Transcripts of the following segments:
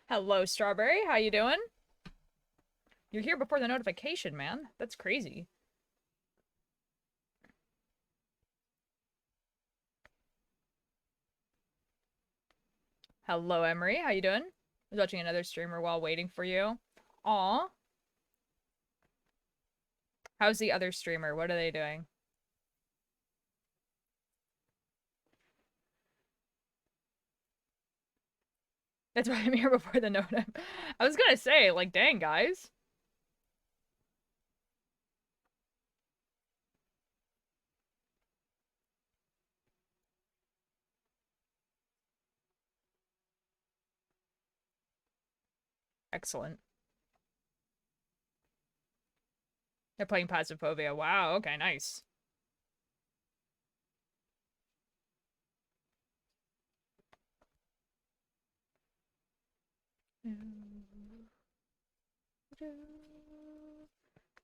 Hello, Strawberry. How you doing? You're here before the notification, man. That's crazy. Hello, Emery. How you doing? I was watching another streamer while waiting for you. Aw. How's the other streamer? What are they doing? That's why I'm here before the note. I was gonna say, like, dang, guys. Excellent. They're playing Phasmophobia. Wow, okay, nice.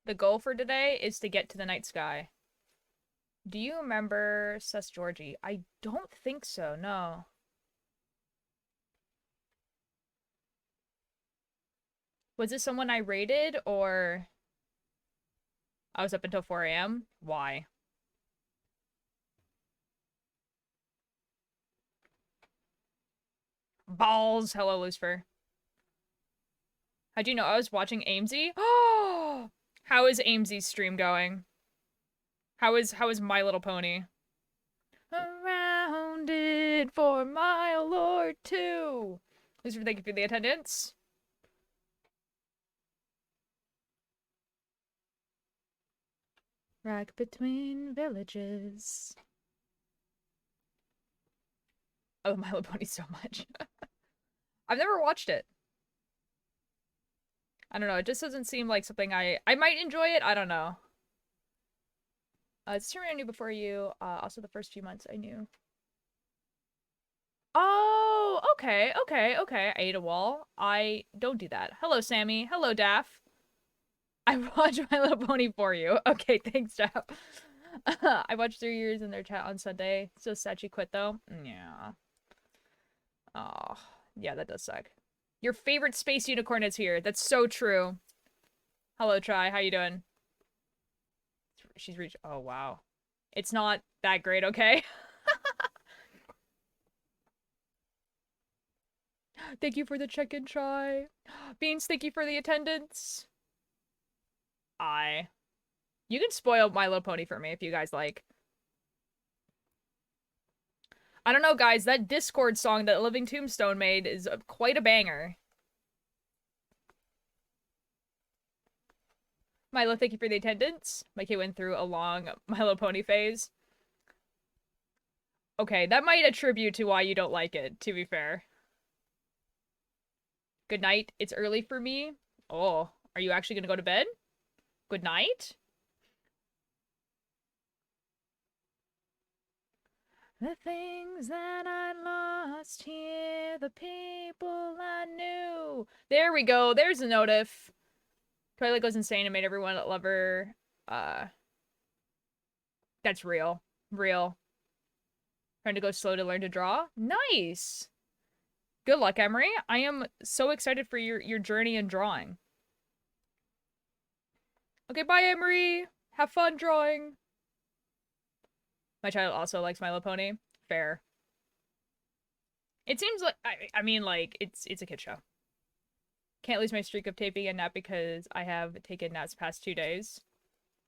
The goal for today is to get to the night sky. Do you remember Sus Georgie? I don't think so, no. Was this someone I rated, or I was up until 4 a.m.? Why? Balls! Hello, Lucifer. How'd you know I was watching Amesy? Oh! How is Amesy's stream going? How is My Little Pony? Around it for a mile or two. Lucifer, thank you for the attendance. Rack between villages. Oh, My Little Pony so much. I've never watched it. I don't know. It just doesn't seem like something I might enjoy it. I don't know. It's something I knew before you. Also, the first few months I knew. Oh, okay, okay, okay. I ate a wall. I don't do that. Hello, Sammy. Hello, Daff. I watched My Little Pony for you. Okay, thanks, Daff. I watched 3 years in their chat on Sunday. So sad she quit, though. Yeah. Oh, yeah, that does suck. Your favorite space unicorn is here. That's so true. Hello, Try. How you doing? She's reached. Oh, wow. It's not that great, okay? Thank you for the check-in, Try. Beans, thank you for the attendance. You can spoil My Little Pony for me if you guys like. I don't know, guys. That Discord song that Living Tombstone made is quite a banger. Milo, thank you for the attendance. My kid went through a long My Little Pony phase. Okay, that might attribute to why you don't like it, to be fair. Good night. It's early for me. Oh, are you actually gonna go to bed? Good night? The things that I lost here, the people I knew. There we go. There's a notif. Twilight goes insane and made everyone love her. That's real. Real. Trying to go slow to learn to draw. Nice. Good luck, Emery. I am so excited for your journey in drawing. Okay, bye, Emery. Have fun drawing. My child also likes My Little Pony. Fair. It seems like I mean like it's a kid show. Can't lose my streak of taping a nap because I have taken naps past 2 days.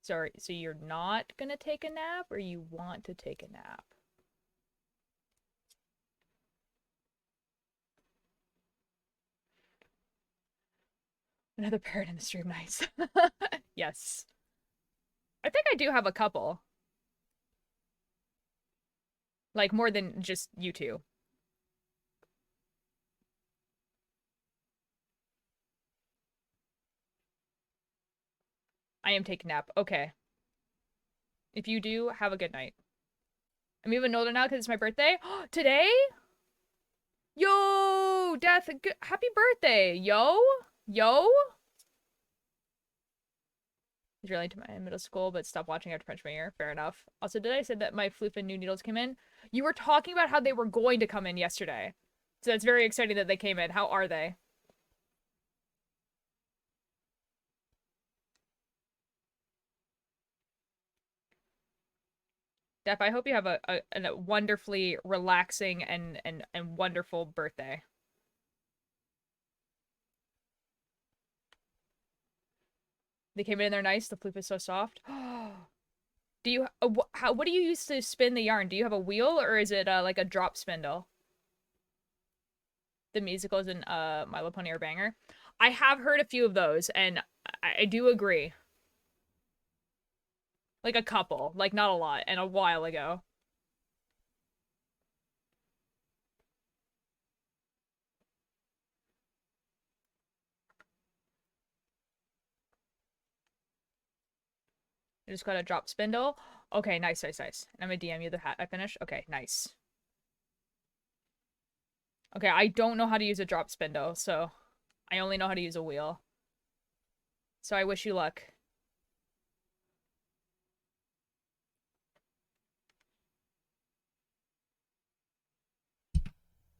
Sorry, so you're not gonna take a nap or you want to take a nap? Another parrot in the stream, nice. Yes. I think I do have a couple. Like more than just you two. I am taking a nap. Okay. If you do, have a good night. I'm even older now because it's my birthday. Today? Yo, Death, happy birthday, yo, yo. He's really into my middle school, but stopped watching after punch my ear. Fair enough. Also, did I say that my Floofin new needles came in? You were talking about how they were going to come in yesterday. So that's very exciting that they came in. How are they? Def, I hope you have a wonderfully relaxing and wonderful birthday. They came in there nice. The floof is so soft. Do you what do you use to spin the yarn? Do you have a wheel or is it like a drop spindle? The musicals in My Little Pony are banger. I have heard a few of those and I do agree. Like a couple, like not a lot, and a while ago. I just got a drop spindle. Okay, nice, nice, nice. I'm gonna DM you the hat I finished. Okay, nice. Okay, I don't know how to use a drop spindle, so I only know how to use a wheel. So I wish you luck.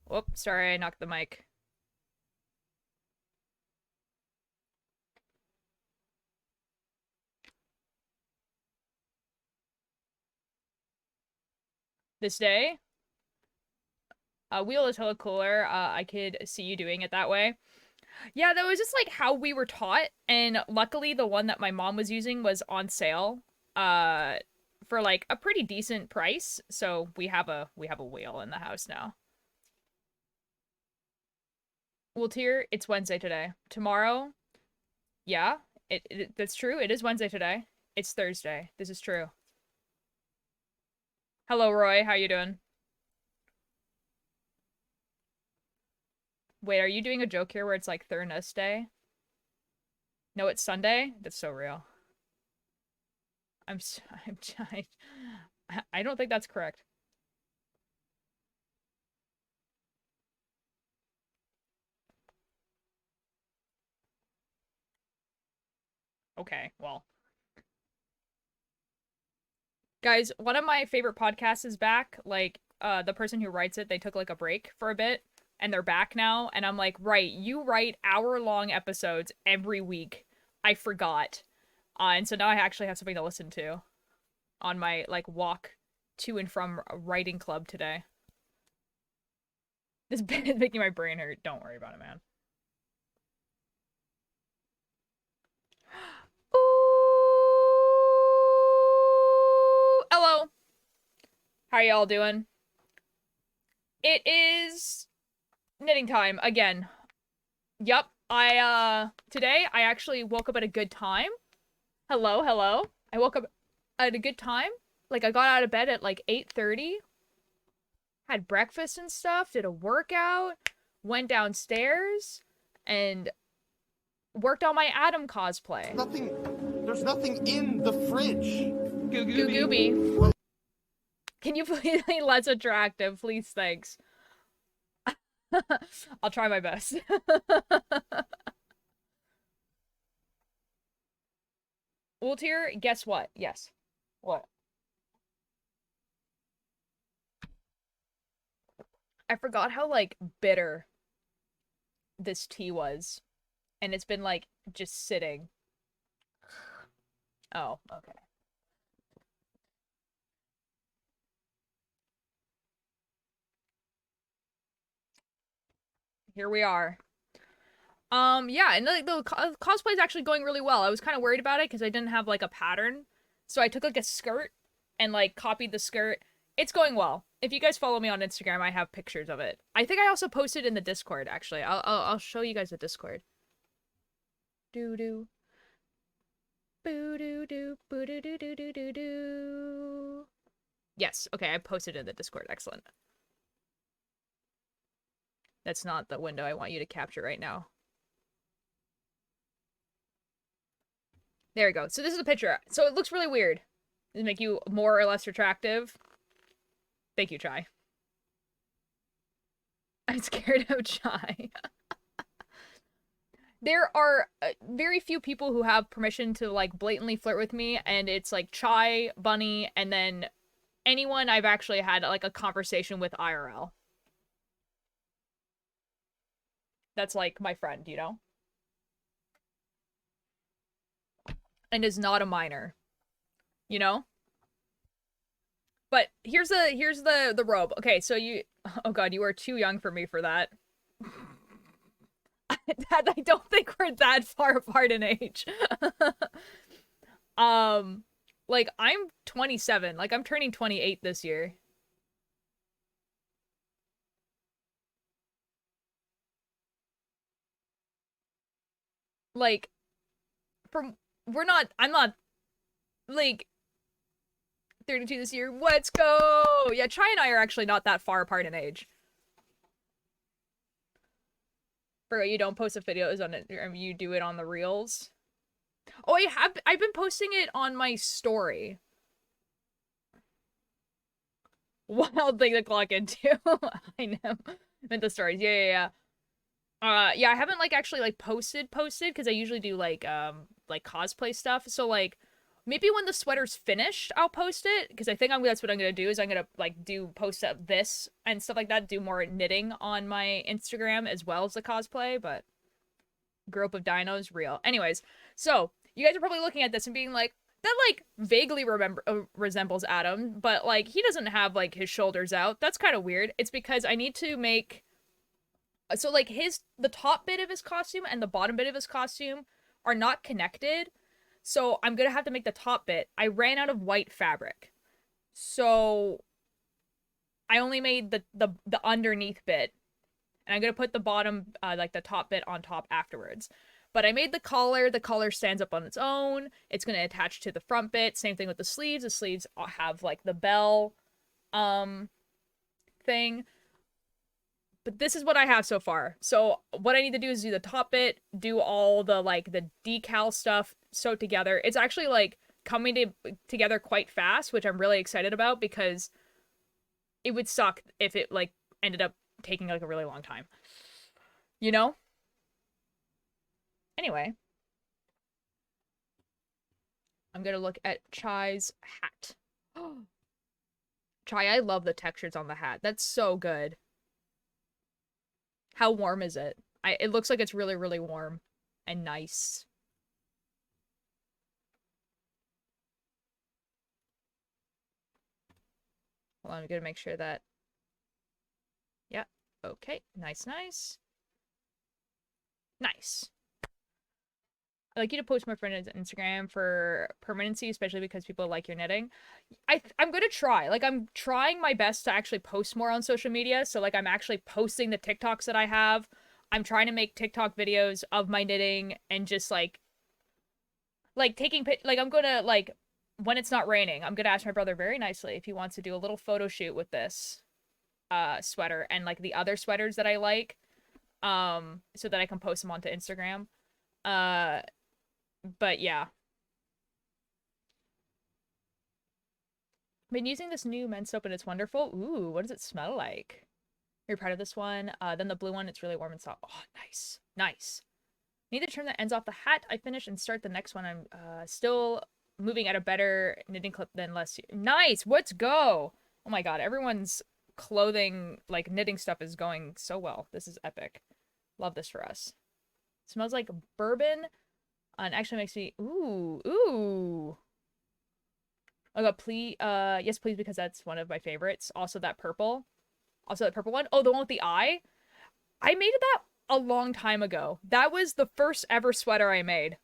Whoop, sorry, I knocked the mic. This day, a wheel is hella cooler. I could see you doing it that way. Yeah, that was just like how we were taught, and luckily the one that my mom was using was on sale, uh, for like a pretty decent price. So we have a wheel in the house now. Well, Tier, it's Wednesday today. Tomorrow, yeah, that's true. It is Wednesday today. It's Thursday. This is true. Hello, Roy. How you doing? Wait, are you doing a joke here where it's like Thursday? No, it's Sunday? That's so real. I'm I'm I don't think that's correct. Okay, well. Guys, one of my favorite podcasts is back. Like, the person who writes it, they took like a break for a bit and they're back now. And I'm like, right, you write hour-long episodes every week. I forgot. And so now I actually have something to listen to on my like walk to and from writing club today. This bit is making my brain hurt. Don't worry about it, man. Ooh, hello. How y'all doing? It is knitting time again. Yup. Today I actually woke up at a good time. Hello, hello. I woke up at a good time. Like I got out of bed at like 8:30, had breakfast and stuff, did a workout, went downstairs and worked on my Adam cosplay. There's nothing in the fridge. Goo Gooby. Can you please be less attractive? Please, thanks. I'll try my best. Ultier, guess what? Yes. What? I forgot how, like, bitter this tea was. And it's been, like, just sitting. Oh, okay. Here we are. Yeah, and the cosplay is actually going really well. I was kind of worried about it because I didn't have, like, a pattern. So I took, like, a skirt and, like, copied the skirt. It's going well. If you guys follow me on Instagram, I have pictures of it. I think I also posted in the Discord, actually. I'll show you guys the Discord. Doo-doo. Boo-doo-doo, boo-doo-doo-doo-doo-doo. Yes, okay, I posted in the Discord. Excellent. That's not the window I want you to capture right now. There we go. So this is a picture. So it looks really weird. Does it make you more or less attractive? Thank you, Chai. I'm scared of Chai. There are very few people who have permission to, like, blatantly flirt with me, and it's, like, Chai, Bunny, and then anyone I've actually had, like, a conversation with IRL. That's, like, my friend, you know? And is not a minor. You know? But here's the robe. Okay, so you oh god, you are too young for me for that. That I don't think we're that far apart in age. um like I'm 27. Like I'm turning 28 this year. Like from we're not I'm not like 32 this year. Let's go. Yeah, Chai and I are actually not that far apart in age. Bro, you don't post the videos on it. You do it on the reels. Oh, I've been posting it on my story. Wild thing to clock into. I know. Meant the stories. Yeah. I haven't like actually like posted because I usually do like cosplay stuff. So like maybe when the sweater's finished, I'll post it because I think that's what I'm gonna do is I'm gonna like do post up this and stuff like that, do more knitting on my Instagram as well as the cosplay, but Group of Dinos real. Anyways, so you guys are probably looking at this and being like, that like vaguely resembles Adam, but like he doesn't have like his shoulders out. That's kind of weird. It's because I need to make so like the top bit of his costume and the bottom bit of his costume are not connected. So I'm gonna have to make the top bit. I ran out of white fabric. So I only made the underneath bit. And I'm gonna put the bottom, like the top bit on top afterwards. But I made the collar. The collar stands up on its own. It's gonna attach to the front bit. Same thing with the sleeves. The sleeves have like the bell, thing. But this is what I have so far. So what I need to do is do the top bit, do all the like the decal stuff, sew together. It's actually like together quite fast, which I'm really excited about because it would suck if it like ended up taking like a really long time. You know? Anyway, I'm gonna look at Chai's hat. Chai, I love the textures on the hat. That's so good. How warm is it? It looks like it's really, really warm and nice. Hold on, I'm gonna make sure that. Yeah. Okay. Nice, nice. Nice. I'd like you to post more friend on Instagram for permanency, especially because people like your knitting. I'm gonna try. Like I'm trying my best to actually post more on social media. So like I'm actually posting the TikToks that I have. I'm trying to make TikTok videos of my knitting and just like taking like I'm gonna like when it's not raining, I'm gonna ask my brother very nicely if he wants to do a little photo shoot with this sweater and like the other sweaters that I like, so that I can post them onto Instagram. Uh but yeah. Been using this new men's soap and it's wonderful. Ooh, what does it smell like? Very proud of this one. Then the blue one, it's really warm and soft. Oh, nice. Nice. Need to trim the ends off the hat. I finish and start the next one. I'm still moving at a better knitting clip than last year. Nice. Let's go. Oh my god, everyone's clothing, like knitting stuff is going so well. This is epic. Love this for us. Smells like bourbon. And actually makes me ooh. Oh god, please yes, please, because that's one of my favorites. Also that purple. Also that purple one. Oh, the one with the eye. I made that a long time ago. That was the first ever sweater I made.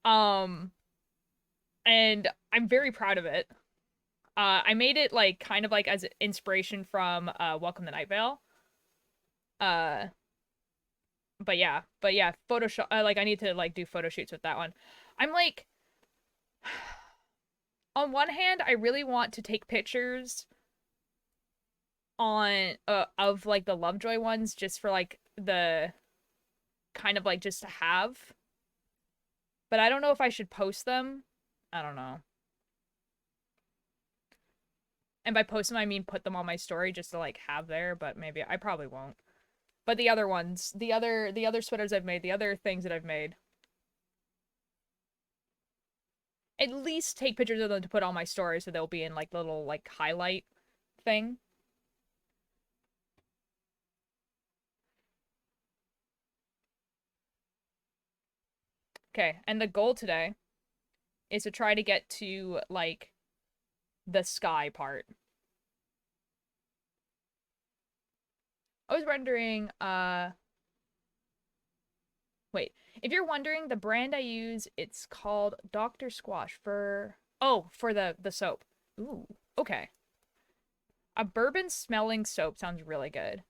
Um, and I'm very proud of it. I made it like kind of like as inspiration from Welcome to Night Vale. Uh, but yeah, Photoshop. Like I need to like do photo shoots with that one. I'm like, on one hand, I really want to take pictures on of like the Lovejoy ones just for like the kind of like just to have. But I don't know if I should post them. I don't know. And by post them, I mean put them on my story just to like have there, but maybe I probably won't. But the other ones, the other sweaters I've made, the other things that I've made, at least take pictures of them to put on my story so they'll be in like little like highlight thing. Okay, and the goal today is to try to get to like the sky part. I was wondering, wait. If you're wondering, the brand I use, it's called Dr. Squash for for the soap. Ooh, okay. A bourbon smelling soap sounds really good.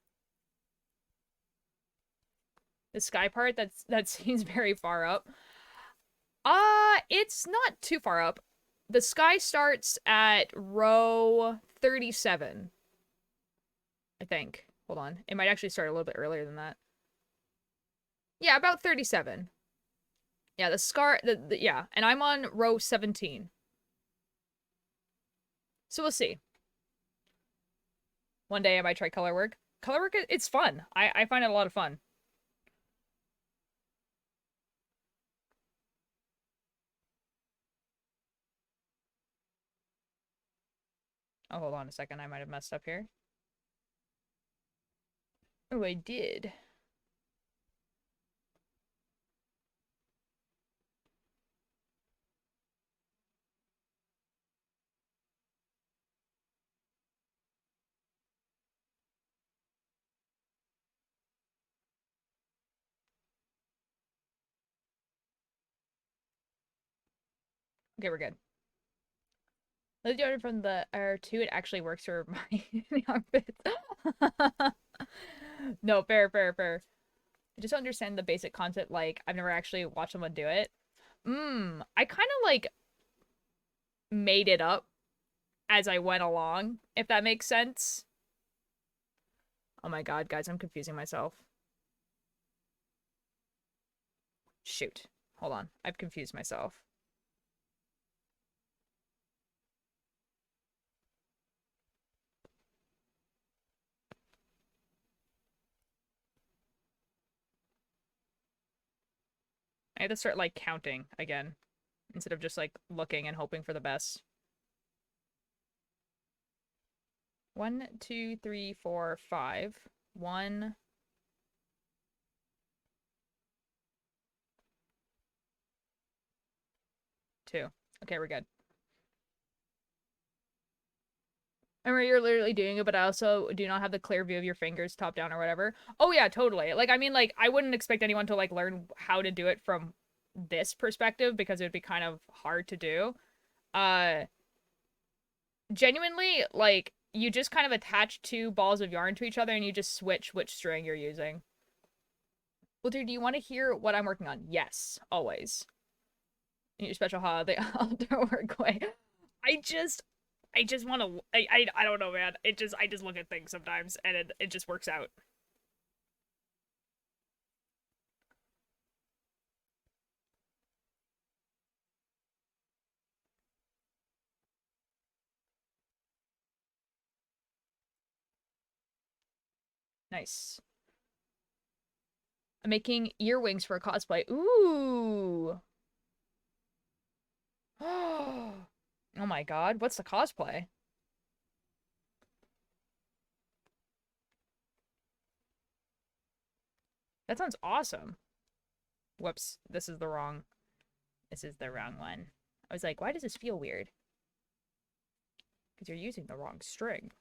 The sky part that seems very far up. It's not too far up. The sky starts at row 37, I think. Hold on. It might actually start a little bit earlier than that. Yeah, about 37. Yeah, yeah, and I'm on row 17. So we'll see. One day I might try color work. Color work, it's fun. I find it a lot of fun. Oh, hold on a second. I might have messed up here. Oh, I did. Okay, we're good. Let's do it from the R2. It actually works for my armpits. No, fair, fair, fair. I just understand the basic concept. Like, I've never actually watched someone do it. I kind of like made it up as I went along, if that makes sense. Oh my god, guys, I'm confusing myself. Shoot. Hold on. I've confused myself. I have to start, like, counting again, instead of just, like, looking and hoping for the best. 1, 2, 3, 4, 5. 1, 2. Okay, we're good. I remember you're literally doing it, but I also do not have the clear view of your fingers top down or whatever. Oh yeah, totally. Like, I mean, like, I wouldn't expect anyone to, like, learn how to do it from this perspective because it would be kind of hard to do. Uh, Genuinely, like, you just kind of attach two balls of yarn to each other and you just switch which string you're using. Well, dude, do you want to hear what I'm working on? Yes, always. Your special holiday outdoor work way. I just I just want to I don't know, man. I just look at things sometimes and it just works out. Nice. I'm making earwings for a cosplay. Ooh. Oh my god, what's the cosplay? That sounds awesome. Whoops, this is the wrong one. I was like, why does this feel weird? Because you're using the wrong string.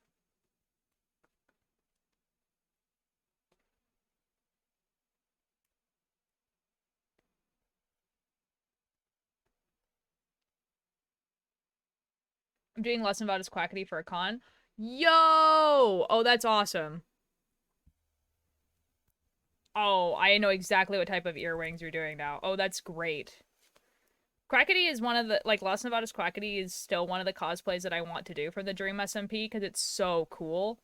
I'm doing lesson about his quackity for a con. Yo! Oh, that's awesome. Oh, I know exactly what type of earrings you're doing now. Oh, that's great. Quackity is one of the, like, Lesson about his Quackity is still one of the cosplays that I want to do for the Dream SMP because it's so cool.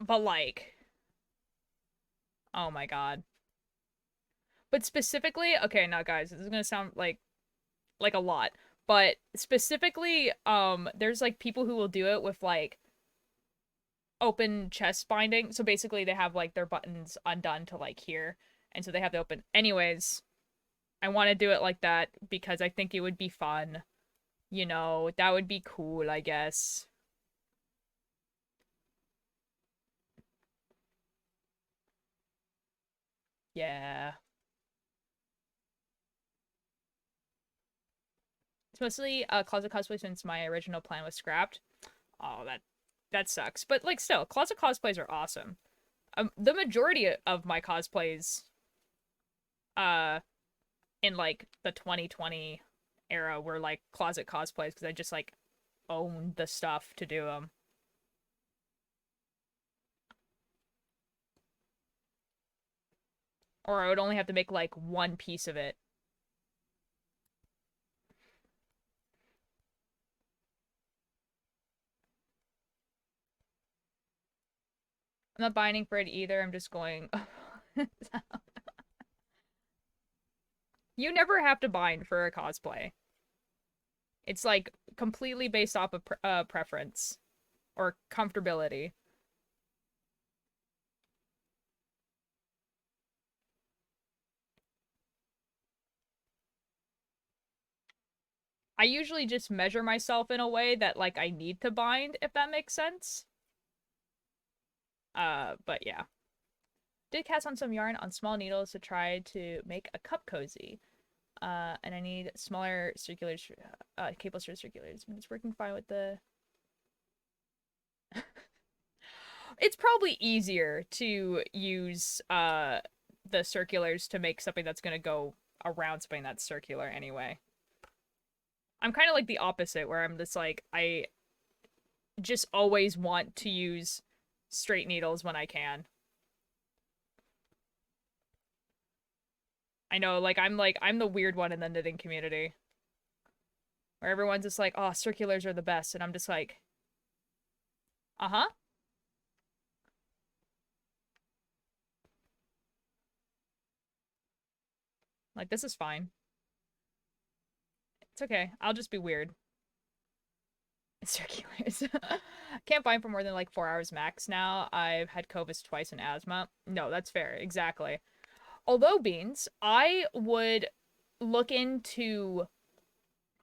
But, like, oh my god. But specifically, okay, now guys, this is gonna sound like a lot. But specifically, there's like people who will do it with like open chest binding. So basically they have like their buttons undone to like here. And so they have the open. Anyways, I want to do it like that because I think it would be fun. You know, that would be cool, I guess. Yeah. It's mostly closet cosplay since my original plan was scrapped. Oh, that sucks. But like, still, closet cosplays are awesome. The majority of my cosplays, uh, in like the 2020 era were like closet cosplays because I just like owned the stuff to do them. Or I would only have to make like one piece of it. I'm not binding for it either. I'm just going. You never have to bind for a cosplay. It's like completely based off of preference or comfortability. I usually just measure myself in a way that like I need to bind, if that makes sense. But yeah. Did cast on some yarn on small needles to try to make a cup cozy. And I need smaller circulars, cable strip circulars. It's working fine with the. It's probably easier to use the circulars to make something that's gonna go around something that's circular anyway. I'm kind of like the opposite, where I'm just like I just always want to use straight needles when I can. I know, like I'm the weird one in the knitting community. Where everyone's just like, oh, circulars are the best, and I'm just like, uh-huh. Like, this is fine. It's okay. I'll just be weird. Circulars. Can't bind for more than like 4 hours max now. I've had COVID twice and asthma. No, that's fair. Exactly. Although, Beans, I would look into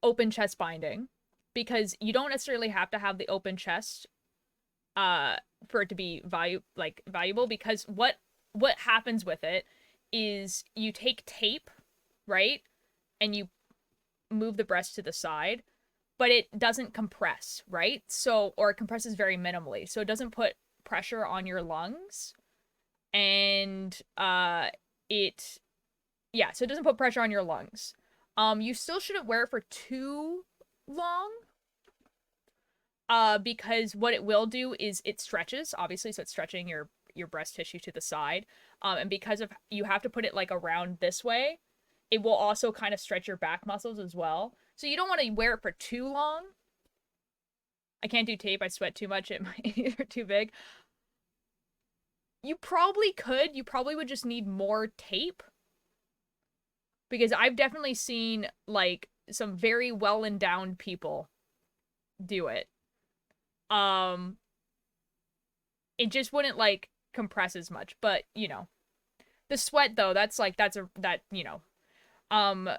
open chest binding because you don't necessarily have to have the open chest uh for it to be valuable, because what happens with it is you take tape, right? And you move the breast to the side, but it doesn't compress, right? So, or it compresses very minimally. So it doesn't put pressure on your lungs. And it yeah, so it doesn't put pressure on your lungs. You still shouldn't wear it for too long. Because what it will do is it stretches, obviously, so it's stretching your breast tissue to the side. And because of you have to put it like around this way, it will also kind of stretch your back muscles as well. So you don't want to wear it for too long. I can't do tape. I sweat too much. My ears are too big. You probably could. You probably would just need more tape. Because I've definitely seen like some very well endowed people do it. Um, it just wouldn't like compress as much, but you know, the sweat though, um,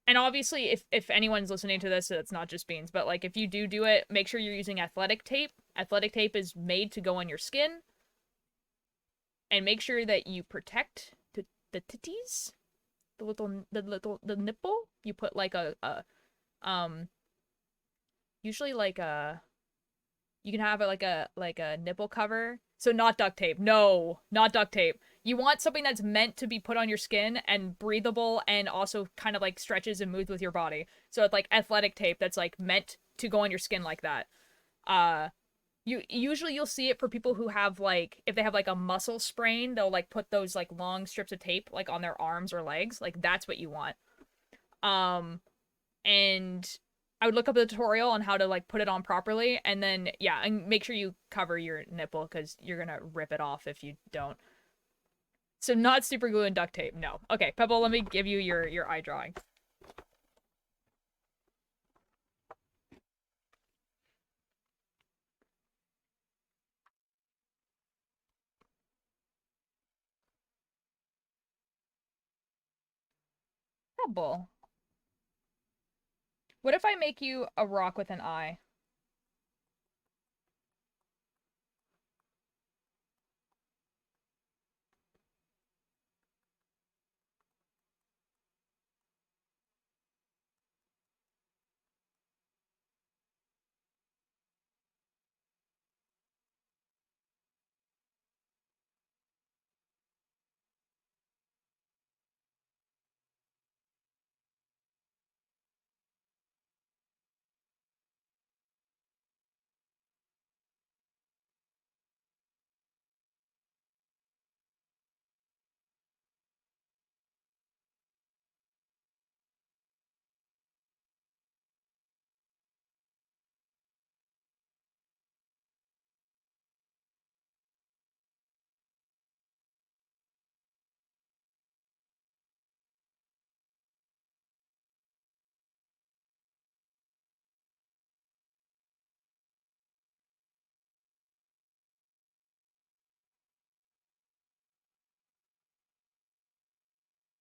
and obviously if anyone's listening to this, it's not just Beans, but like if you do it, make sure you're using athletic tape. Athletic tape is made to go on your skin, and make sure that you protect the titties, the nipple. You put like a um usually like a you can have it like a nipple cover. So not duct tape. No, not duct tape. You want something that's meant to be put on your skin and breathable and also kind of like stretches and moves with your body. So it's like athletic tape that's like meant to go on your skin like that. Uh you'll see it for people who have like if they have like a muscle sprain, they'll like put those like long strips of tape like on their arms or legs. Like that's what you want. Um and I would look up a tutorial on how to like put it on properly, and then yeah, and make sure you cover your nipple because you're gonna rip it off if you don't. So not super glue and duct tape. No. Okay, Pebble, let me give you your eye drawing. Pebble. What if I make you a rock with an eye?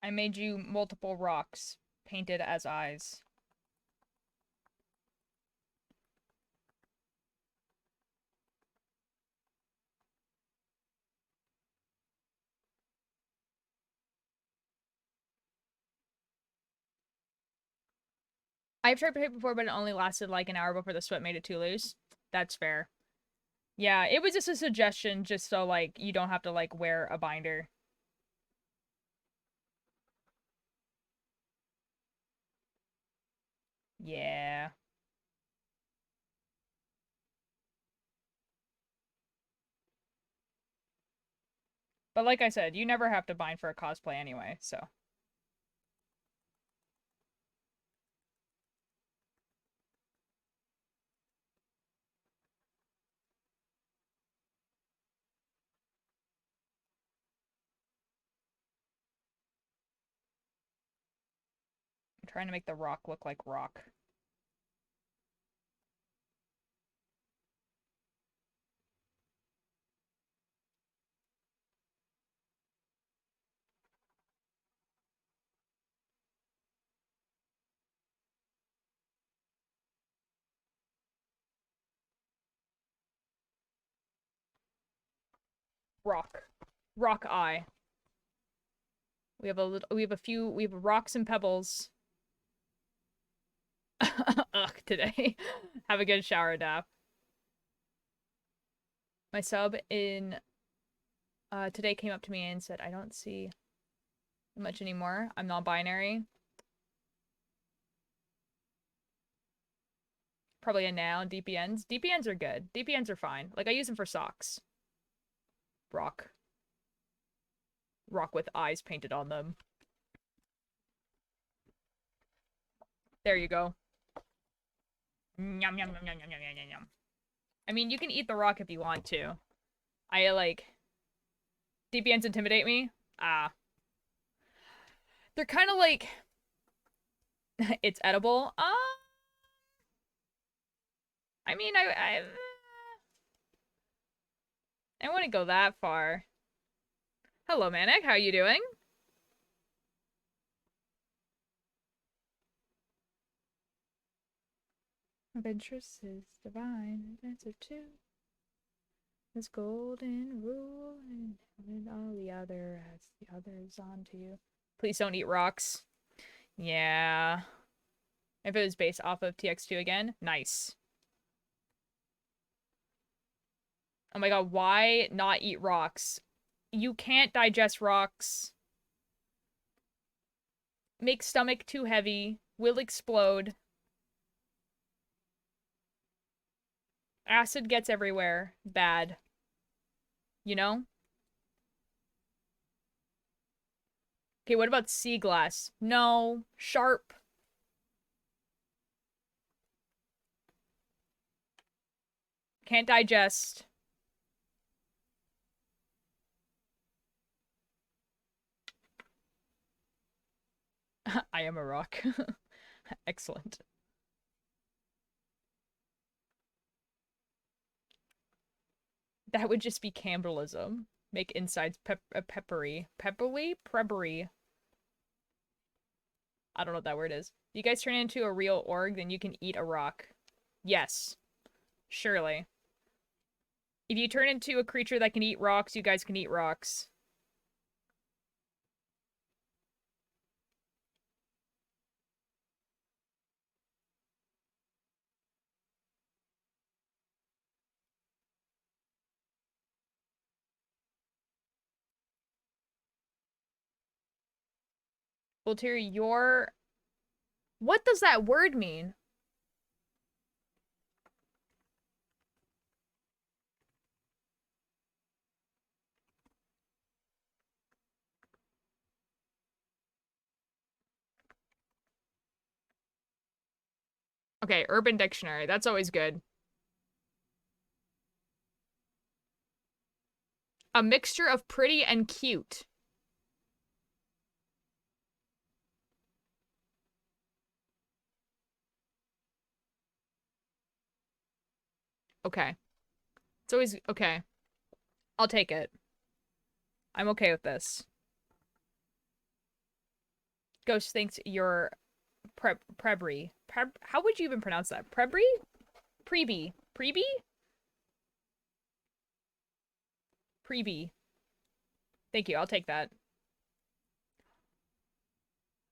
I made you multiple rocks painted as eyes. I've tried paint before, but it only lasted like an hour before the sweat made it too loose. That's fair. Yeah, it was just a suggestion just so like you don't have to like wear a binder. Yeah. But like I said, you never have to bind for a cosplay anyway, so. I'm trying to make the rock look like rock. Rock. Rock eye. We have we have rocks and pebbles. Ugh, today. Have a good shower, Daph. My sub in today came up to me and said, I don't see much anymore. I'm non-binary. Probably a now. DPNs. DPNs are good. DPNs are fine. Like, I use them for socks. Rock. Rock with eyes painted on them. There you go. Yum, yum, yum, yum, yum, yum, yum, yum. I mean, you can eat the rock if you want to. I, like... DPNs intimidate me? Ah. They're kind of like... it's edible. I mean, I wouldn't go that far. Hello, Manic. How you doing? Adventurous is divine. Answer to this golden rule, and all the other has the others on to you. Please don't eat rocks. Yeah. If it was based off of TX2 again, nice. Oh my god, why not eat rocks? You can't digest rocks. Make stomach too heavy. Will explode. Acid gets everywhere. Bad. You know? Okay, what about sea glass? No. Sharp. Can't digest. I am a rock. Excellent. That would just be cannibalism. Make insides peppery. Peppery? Prebbery. I don't know what that word is. If you guys turn into a real org, then you can eat a rock. Yes. Surely. If you turn into a creature that can eat rocks, you guys can eat rocks. Voltaire, your... What does that word mean? Okay, Urban Dictionary. That's always good. A mixture of pretty and cute. Okay. It's always... Okay. I'll take it. I'm okay with this. Ghost thinks you're Prebry. How would you even pronounce that? Prebry? Preby. Preby? Preby. Thank you, I'll take that.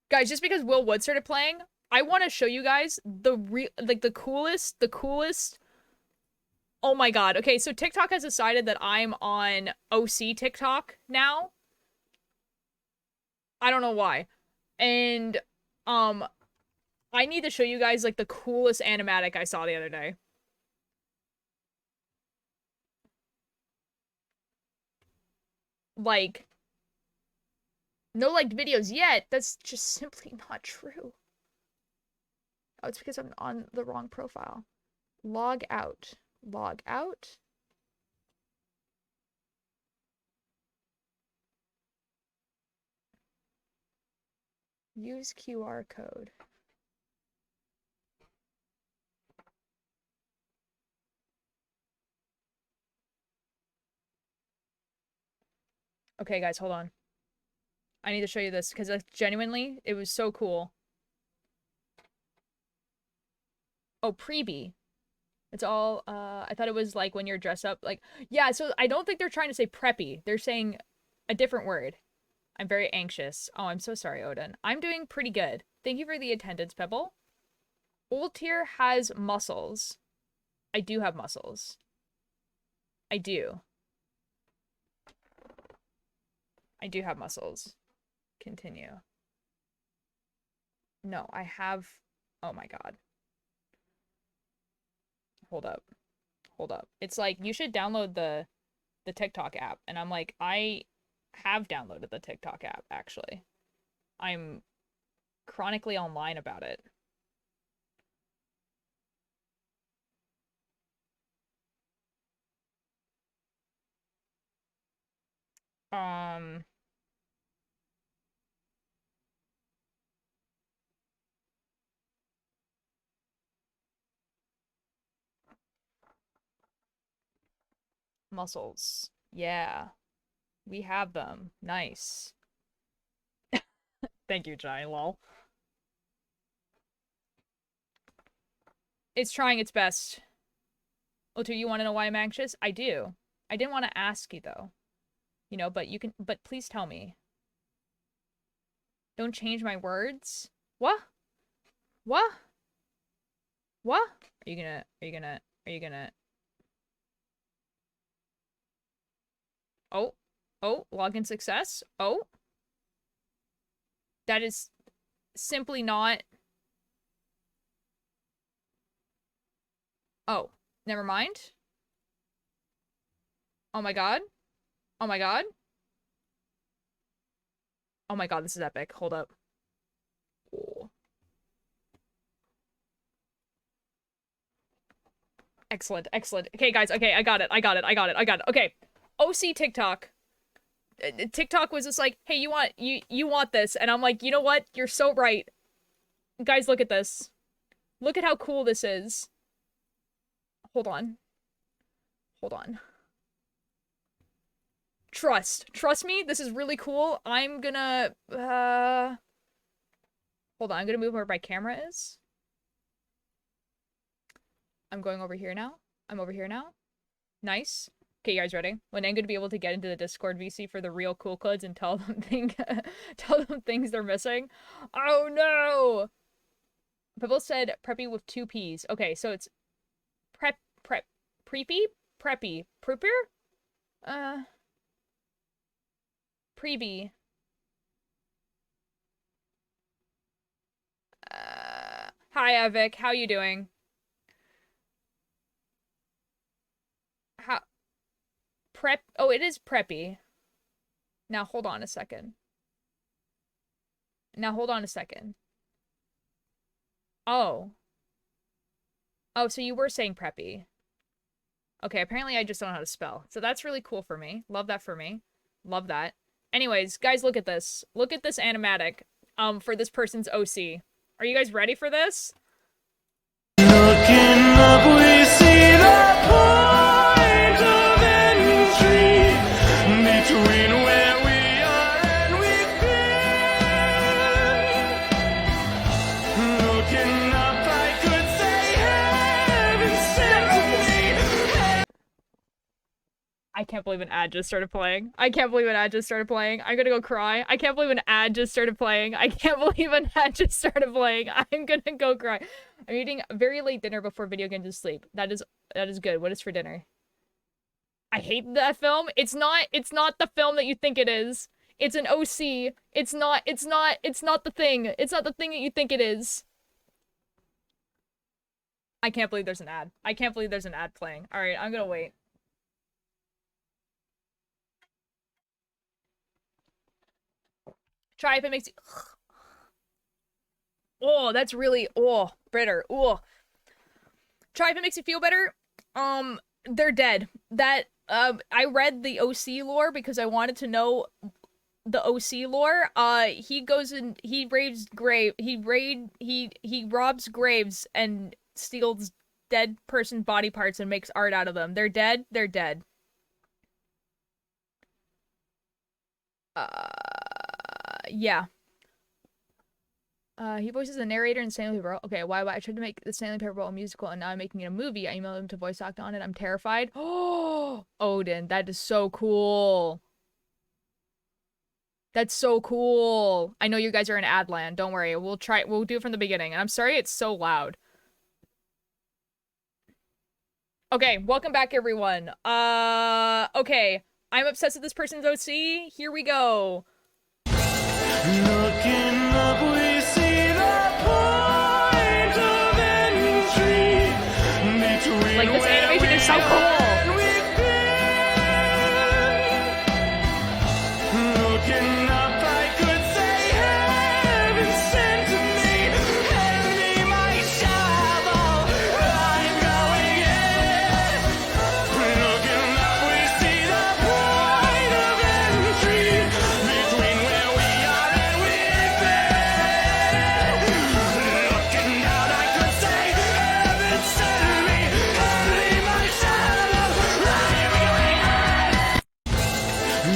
Guys, just because Will Wood started playing, I want to show you guys the coolest. Oh my god. Okay, so TikTok has decided that I'm on OC TikTok now. I don't know why. And I need to show you guys like the coolest animatic I saw the other day. Like, no liked videos yet. That's just simply not true. Oh, it's because I'm on the wrong profile. Log out. Log out. Use QR code. Okay, guys, hold on. I need to show you this because genuinely, it was so cool. Oh, Preby. It's all, I thought it was like when you're dressed up, like, yeah, so I don't think they're trying to say preppy. They're saying a different word. I'm very anxious. Oh, I'm so sorry, Odin. I'm doing pretty good. Thank you for the attendance, Pebble. Old tier has muscles. I do have muscles. I do. I do have muscles. Continue. No, I have... Oh my god. Hold up. Hold up. It's like, you should download the TikTok app. And I'm like, I have downloaded the TikTok app, actually. I'm chronically online about it. Muscles. Yeah. We have them. Nice. Thank you, Johnny lol. It's trying its best. Otu, you want to know why I'm anxious? I do. I didn't want to ask you, though. You know, but you can- but please tell me. Don't change my words? What? What? What? Are you gonna... Oh. Oh, login success? Oh. That is simply not... Oh, never mind. Oh my god. Oh my god. Oh my god, this is epic. Hold up. Oh. Excellent, excellent. Okay, guys, okay, I got it. Okay. OC TikTok. TikTok was just like, hey, you want this? And I'm like, you know what? You're so right. Guys, look at this. Look at how cool this is. Hold on. Hold on. Trust me, this is really cool. I'm gonna, hold on, I'm gonna move where my camera is. I'm going over here now. I'm over here now. Nice. Okay, you guys ready? When I'm gonna be able to get into the Discord VC for the real cool kids and tell them things they're missing. Oh no! People said preppy with 2 P's. Okay, so it's preppy? Preppy. Prepper? Preby. Hi, Avik. How you doing? How... Prep... Oh, it is preppy. Now, hold on a second. Oh. Oh, so you were saying preppy. Okay, apparently I just don't know how to spell. So that's really cool for me. Love that for me. Love that. Anyways, guys, look at this. Look at this animatic, for this person's OC. Are you guys ready for this? Looking up, we see the point of entry between where we are and we've been. can't believe an ad just started playing. I can't believe an ad just started playing. I'm gonna go cry. I can't believe an ad just started playing. I can't believe an ad just started playing. I'm gonna go cry. I'm eating a very late dinner before video games and sleep. That is good. What is for dinner? I hate that film. It's not the film that you think it is. It's an OC. It's not the thing. It's not the thing that you think it is. I can't believe there's an ad. I can't believe there's an ad playing. All right, I'm gonna wait. Try if it makes you... Oh, that's really... Oh, bitter. Oh. Try if it makes you feel better. They're dead. That, I read the OC lore because I wanted to know the OC lore. He goes and he robs graves and steals dead person body parts and makes art out of them. They're dead. They're dead. Yeah. He voices the narrator in Stanley Parable. Okay, why? I tried to make the Stanley Parable a musical and now I'm making it a movie. I emailed him to voice act on it. I'm terrified. Oh, Odin, that is so cool. That's so cool. I know you guys are in ad land. Don't worry. We'll do it from the beginning. And I'm sorry it's so loud. Okay, welcome back, everyone. Okay. I'm obsessed with this person's OC. Here we go. Looking up, we see the point of entry between Like, this where animation is so we cool. are and we've been. Looking up, I could say heaven sent to me. Hand me my shovel, I'm going in. Looking up, we see the point of entry between where we are and we've been. Looking down, I could say heaven sent me. Hand me my shovel, I'm going in.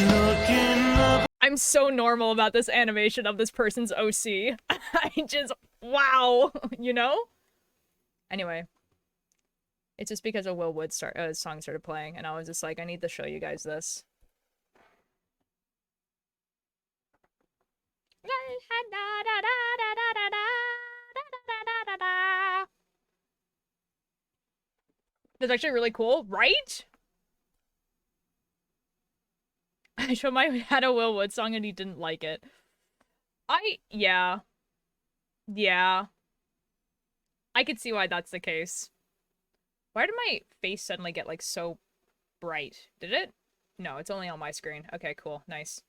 Looking up. I'm so normal about this animation of this person's OC. I just, wow, you know? Anyway. It's just because a Will Wood song started playing, and I was just like, I need to show you guys this. That's actually really cool, right? I showed my dad a Will Wood song and he didn't like it. Yeah. Yeah. I could see why that's the case. Why did my face suddenly get, like, so bright? Did it? No, it's only on my screen. Okay, cool. Nice.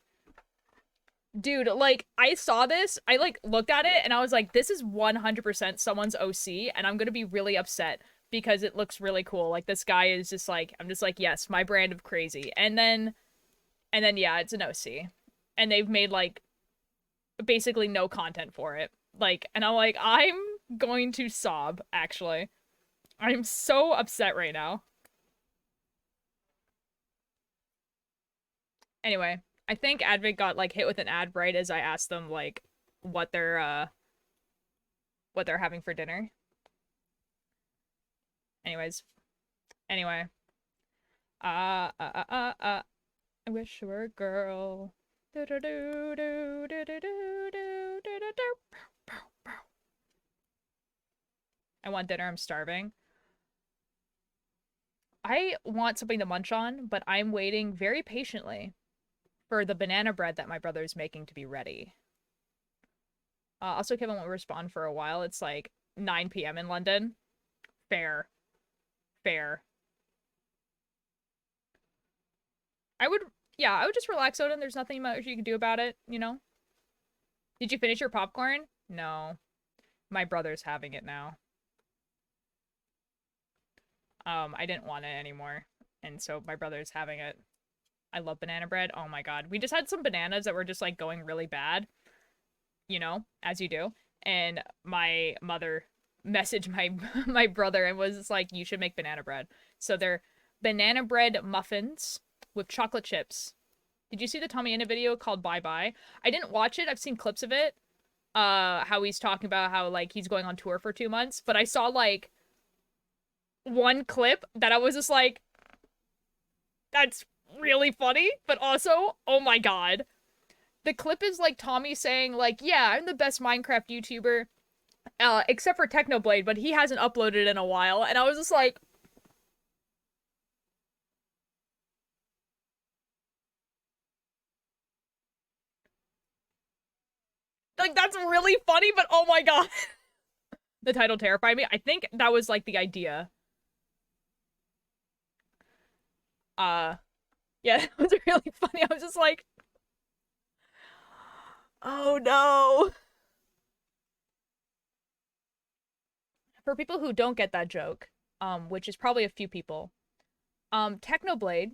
Dude, like, I saw this, I, like, looked at it, and I was like, this is 100% someone's OC, and I'm gonna be really upset because it looks really cool. Like, this guy is just like, I'm just like, yes, my brand of crazy. And then, yeah, it's an OC. And they've made, like, basically no content for it. Like, and I'm like, I'm going to sob, actually. I'm so upset right now. Anyway, I think Advent got, like, hit with an ad right as I asked them, like, what they're having for dinner. Anyways. Anyway. I wish I were a girl. I want dinner, I'm starving. I want something to munch on, but I'm waiting very patiently for the banana bread that my brother is making to be ready. Also, Kevin won't respond for a while. It's like 9 p.m. in London. Fair. Fair. I would just relax, Odin. There's nothing much you can do about it, you know? Did you finish your popcorn? No. My brother's having it now. I didn't want it anymore, and so my brother's having it. I love banana bread. Oh my god. We just had some bananas that were just, like, going really bad. You know, as you do. And my mother messaged my brother and was just like, you should make banana bread. So they're banana bread muffins with chocolate chips. Did you see the Tommy Innit video called Bye Bye? I didn't watch it. I've seen clips of it. How he's talking about how, like, he's going on tour for 2 months. But I saw, like, one clip that I was just like, that's really funny, but also, oh my god. The clip is like Tommy saying like, yeah, I'm the best Minecraft YouTuber, except for Technoblade, but he hasn't uploaded in a while. And I was just like, that's really funny, but oh my god. The title terrified me. I think that was like the idea. Yeah, that was really funny. I was just like, oh no. For people who don't get that joke, which is probably a few people, Technoblade,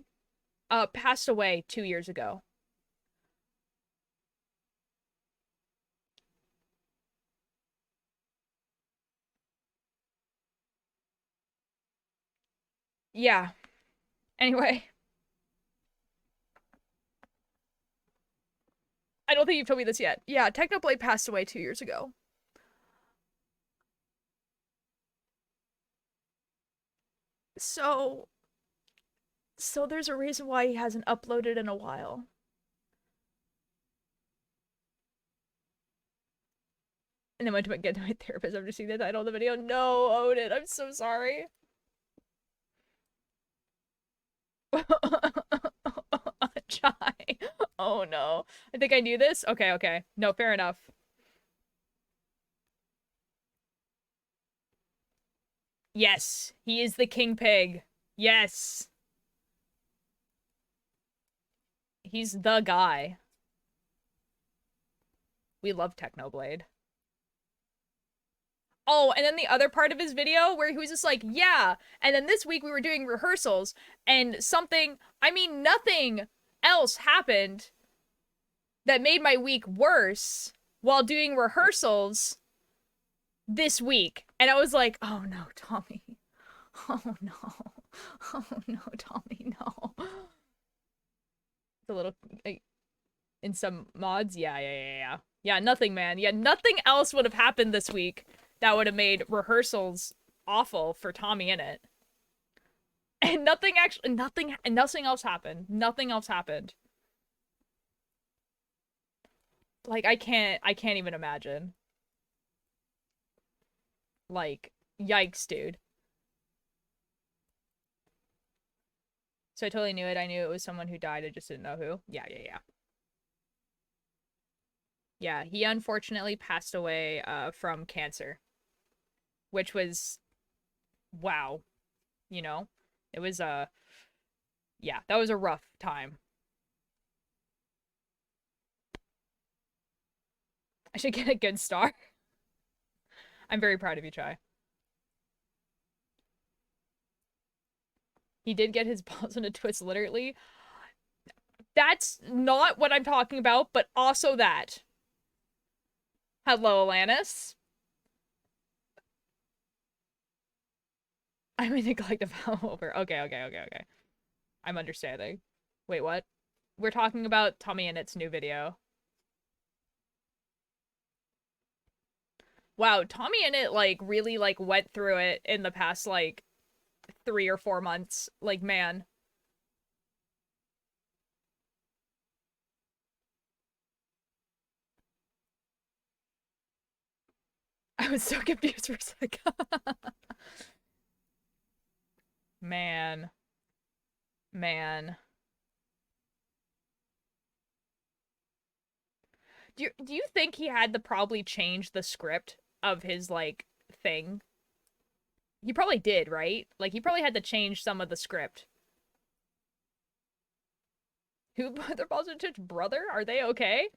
passed away 2 years ago. Yeah. Anyway, I don't think you've told me this yet. Yeah, Technoblade passed away 2 years ago. So, there's a reason why he hasn't uploaded in a while. And then went to get to my therapist after seeing the title of the video. No, Odin, I'm so sorry. Chai. Oh no. I think I knew this. Okay, okay. No, fair enough. Yes, he is the king pig. Yes. He's the guy. We love Technoblade. Oh, and then the other part of his video where he was just like, yeah. And then this week we were doing rehearsals and nothing else happened that made my week worse while doing rehearsals this week. And I was like, oh no, Tommy. Oh no. Oh no, Tommy, no. It's a little, in some mods, yeah. Yeah, nothing, man. Yeah, nothing else would have happened this week that would have made rehearsals awful for Tommy in it. And nothing else happened. Nothing else happened. Like, I can't even imagine. Like, yikes, dude. So I totally knew it. I knew it was someone who died. I just didn't know who. Yeah. Yeah, he unfortunately passed away from cancer. Which was, wow. You know? It was, yeah, that was a rough time. I should get a good star. I'm very proud of you, Chai. He did get his balls in a twist, literally. That's not what I'm talking about, but also that. Hello, Alanis. I'm a neglective over. Okay. I'm understanding. Wait, what? We're talking about Tommy Innit's new video. Wow, Tommy Innit, like, really, like, went through it in the past, like, 3 or 4 months. Like, man. I was so confused for a second. Man. Do you think he had to probably change the script of his, like, thing? He probably did, right? Like, he probably had to change some of the script. Who put their balls in Twitch? Brother? Are they okay?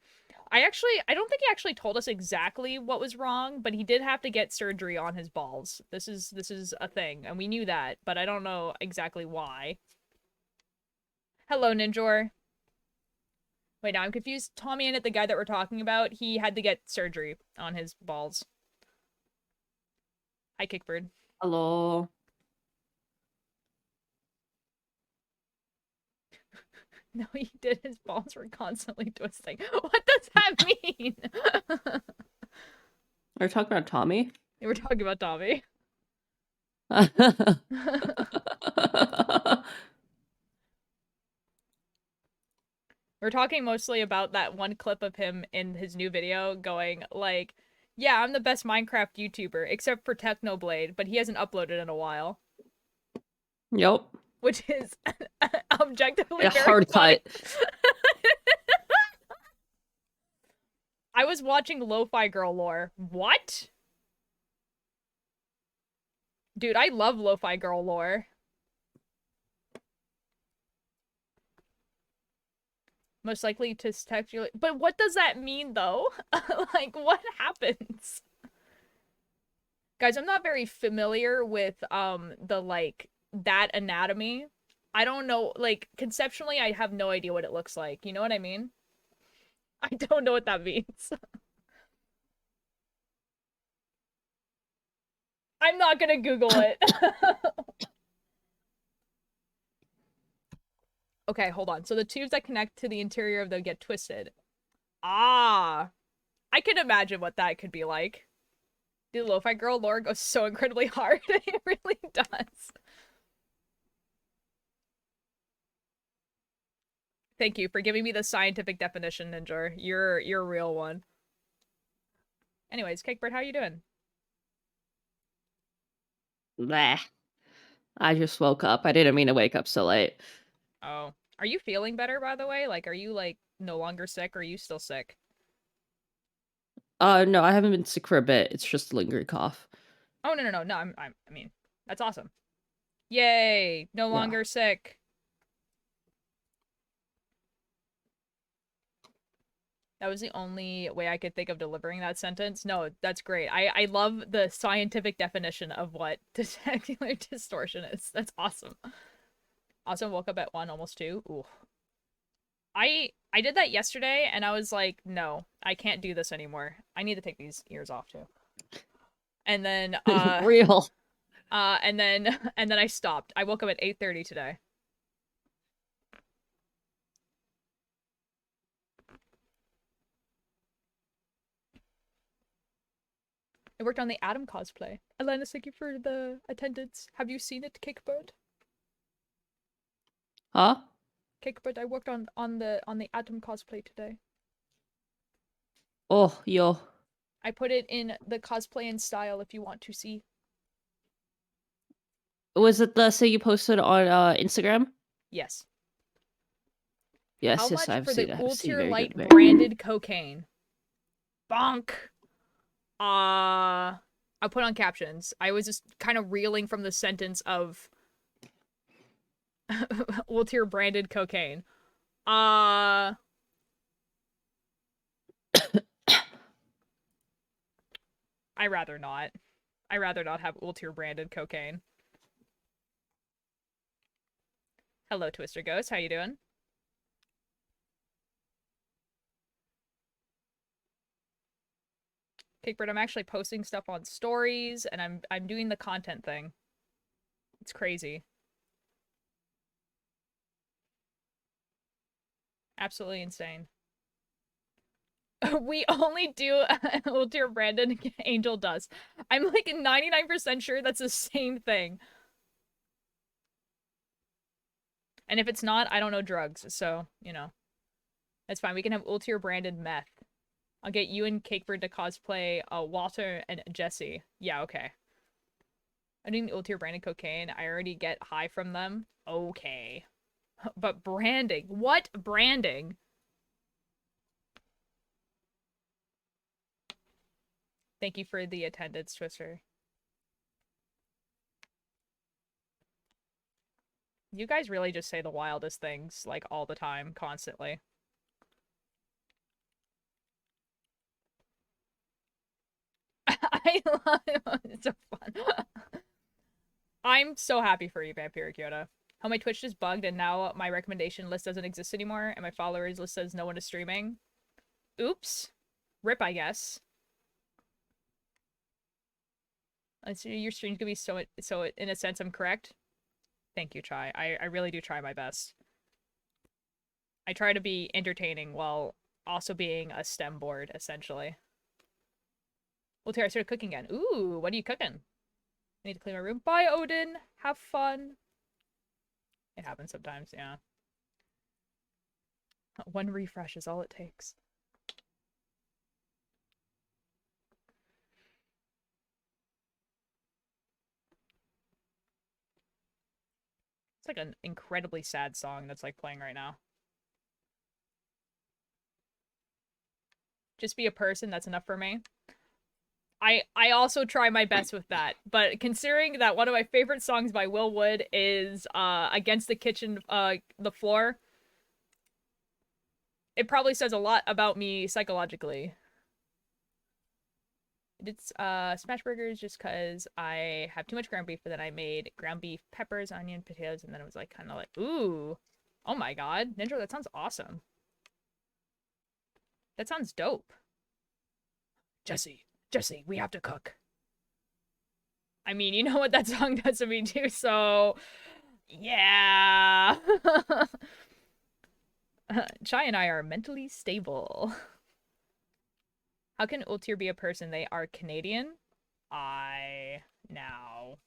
I don't think he actually told us exactly what was wrong, but he did have to get surgery on his balls. This is a thing, and we knew that, but I don't know exactly why. Hello, Ninjor. Wait, now I'm confused. Tommy Innit, the guy that we're talking about, he had to get surgery on his balls. Hi, Kickbird. Hello. No, he did. His balls were constantly twisting. What does that mean? Are we talking about Tommy? We're talking about Tommy. We're talking mostly about that one clip of him in his new video going like, yeah, I'm the best Minecraft YouTuber, except for Technoblade, but he hasn't uploaded in a while. Yep. Which is objectively A very hard funny. cut. I was watching Lo-Fi Girl lore. What? Dude, I love Lo-Fi Girl lore. Most likely to sexually... But what does that mean, though? Like, what happens? Guys, I'm not very familiar with, the, like, that anatomy. I don't know, like, conceptually, I have no idea what it looks like. You know what I mean? I don't know what that means. I'm not gonna Google it. Okay, hold on. So the tubes that connect to the interior of them get twisted. Ah. I can imagine what that could be like. The Lo-Fi Girl lore goes so incredibly hard. It really does. Thank you for giving me the scientific definition, Ninja. You're a real one. Anyways, Cakebird, how you doing? Bleh. I just woke up. I didn't mean to wake up so late. Oh. Are you feeling better, by the way? Like, are you, like, no longer sick, or are you still sick? No, I haven't been sick for a bit. It's just a lingering cough. Oh, no, I mean, that's awesome. Yay! No Yeah. longer sick. That was the only way I could think of delivering that sentence. No, that's great. I love the scientific definition of what testicular distortion is. That's awesome. Also woke up at 1, almost 2. Ooh. I did that yesterday, and I was like, no, I can't do this anymore. I need to take these ears off, too. And then, Real. and then I stopped. I woke up at 8:30 today. I worked on the Atom cosplay. Elena, thank you for the attendance. Have you seen it, Cakebird? Huh? Cakebird, I worked on the Atom cosplay today. Oh, yo. I put it in the cosplay and style if you want to see. Was it the say you posted on Instagram? Yes. Yes, How yes, much I've for seen the it. I've seen Ultier very Light good. branded cocaine? Bonk. I'll put on captions. I was just kind of reeling from the sentence of Ultier branded cocaine. I rather not. I rather not have Ultier branded cocaine. Hello, Twister Ghost. How you doing? Cakebird, I'm actually posting stuff on stories, and I'm doing the content thing. It's crazy. Absolutely insane. We only do Ultier Brandon Angel Dust. I'm like 99% sure that's the same thing. And if it's not, I don't know drugs, so, you know. That's fine. We can have Ultier branded meth. I'll get you and Cakebird to cosplay Walter and Jesse. Yeah, okay. I'm doing Ultier branded cocaine. I already get high from them. Okay. But branding. What branding? Thank you for the attendance, Twister. You guys really just say the wildest things, like, all the time, constantly. I love it. It's so fun. I'm so happy for you, Vampiric Yoda. How my Twitch just bugged and now my recommendation list doesn't exist anymore and my followers list says no one is streaming. Oops. Rip, I guess. So your stream's gonna be so in a sense I'm correct. Thank you, Chai. I really do try my best. I try to be entertaining while also being a STEM board, essentially. Well, Tara, I started cooking again. Ooh, what are you cooking? I need to clean my room. Bye, Odin. Have fun. It happens sometimes, yeah. One refresh is all it takes. It's like an incredibly sad song that's like playing right now. Just be a person, that's enough for me. I also try my best with that, but considering that one of my favorite songs by Will Wood is Against the Kitchen the Floor, it probably says a lot about me psychologically. It's smash burgers just cuz I have too much ground beef, but then I made ground beef, peppers, onion, potatoes, and then it was like kind of like, ooh. Oh my god, Ninja, that sounds awesome. That sounds dope. Jesse, we have to cook. I mean, you know what that song does to me too, so yeah. Chai and I are mentally stable. How can Ultir be a person? They are Canadian. I now.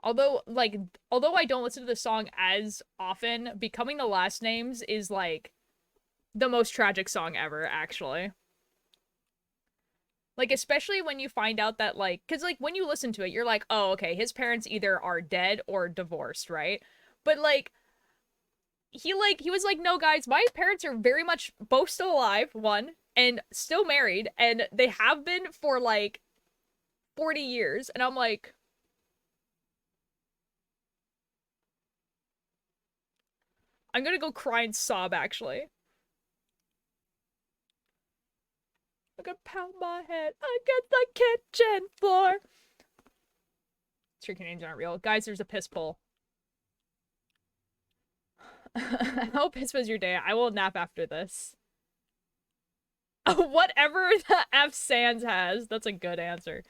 Although I don't listen to the song as often, Becoming the Last Names is like the most tragic song ever, actually. Like, especially when you find out that, like, because, like, when you listen to it, you're like, oh, okay, his parents either are dead or divorced, right? But, like, he was like, no, guys, my parents are very much both still alive, one, and still married, and they have been for, like, 40 years. And I'm like, I'm gonna go cry and sob, actually. I'm gonna pound my head against the kitchen floor. Chicken names aren't real. Guys, there's a piss pull. How pissed was your day? I will nap after this. Whatever the F Sans has. That's a good answer.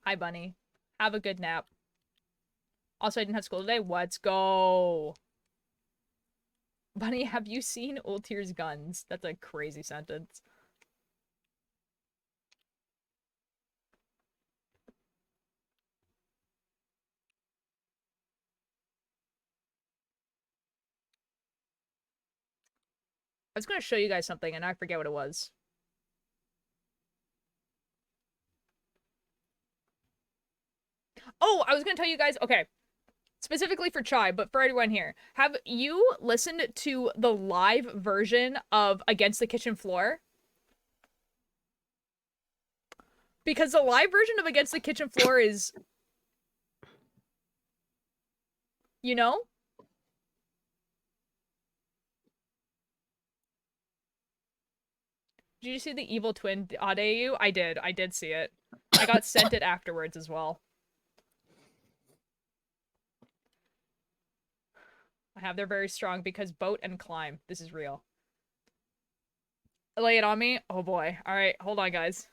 Hi, Bunny. Have a good nap. Also, I didn't have school today. Let's go. Bunny, have you seen Ultir's guns? That's a crazy sentence. I was gonna show you guys something and I forget what it was. Oh, I was gonna tell you guys, okay, specifically for Chai, but for everyone here, have you listened to the live version of Against the Kitchen Floor? Because the live version of Against the Kitchen Floor is, you know? Did you see the evil twin Adayu? I did see it. I got sent it afterwards as well. I have they're very strong because boat and climb. This is real. Lay it on me? Oh boy. Alright, hold on, guys.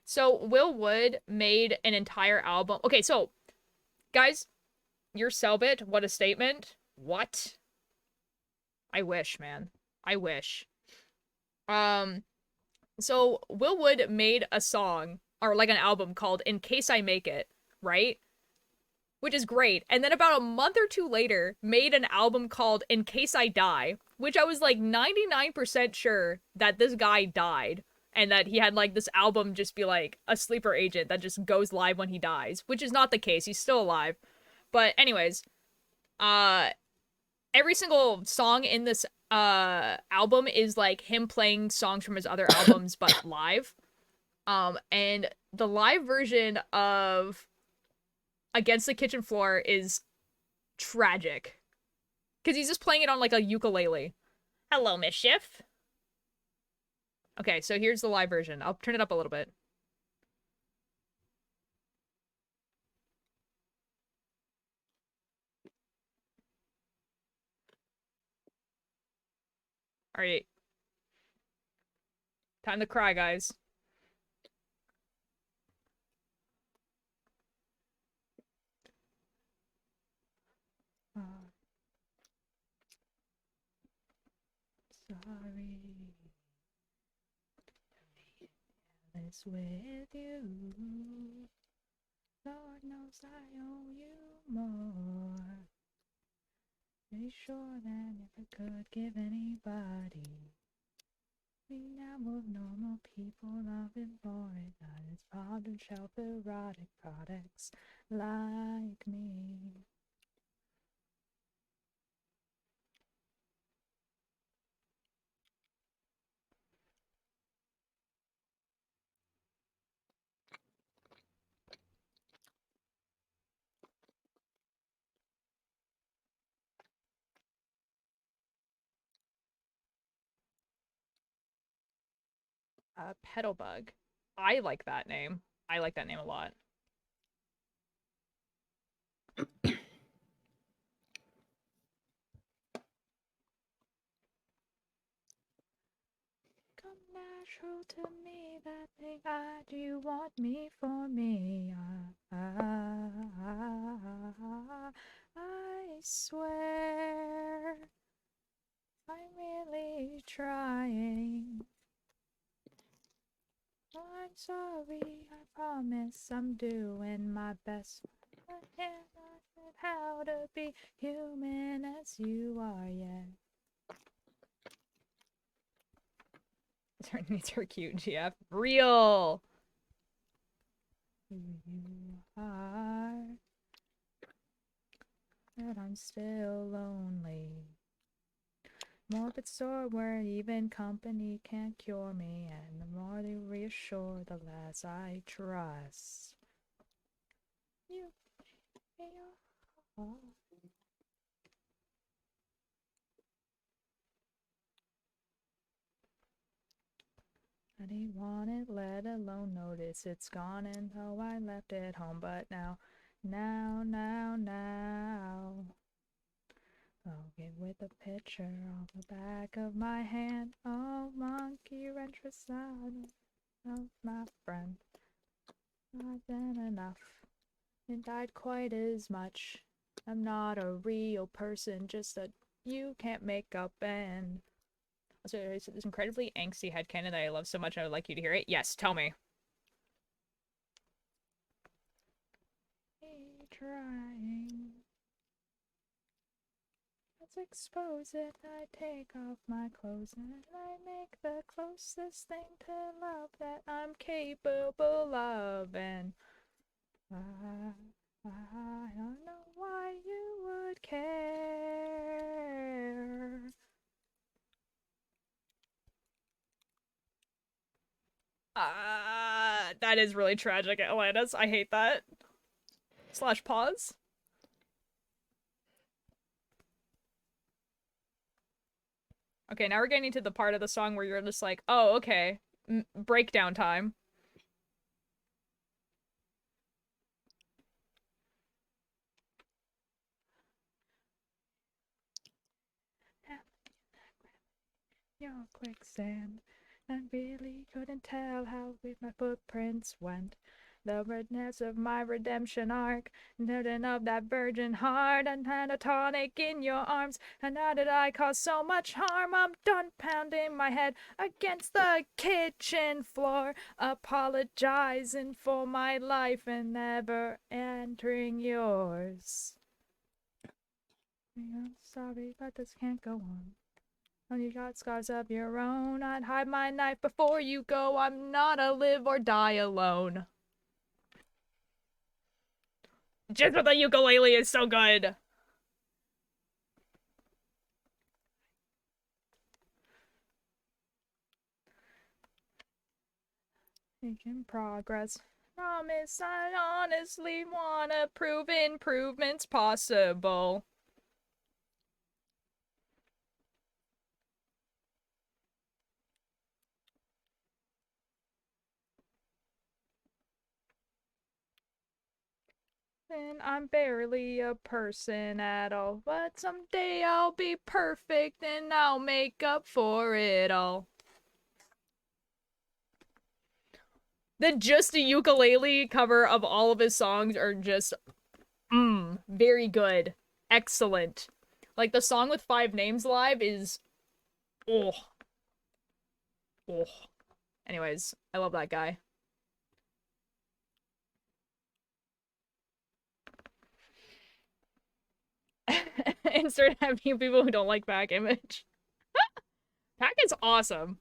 So, Will Wood made an entire album. Okay, so, guys, your Selbit, what a statement. What? I wish, man. I wish. So Will Wood made a song, or like an album called In Case I Make It, right? Which is great. And then about a month or two later, made an album called In Case I Die, which I was like 99% sure that this guy died. And that he had like this album just be like a sleeper agent that just goes live when he dies, which is not the case. He's still alive. But anyways, every single song in this album is like him playing songs from his other albums but live. And the live version of Against the Kitchen Floor is tragic. Because he's just playing it on like a ukulele. Hello, Mischief. Okay, so here's the live version. I'll turn it up a little bit. Alright. Time to cry, guys. Sorry. It's with you. knows I owe you more. Pretty sure that if I could give anybody me now of normal people loving for it, that it's bottom shelf erotic products like me. Petalbug. I like that name. I like that name a lot. Come natural to me, that thing I do want me for me. I swear I'm really trying. I'm sorry, I promise I'm doing my best. I can't learn how to be human as you are yet. Her needs are cute, GF. Real! Who you are. But I'm still lonely. Morbid sore where even company can't cure me, and the more they reassure, the less I trust. You in your heart. I didn't want it, let alone notice it's gone, and though I left it home, but now, I'll get with a picture on the back of my hand. Oh, monkey wrench beside of my friend. Not been enough. It died quite as much. I'm not a real person, just that you can't make up and. So it's this incredibly angsty headcanon that I love so much and I would like you to hear it. Yes, tell me. Trying. Let's expose it. I take off my clothes and I make the closest thing to love that I'm capable of. And I don't know why you would care. That is really tragic, Atlantis. I hate that. Slash pause. Okay, now we're getting to the part of the song where you're just like, oh, okay. Breakdown time. Your quicksand. I really couldn't tell how my footprints went. The redness of my redemption arc, nothing of that virgin heart, and had a tonic in your arms. And how did I cause so much harm? I'm done pounding my head against the kitchen floor, apologizing for my life and never entering yours. I'm sorry, but this can't go on. When you got scars of your own, I'd hide my knife before you go. I'm not a live or die alone. Just with the ukulele is so good. Making progress. Promise I honestly wanna prove improvements possible. And I'm barely a person at all, but someday I'll be perfect and I'll make up for it all. The Just a Ukulele cover of all of his songs are just, very good. Excellent. Like, the song with 5 Names live is, oh. Anyways, I love that guy. Insert having people who don't like Pack image. Pack is awesome.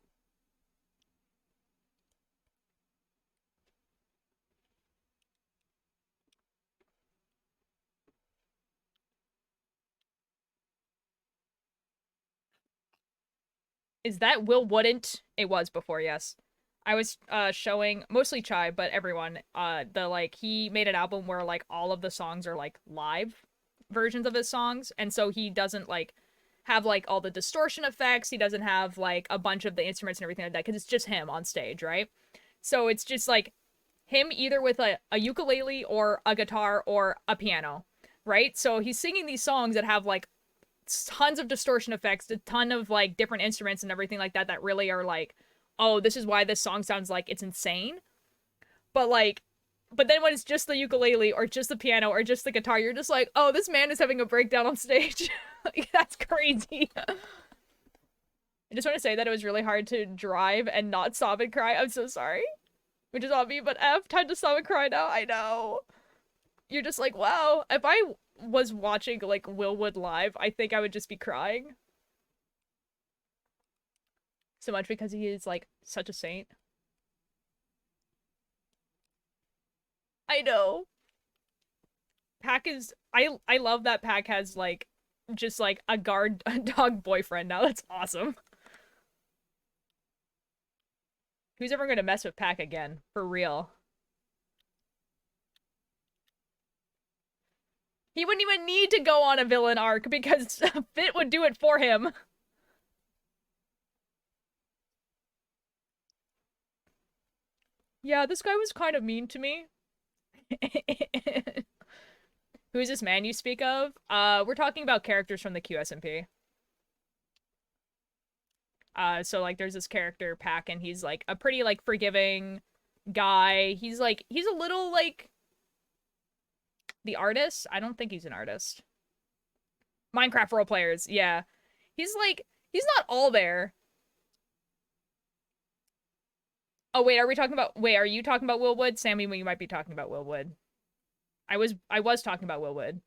Is that Will Wouldn't? It was before, yes. I was showing mostly Chai, but everyone the like he made an album where like all of the songs are like live versions of his songs, and so he doesn't like have like all the distortion effects. He doesn't have like a bunch of the instruments and everything like that because it's just him on stage, right? So it's just like him either with a ukulele or a guitar or a piano, right? So he's singing these songs that have like tons of distortion effects, a ton of like different instruments and everything like that that really are like, oh, this is why this song sounds like it's insane. But like, but then when it's just the ukulele or just the piano or just the guitar, you're just like, oh, this man is having a breakdown on stage. Like, that's crazy. I just want to say that it was really hard to drive and not sob and cry. I'm so sorry. Which is on me, but F, time to sob and cry now. I know. You're just like, wow. If I was watching like Willwood live, I think I would just be crying. So much because he is like such a saint. I know. Pack is I love that Pack has like just like a guard dog boyfriend now. That's awesome. Who's ever gonna mess with Pack again? For real. He wouldn't even need to go on a villain arc because Fit would do it for him. Yeah, this guy was kind of mean to me. Who's this man you speak of? We're talking about characters from the QSMP. So like there's this character, Pack, and he's like a pretty like forgiving guy. He's a little like the artist. I don't think he's an artist. Minecraft role players, yeah. He's like he's not all there. Oh wait, are you talking about Will Wood? Sammy, you might be talking about Will Wood. I was talking about Will Wood.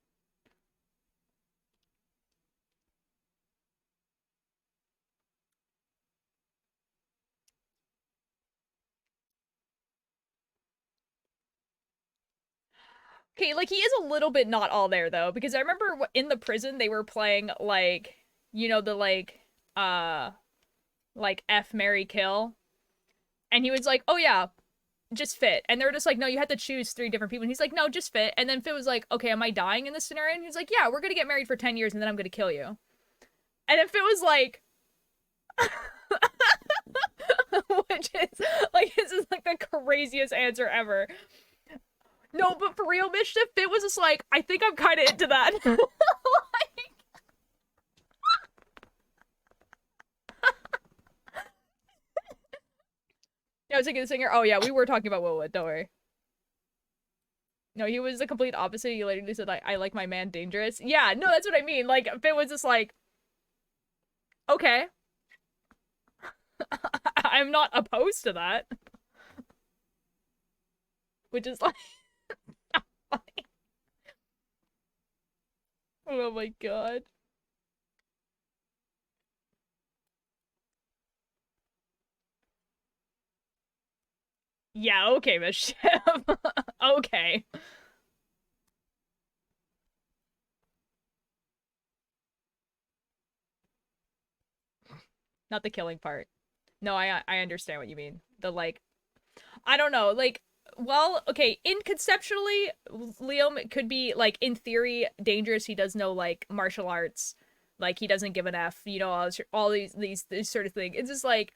Okay, like he is a little bit not all there though, because I remember in the prison they were playing like, you know, the like F Mary Kill, and he was like, "Oh yeah, just Fit," and they were just like, "No, you had to choose 3 different people." And he's like, "No, just Fit," and then Fit was like, "Okay, am I dying in this scenario?" And he's like, "Yeah, we're gonna get married for 10 years and then I'm gonna kill you," and if Fit was like, which is like this is like the craziest answer ever. No, but for real, Mischief, Fit was just like, I think I'm kind of into that. Like... Yeah, I was thinking the singer. Oh yeah, we were talking about Willwood, don't worry. No, he was the complete opposite. He literally said, I like my man dangerous. Yeah, no, that's what I mean. Like, Fit was just like, okay. I'm not opposed to that. Which is like... Oh my god. Yeah, okay, Mischief. Okay. Not the killing part. No, I understand what you mean. The like, I don't know, like, well, okay, in conceptually, Liam could be like in theory dangerous. He does know like martial arts, like he doesn't give an F, you know, all these sort of thing. It's just like,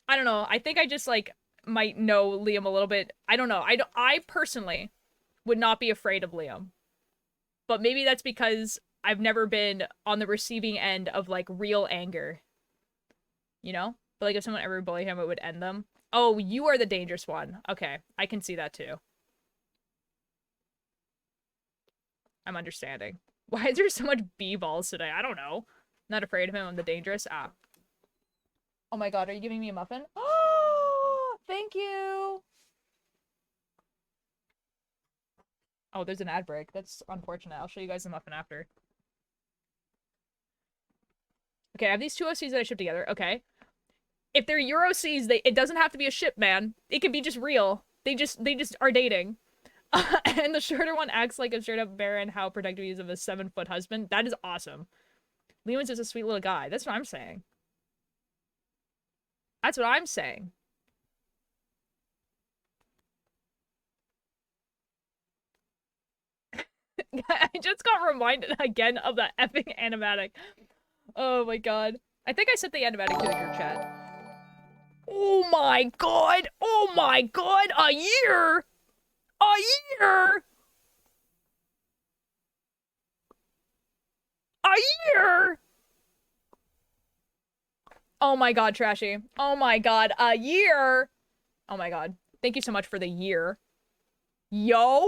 I don't know. I think I just like might know Liam a little bit. I don't know. I personally would not be afraid of Liam, but maybe that's because I've never been on the receiving end of like real anger, you know? But like if someone ever bullied him, it would end them. Oh, you are the dangerous one. Okay, I can see that too. I'm understanding. Why is there so much B-balls today? I don't know. Not afraid of him. I'm the dangerous. Ah. Oh my god, are you giving me a muffin? Oh, thank you. Oh, there's an ad break. That's unfortunate. I'll show you guys the muffin after. Okay, I have these two OCs that I ship together. Okay. If they're Euro Cs, it doesn't have to be a ship, man. It can be just real. They just are dating. And the shorter one acts like a straight up Baron, how protective he is of his 7-foot husband. That is awesome. Lewin's is a sweet little guy. That's what I'm saying. That's what I'm saying. I just got reminded again of that epic animatic. Oh my god. I think I sent the animatic to the group chat. Oh my god! Oh my god! A year! A year! A year! Oh my god, Trashy. Oh my god, a year! Oh my god. Thank you so much for the year. Yo!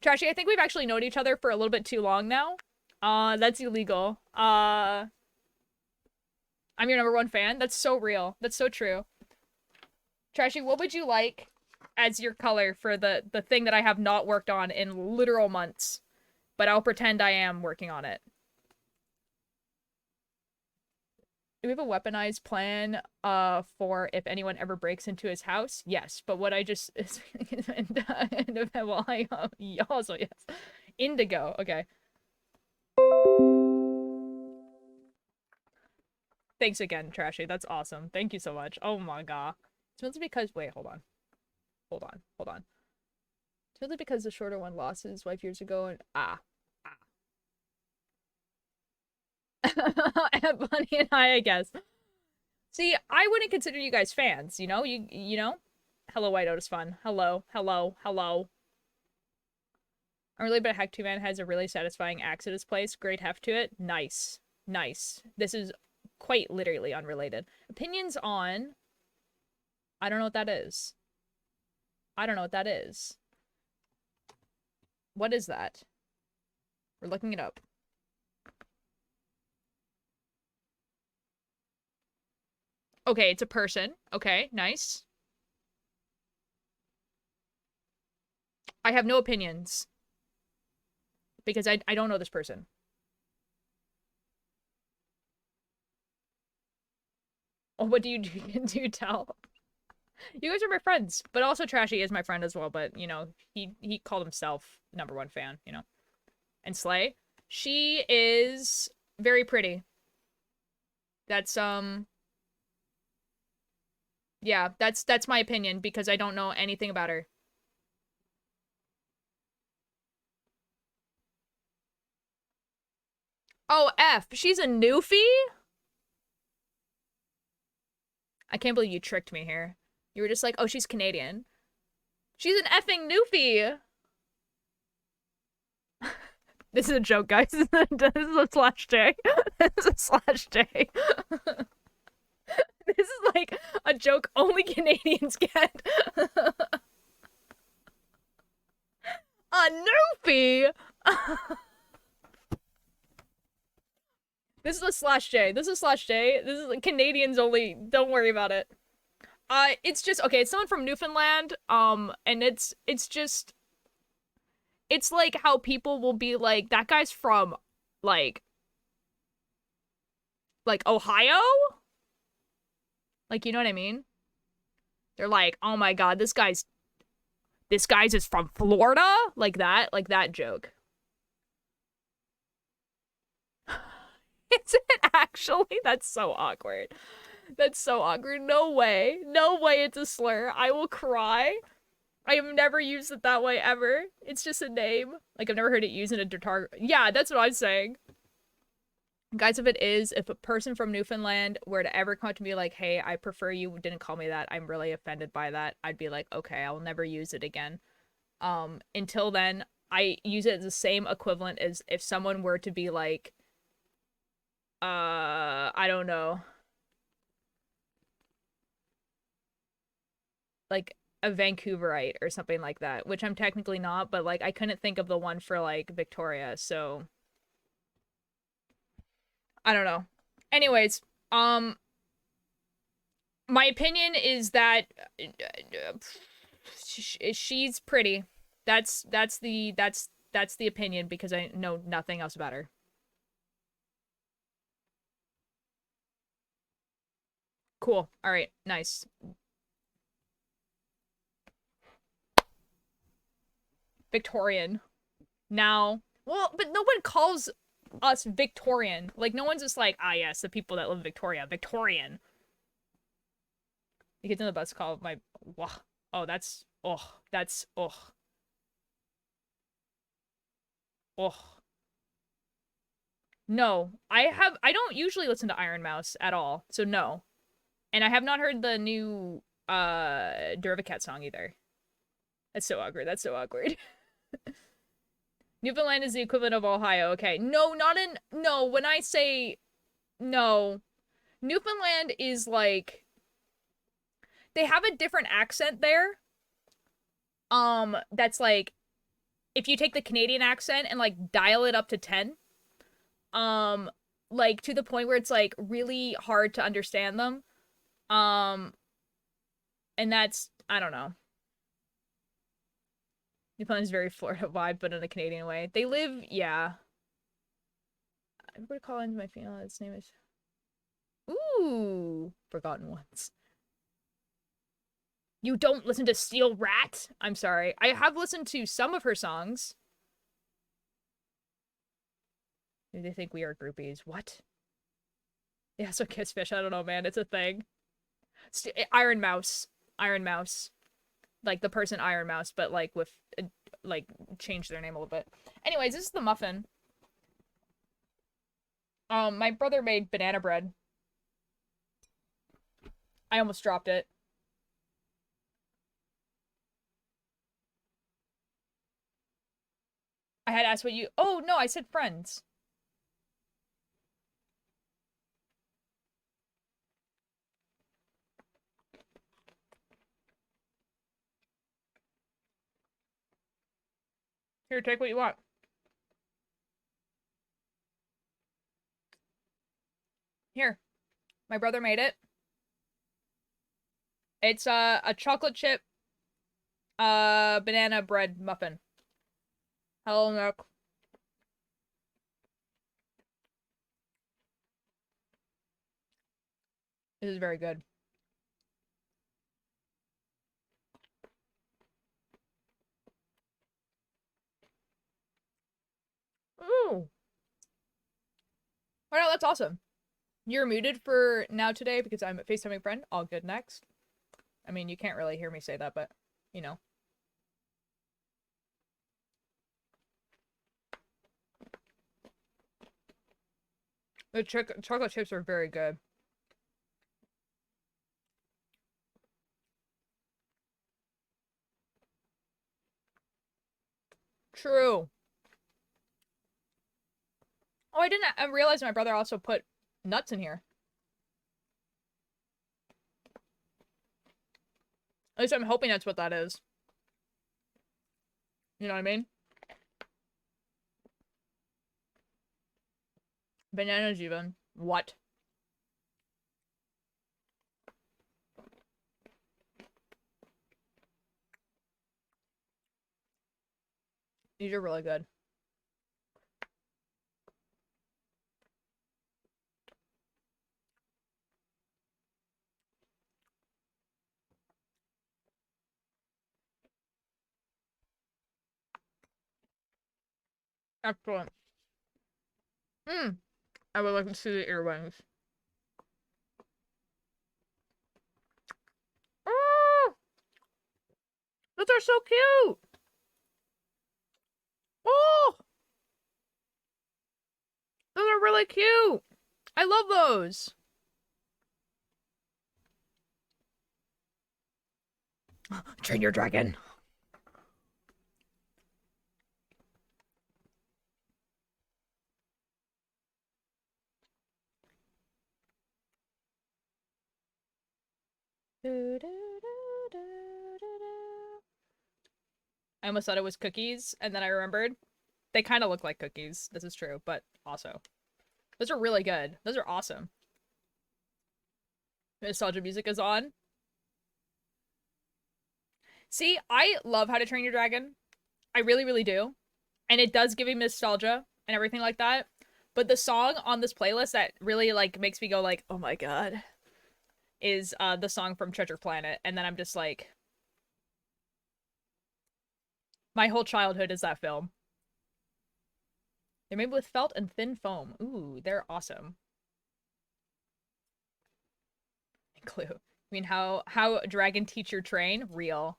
Trashy, I think we've actually known each other for a little bit too long now. That's illegal. I'm your #1 fan. That's so real. That's so true. Trashy, what would you like as your color for the thing that I have not worked on in literal months? But I'll pretend I am working on it. Do we have a weaponized plan for if anyone ever breaks into his house? Yes, but what I just well, I also yes. Indigo. Okay. Thanks again, Trashy. That's awesome. Thank you so much. Oh my god. It's mostly because wait, hold on. Hold on. Hold on. It's mostly because the shorter one lost his wife years ago and Bunny and I guess. See, I wouldn't consider you guys fans, you know? You know? Hello, White Otis Fun. Hello, hello, hello. I'm really bad Hack 2 Man has a really satisfying axe at his place. Great heft to it. Nice. Nice. This is quite literally unrelated. Opinions on... I don't know what that is. I don't know what that is. What is that? We're looking it up. Okay, it's a person. Okay, nice. I have no opinions. Because I don't know this person. Oh, what do you do? Do you tell? You guys are my friends. But also Trashy is my friend as well, but, you know, he called himself #1 fan, you know. And Slay. She is very pretty. That's, yeah, that's my opinion because I don't know anything about her. Oh, F. She's a newfie? I can't believe you tricked me here. You were just like, oh, she's Canadian. She's an effing newfie. This is a joke, guys. This is a /J. This is a /J. This is like a joke only Canadians get. A newfie? This is a /J. This is /J. This is Canadians only. Don't worry about it. It's just okay. It's someone from Newfoundland. And it's just. It's like how people will be like, that guy's from, like Ohio? Like, you know what I mean? They're like, oh my god, this guy's is from Florida? Like that joke. Is it actually? That's so awkward. That's so awkward. No way. No way it's a slur. I will cry. I have never used it that way ever. It's just a name. Like, I've never heard it used in a derogatory. Yeah, that's what I'm saying. Guys, if a person from Newfoundland were to ever come up to me like, hey, I prefer you didn't call me that, I'm really offended by that, I'd be like, okay, I'll never use it again. Until then, I use it as the same equivalent as if someone were to be like, I don't know. Like, a Vancouverite or something like that, which I'm technically not, but like I couldn't think of the one for like Victoria, so I don't know. Anyways, my opinion is that she's pretty. That's the opinion because I know nothing else about her. Cool. All right. Nice. Victorian. Now, well, but no one calls us Victorian. Like, no one's just like, ah, yes, the people that live in Victoria, Victorian. The kids on the bus call my, oh, that's, No, I don't usually listen to Iron Mouse at all, so no. And I have not heard the new, Dervacat song either. That's so awkward, that's so awkward. Newfoundland is the equivalent of Ohio. Okay. No, no, when I say no, Newfoundland is like, they have a different accent there. That's like, if you take the Canadian accent and like dial it up to 10, like to the point where it's like really hard to understand them. And that's, I don't know. Newfoundland is very Florida vibe, but in a Canadian way. They live, yeah. I'm gonna call into my female. Its name is. Ooh, Forgotten Ones. You don't listen to Steel Rat? I'm sorry. I have listened to some of her songs. Maybe they think we are groupies. What? Yeah, so Kiss Fish. I don't know, man. It's a thing. Iron Mouse. Iron Mouse. Like the person Iron Mouse, but like with, like, change their name a little bit. Anyways, this is the muffin. My brother made banana bread. I almost dropped it. I had asked what you... Oh, no, I said friends. Here, take what you want. Here. My brother made it. It's a chocolate chip banana bread muffin. Hello, milk. This is very good. Ooh. Well, that's awesome. You're muted for now today because I'm a FaceTiming friend. All good next. I mean, you can't really hear me say that, but, you know. The chocolate chips are very good. True. Oh, I realize my brother also put nuts in here. At least I'm hoping that's what that is. You know what I mean? Bananas even. What? These are really good. Excellent. I would like to see the earrings. Oh! Those are so cute! Oh! Those are really cute! I love those! Train your dragon! I almost thought it was cookies, and then I remembered. They kind of look like cookies. This is true, but also. Those are really good. Those are awesome. Nostalgia music is on. See, I love How to Train Your Dragon. I really, really do. And it does give me nostalgia and everything like that. But the song on this playlist that really like makes me go like, oh my god, is the song from Treasure Planet. And then I'm just like, my whole childhood is that film. They're made with felt and thin foam. Ooh, they're awesome. Clue. I mean, how Dragon Teacher Train? Real.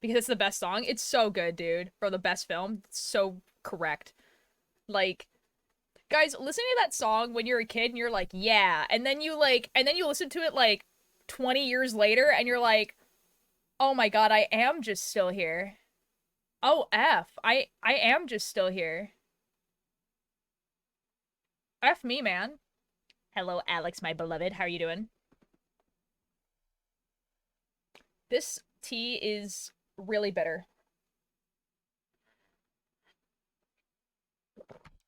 Because it's the best song. It's so good, dude. For the best film. It's so correct. Like, guys, listening to that song when you're a kid and you're like, yeah. And then you listen to it like 20 years later and you're like, oh my god, I am just still here. Oh, I am just still here. F me, man. Hello, Alex, my beloved. How are you doing? This tea is really bitter.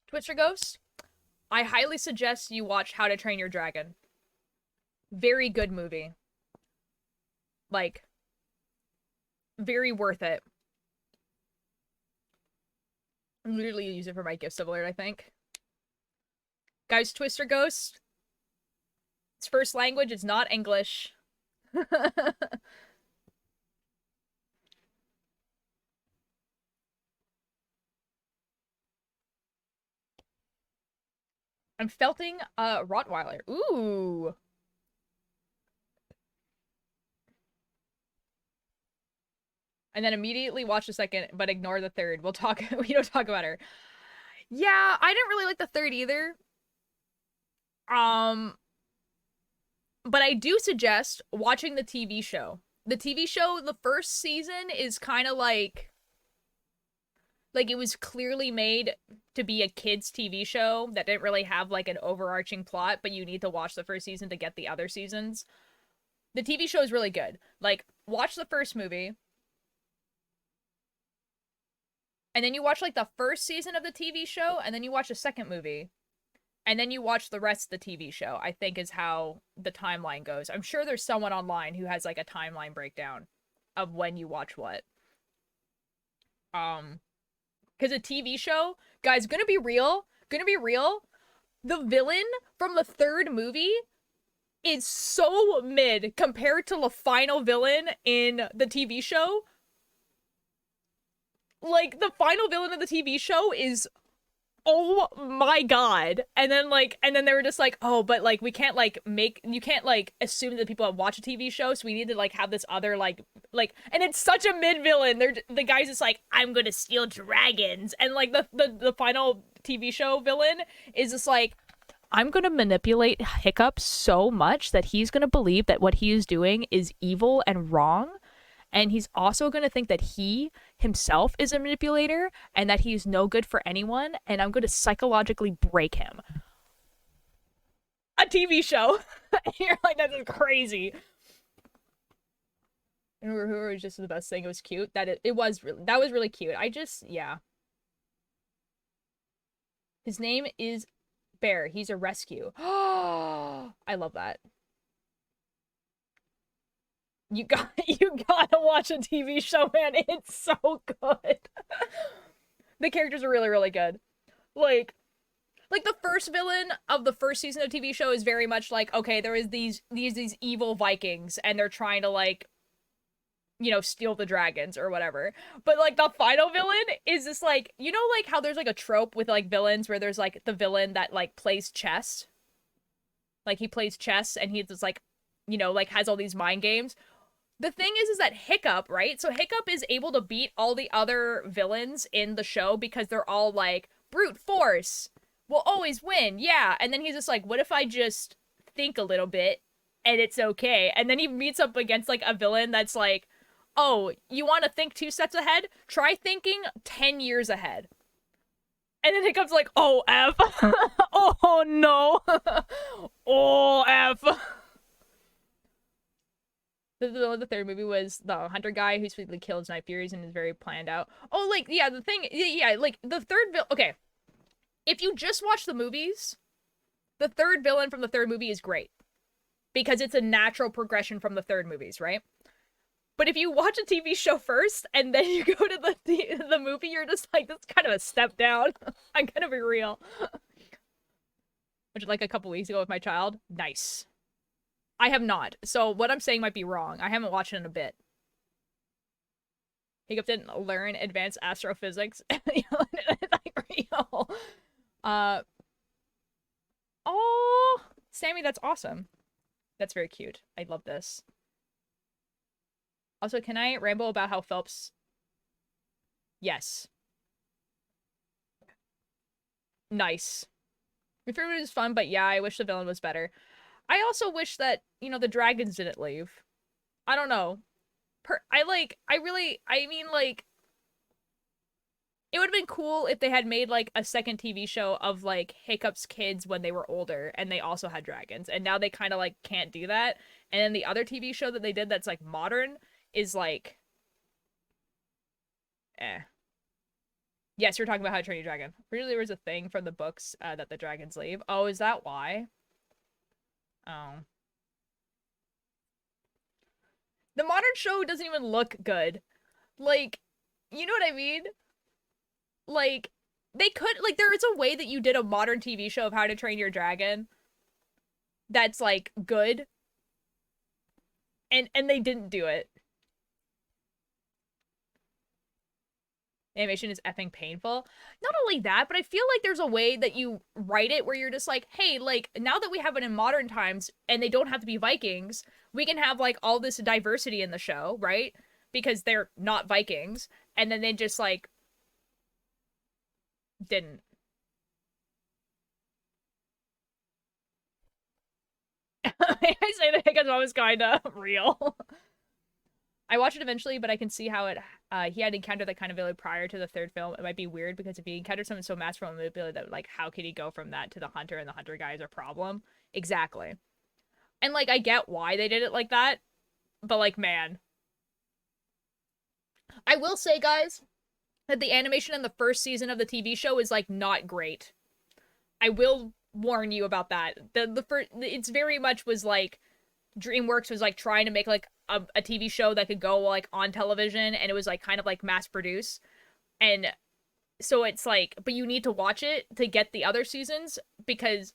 Twister Ghost, I highly suggest you watch How to Train Your Dragon. Very good movie. Like, very worth it. I'm literally use it for my gifts alert, I think. Guys, Twister Ghost, its first language is not English. I'm felting a Rottweiler. Ooh. And then immediately watch the second, but ignore the third. We don't talk about her. Yeah, I didn't really like the third either. But I do suggest watching the TV show. The TV show, the first season is kind of like it was clearly made to be a kids TV show that didn't really have like an overarching plot, but you need to watch the first season to get the other seasons. The TV show is really good. Like, watch the first movie. And then you watch like the first season of the TV show, and then you watch the second movie. And then you watch the rest of the TV show, I think is how the timeline goes. I'm sure there's someone online who has like a timeline breakdown of when you watch what. Because a TV show, guys, gonna be real, the villain from the third movie is so mid compared to the final villain in the TV show. Like, the final villain of the TV show is, oh my god. And then they were just like, oh, but like, we can't like you can't like assume that people have watched a TV show, so we need to like have this other like, and it's such a mid villain. The guy's just like, I'm gonna steal dragons. And like the final TV show villain is just like, I'm gonna manipulate Hiccup so much that he's gonna believe that what he is doing is evil and wrong. And he's also going to think that he himself is a manipulator and that he's no good for anyone. And I'm going to psychologically break him. A TV show. You're like, that's crazy. And Uhura was just the best thing. It was cute. That was really cute. Yeah. His name is Bear. He's a rescue. Oh, I love that. You gotta watch a TV show, man. It's so good. The characters are really, really good. Like the first villain of the first season of TV show is very much like, okay, there is these evil Vikings and they're trying to like, you know, steal the dragons or whatever. But like the final villain is just like, you know, like how there's like a trope with like villains where there's like the villain that like plays chess. Like he plays chess and he's just like, you know, like has all these mind games. The thing is that Hiccup, right? So Hiccup is able to beat all the other villains in the show because they're all like, brute force will always win, yeah. And then he's just like, what if I just think a little bit and it's okay? And then he meets up against like a villain that's like, oh, you want to think 2 steps ahead? Try thinking 10 years ahead. And then Hiccup's like, oh, F. Oh, no. Oh, F. The third movie was the hunter guy who sweetly kills Night Furies and is very planned out. Oh, like, yeah, the thing, yeah, like, the third okay. If you just watch the movies, the third villain from the third movie is great. Because it's a natural progression from the third movies, right? But if you watch a TV show first and then you go to the movie, you're just like, that's kind of a step down. I'm gonna be real. Which, like, a couple weeks ago with my child. Nice. I have not. So what I'm saying might be wrong. I haven't watched it in a bit. Hiccup didn't learn advanced astrophysics. Like, real. Oh, Sammy, that's awesome. That's very cute. I love this. Also, can I ramble about how Phelps... Yes. Nice. My favorite is fun, but yeah, I wish the villain was better. I also wish that, you know, the dragons didn't leave. I don't know. I mean, like, it would have been cool if they had made, like, a second TV show of, like, Hiccup's kids when they were older, and they also had dragons, and now they kind of, like, can't do that. And then the other TV show that they did that's, like, modern is, like, eh. Yes, you're talking about How to Train Your Dragon. Really, there was a thing from the books that the dragons leave. Oh, is that why? Oh. The modern show doesn't even look good. Like, you know what I mean? Like, they could, like, there is a way that you did a modern TV show of How to Train Your Dragon that's, like, good. And they didn't do it. Animation is effing painful. Not only that, but I feel like there's a way that you write it where you're just like, hey, like, now that we have it in modern times and they don't have to be Vikings, we can have, like, all this diversity in the show, right? Because they're not Vikings. And then they just, like, didn't. I say that because I was kind of real. I watched it eventually, but I can see how he had encountered that kind of villain prior to the third film. It might be weird because if he encountered someone so masterful and manipulative, that, like, how could he go from that to the hunter, and the hunter guy is a problem? Exactly. And, like, I get why they did it like that, but, like, man. I will say, guys, that the animation in the first season of the TV show is, like, not great. I will warn you about that. The first, it's very much was, like, DreamWorks was, like, trying to make, like, a TV show that could go, like, on television, and it was, like, kind of, like, mass produced. And so it's, like, but you need to watch it to get the other seasons, because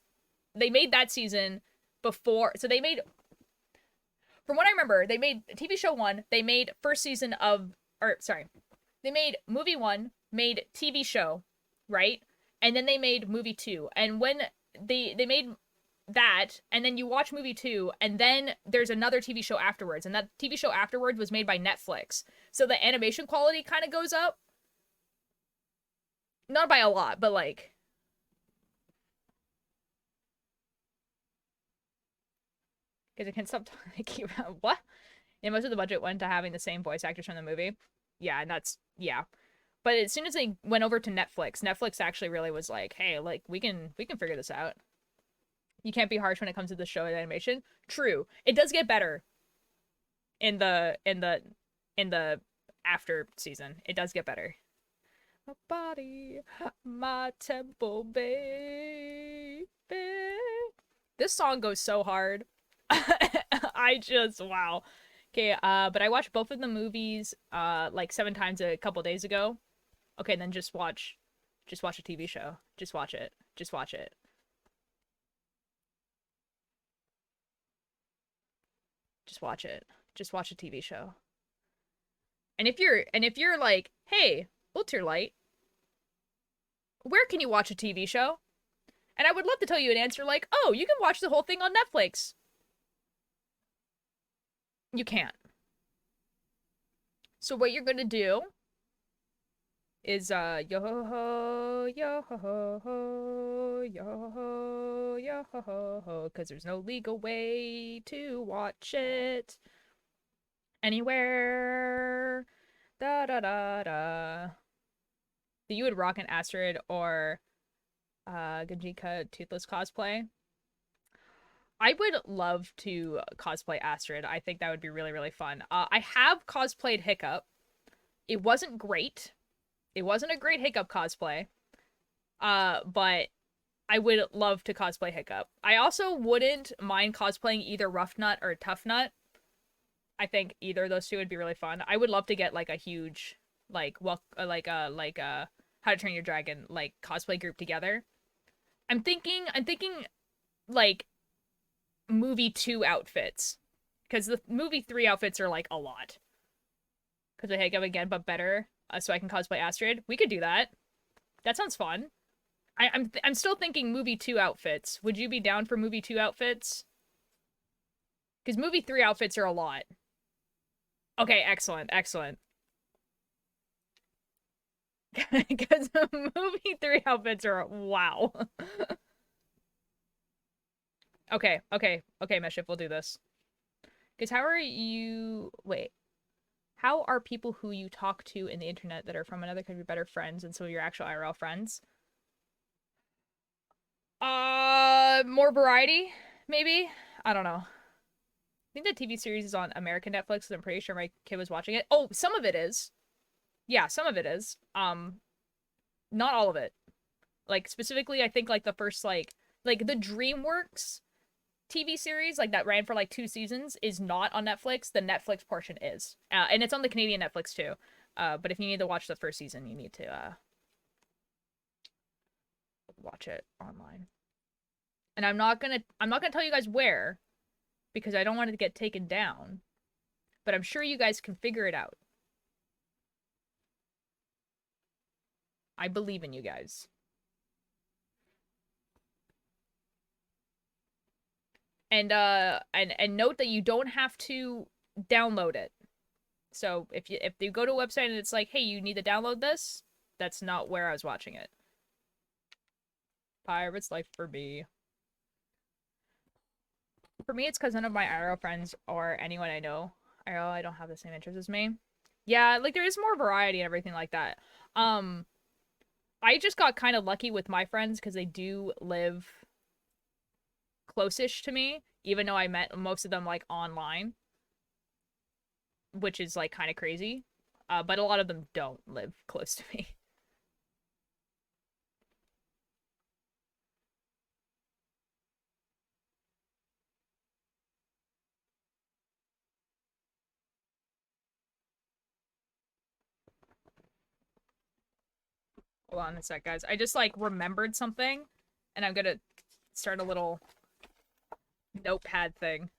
they made that season before, so they made, from what I remember, they made TV show 1, they made first season of, or, sorry, they made movie 1, made TV show, right? And then they made movie 2, and when they made that, and then you watch movie 2, and then there's another TV show afterwards, and that TV show afterwards was made by Netflix. So the animation quality kind of goes up. Not by a lot, but, like, because it can sometimes keep what? And most of the budget went to having the same voice actors from the movie. Yeah, and that's, yeah. But as soon as they went over to Netflix, Netflix actually really was like, hey, like, we can figure this out. You can't be harsh when it comes to the show and animation. True. It does get better in the after season. It does get better. My body, my temple, baby. This song goes so hard. I just, wow. Okay, but I watched both of the movies like 7 times a couple days ago. Okay, then just watch a TV show. Just watch it. Just watch it. Just watch it. Just watch a TV show. And if you're like, hey, Ultralight, where can you watch a TV show? And I would love to tell you an answer like, oh, you can watch the whole thing on Netflix. You can't. So what you're gonna do is yo-ho, yo-ho, yo-ho, yo-ho, because there's no legal way to watch it anywhere. Da-da-da-da. You would rock an Astrid or Ganjika Toothless cosplay. I would love to cosplay Astrid. I think that would be really, really fun. I have cosplayed Hiccup. It wasn't great. It wasn't a great Hiccup cosplay. But I would love to cosplay Hiccup. I also wouldn't mind cosplaying either Rough Nut or Tough Nut. I think either of those two would be really fun. I would love to get like a huge How to Train Your Dragon like cosplay group together. I'm thinking like movie 2 outfits, because the movie 3 outfits are like a lot. Because they hang up again, but better, so I can cosplay Astrid. We could do that. That sounds fun. I'm still thinking movie 2 outfits. Would you be down for movie 2 outfits? Because movie 3 outfits are a lot. Okay, excellent, excellent. Because movie 3 outfits are wow. Okay, Meshif, we'll do this. Because how are you... Wait. How are people who you talk to in the internet that are from another country better friends than some of your actual IRL friends? More variety, maybe? I don't know. I think the TV series is on American Netflix, because I'm pretty sure my kid was watching it. Oh, some of it is. Yeah, some of it is. Not all of it. Like, specifically, I think, like, the first, like the DreamWorks TV series, like, that ran for, like, 2 seasons is not on Netflix. The Netflix portion is. And it's on the Canadian Netflix, too. But if you need to watch the first season, you need to, watch it online. And I'm not gonna tell you guys where, because I don't want it to get taken down. But I'm sure you guys can figure it out. I believe in you guys. And note that you don't have to download it. So if you go to a website and it's like, hey, you need to download this, that's not where I was watching it. Pirate's Life for me. For me, it's because none of my IRL friends or anyone I know, I don't have the same interests as me. Yeah, like, there is more variety and everything like that. I just got kind of lucky with my friends because they do live close-ish to me, even though I met most of them, like, online, which is, like, kind of crazy. But a lot of them don't live close to me. Hold on a sec, guys. I just, like, remembered something, and I'm gonna start a little notepad thing.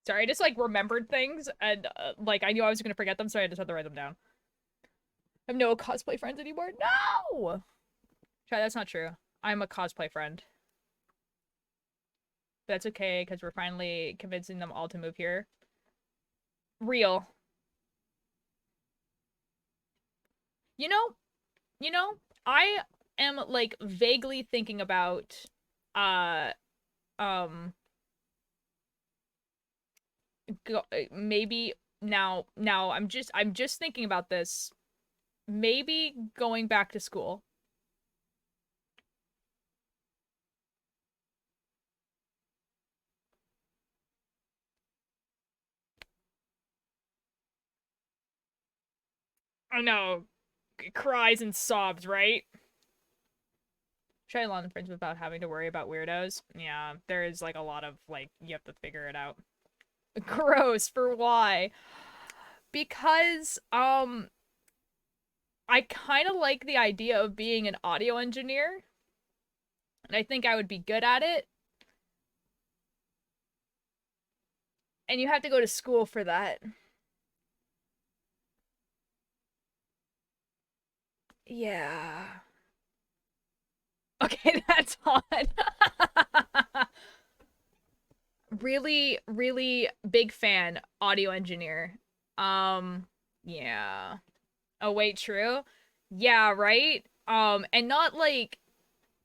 Sorry, I just, like, remembered things, and, like, I knew I was gonna forget them, so I just had to write them down. I have no cosplay friends anymore. No! Try, that's not true. I'm a cosplay friend. But that's okay, because we're finally convincing them all to move here. Real. You know, I am, like, vaguely thinking about, maybe now I'm just thinking about this. Maybe going back to school. I know. Cries and sobs, right? Try a lot of friends without having to worry about weirdos. Yeah, there is, like, a lot of, like, you have to figure it out. Gross, for why? Because, I kind of like the idea of being an audio engineer. And I think I would be good at it. And you have to go to school for that. Yeah. Okay, that's hot. Really, really big fan, audio engineer. Yeah. Oh, wait, true? Yeah, right? And not, like...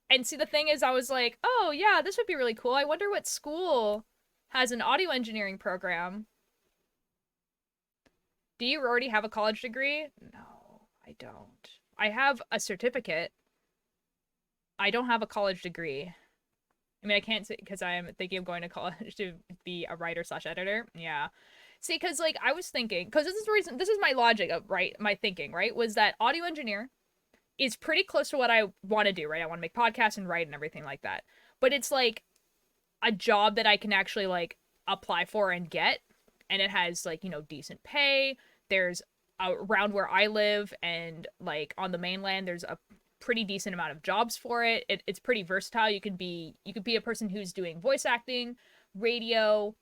And see, the thing is, I was like, oh, yeah, this would be really cool. I wonder what school has an audio engineering program. Do you already have a college degree? No, I don't. I have a certificate. I don't have a college degree. I mean, I can't say because I am thinking of going to college to be a writer slash editor. Yeah. See, because like I was thinking, because this is the reason, this is my logic of right, my thinking, right, was that audio engineer is pretty close to what I want to do, right? I want to make podcasts and write and everything like that. But it's like a job that I can actually like apply for and get, and it has like, you know, decent pay. There's around where I live and like on the mainland, there's a pretty decent amount of jobs for it. It's pretty versatile. You could be a person who's doing voice acting, radio,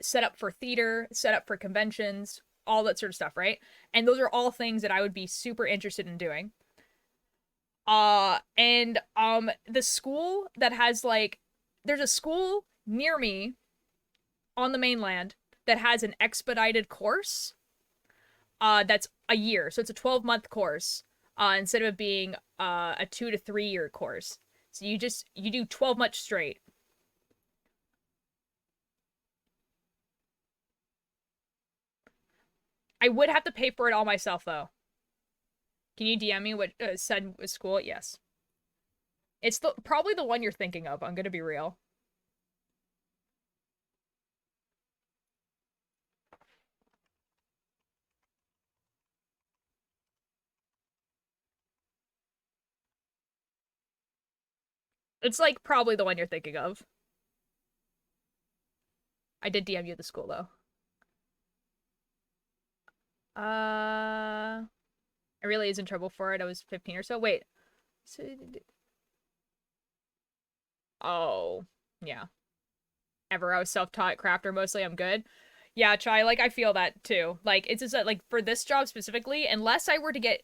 set up for theater, set up for conventions, all that sort of stuff, right? And those are all things that I would be super interested in doing. And the school that has like there's a school near me on the mainland that has an expedited course. That's a year. So it's a 12-month course. Instead of it being a 2 to 3 year course. So you do 12 months straight. I would have to pay for it all myself though. Can you DM me what said school? Yes. It's probably the one you're thinking of. I'm gonna be real. It's like probably the one you're thinking of. I did DM you the school though. I really is in trouble for it. I was 15 or so. Wait. Oh, yeah. Ever I was self-taught crafter mostly. I'm good. Yeah, Chai, like I feel that too. Like it's just that like for this job specifically, unless I were to get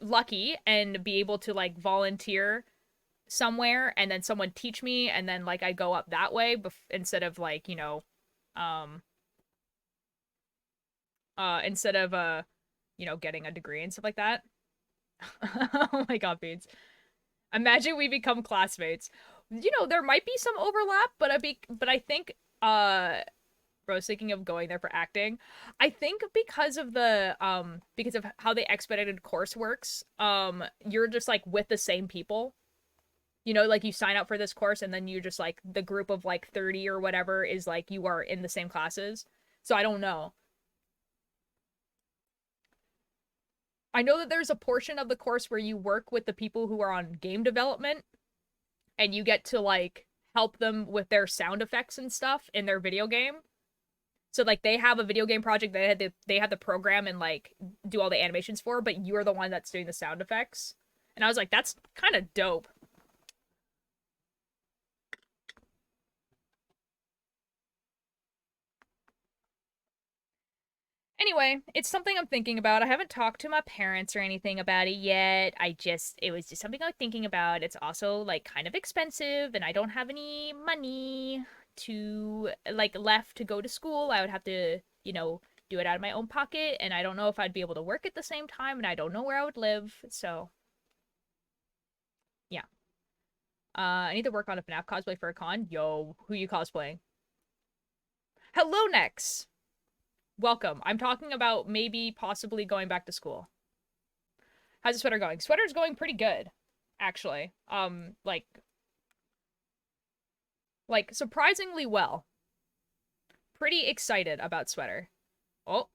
lucky and be able to like volunteer somewhere and then someone teach me and then like I go up that way instead of like, you know, instead of you know, getting a degree and stuff like that. Oh my god, Beans. Imagine we become classmates. You know, there might be some overlap, but I think Rose thinking of going there for acting. I think because of how the expedited course works, you're just like with the same people. You know, like you sign up for this course and then you just like the group of like 30 or whatever is like you are in the same classes. So I don't know. I know that there's a portion of the course where you work with the people who are on game development and you get to like help them with their sound effects and stuff in their video game. So like they have a video game project they have the program and like do all the animations for, but you're the one that's doing the sound effects. And I was like, that's kind of dope. Anyway, it's something I'm thinking about. I haven't talked to my parents or anything about it yet. It was just something I'm thinking about. It's also like kind of expensive and I don't have any money to like left to go to school. I would have to, you know, do it out of my own pocket and I don't know if I'd be able to work at the same time and I don't know where I would live. So, yeah. I need to work on a FNAF cosplay for a con. Yo, who you cosplaying? Hello, Nex. Welcome. I'm talking about maybe possibly going back to school. How's the sweater going? Sweater's going pretty good, actually. Like surprisingly well. Pretty excited about sweater. Oh.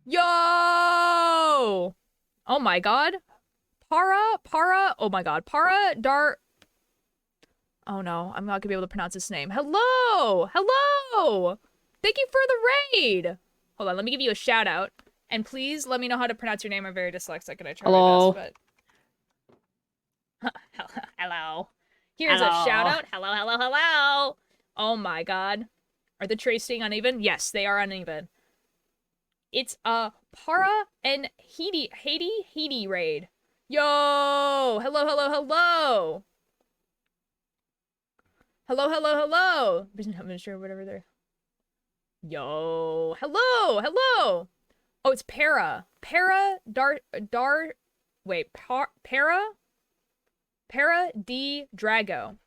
Yo! Oh my god. Para, oh my god, oh no, I'm not gonna be able to pronounce his name. Hello! Thank you for the raid! Hold on, let me give you a shout out. And please let me know how to pronounce your name. I'm very dyslexic and I try my best, but... Hello. Here's a shout out. Hello. Oh my god. Are the trays staying uneven? Yes, they are uneven. It's a Para and Haiti raid. Yo! Hello! I'm sure whatever they're... Yo! Hello! Oh, it's Para. Para D Drago.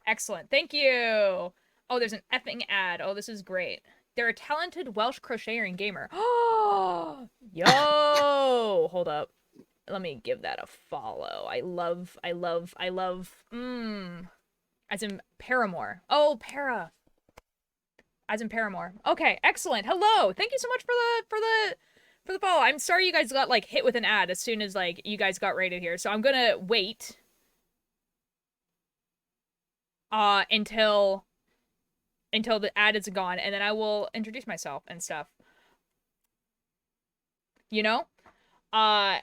Excellent. Thank you. Oh, there's an effing ad. Oh, this is great. They're a talented Welsh crocheter and gamer. Oh, yo! Hold up. Let me give that a follow. I love, as in Paramore. Oh, Para. As in Paramore. Okay, excellent. Hello. Thank you so much for the follow. I'm sorry you guys got like hit with an ad as soon as like you guys got rated here. So I'm gonna wait until the ad is gone, and then I will introduce myself and stuff. You know? Uh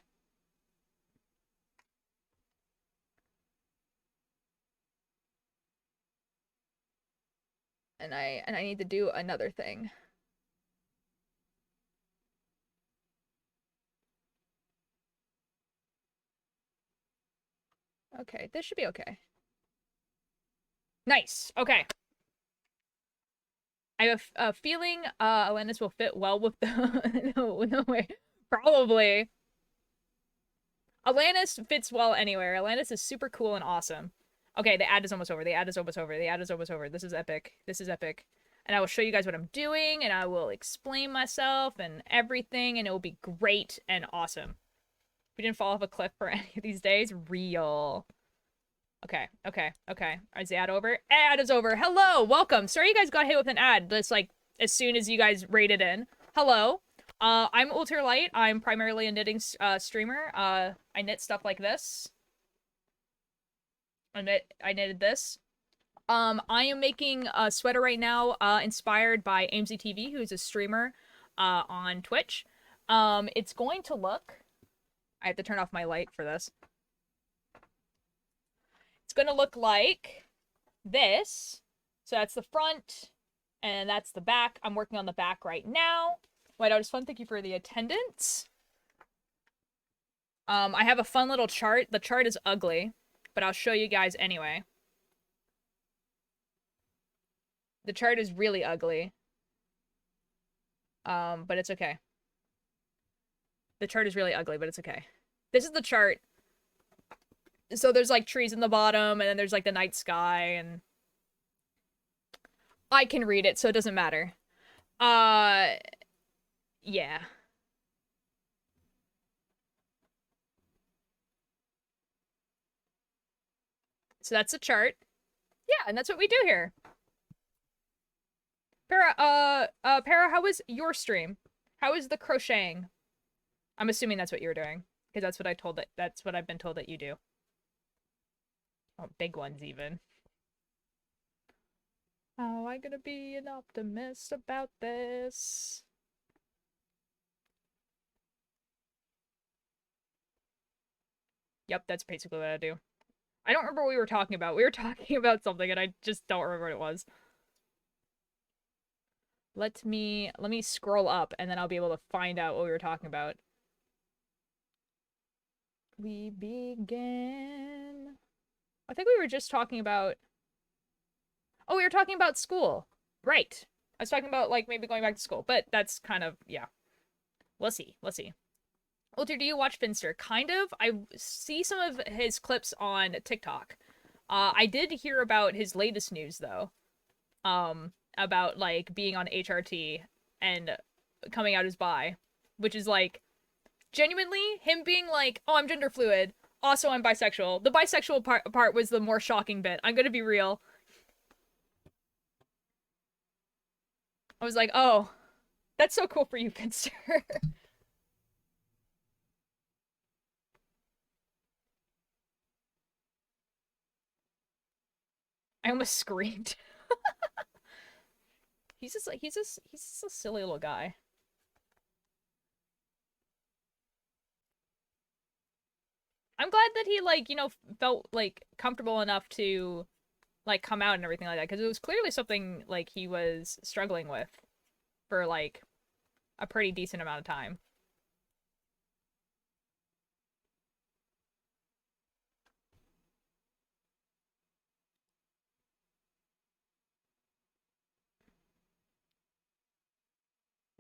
and I need to do another thing. Okay, this should be okay. Nice. Okay. I have a feeling Alanis will fit well with the no way. Probably. Alanis fits well anywhere. Alanis is super cool and awesome. Okay, the ad is almost over. The ad is almost over. The ad is almost over. This is epic. This is epic. And I will show you guys what I'm doing, and I will explain myself and everything, and it will be great and awesome. We didn't fall off a cliff for any of these days. Real. Okay. Is the ad over? Ad is over. Hello, welcome. Sorry you guys got hit with an ad. That's like as soon as you guys rated in. Hello. I'm Ultralight. I'm primarily a knitting streamer. I knit stuff like this. I knitted this. I am making a sweater right now, inspired by Aimsy TV, who's a streamer, on Twitch. It's going to look. I have to turn off my light for this. It's gonna look like this. So that's the front, and that's the back. I'm working on the back right now. Whiteout is fun. Thank you for the attendance. I have a fun little chart. The chart is ugly, but I'll show you guys anyway. The chart is really ugly. But it's okay. The chart is really ugly, but it's okay. This is the chart. So there's like trees in the bottom, and then there's like the night sky, and I can read it, so it doesn't matter. Yeah. So that's the chart. Yeah, and that's what we do here. Para, how was your stream? How is the crocheting? I'm assuming that's what you were doing, because that's what I've been told that you do. Oh, big ones even. How am I gonna be an optimist about this? Yep, that's basically what I do. I don't remember what we were talking about. We were talking about something and I just don't remember what it was. Let me scroll up and then I'll be able to find out what we were talking about. We began. I think we were just talking about. Oh, we were talking about school. Right. I was talking about like maybe going back to school, but that's kind of, yeah. We'll see. Ulter, do you watch Finster? Kind of. I see some of his clips on TikTok. I did hear about his latest news though. About like being on HRT and coming out as bi, which is like genuinely him being like, "Oh, I'm gender fluid. Also, I'm bisexual." The bisexual part was the more shocking bit. I'm gonna be real. I was like, "Oh, that's so cool for you, Finster." I almost screamed. He's just a silly little guy. I'm glad that he like, felt like comfortable enough to like come out and everything like that, because it was clearly something like he was struggling with for like a pretty decent amount of time.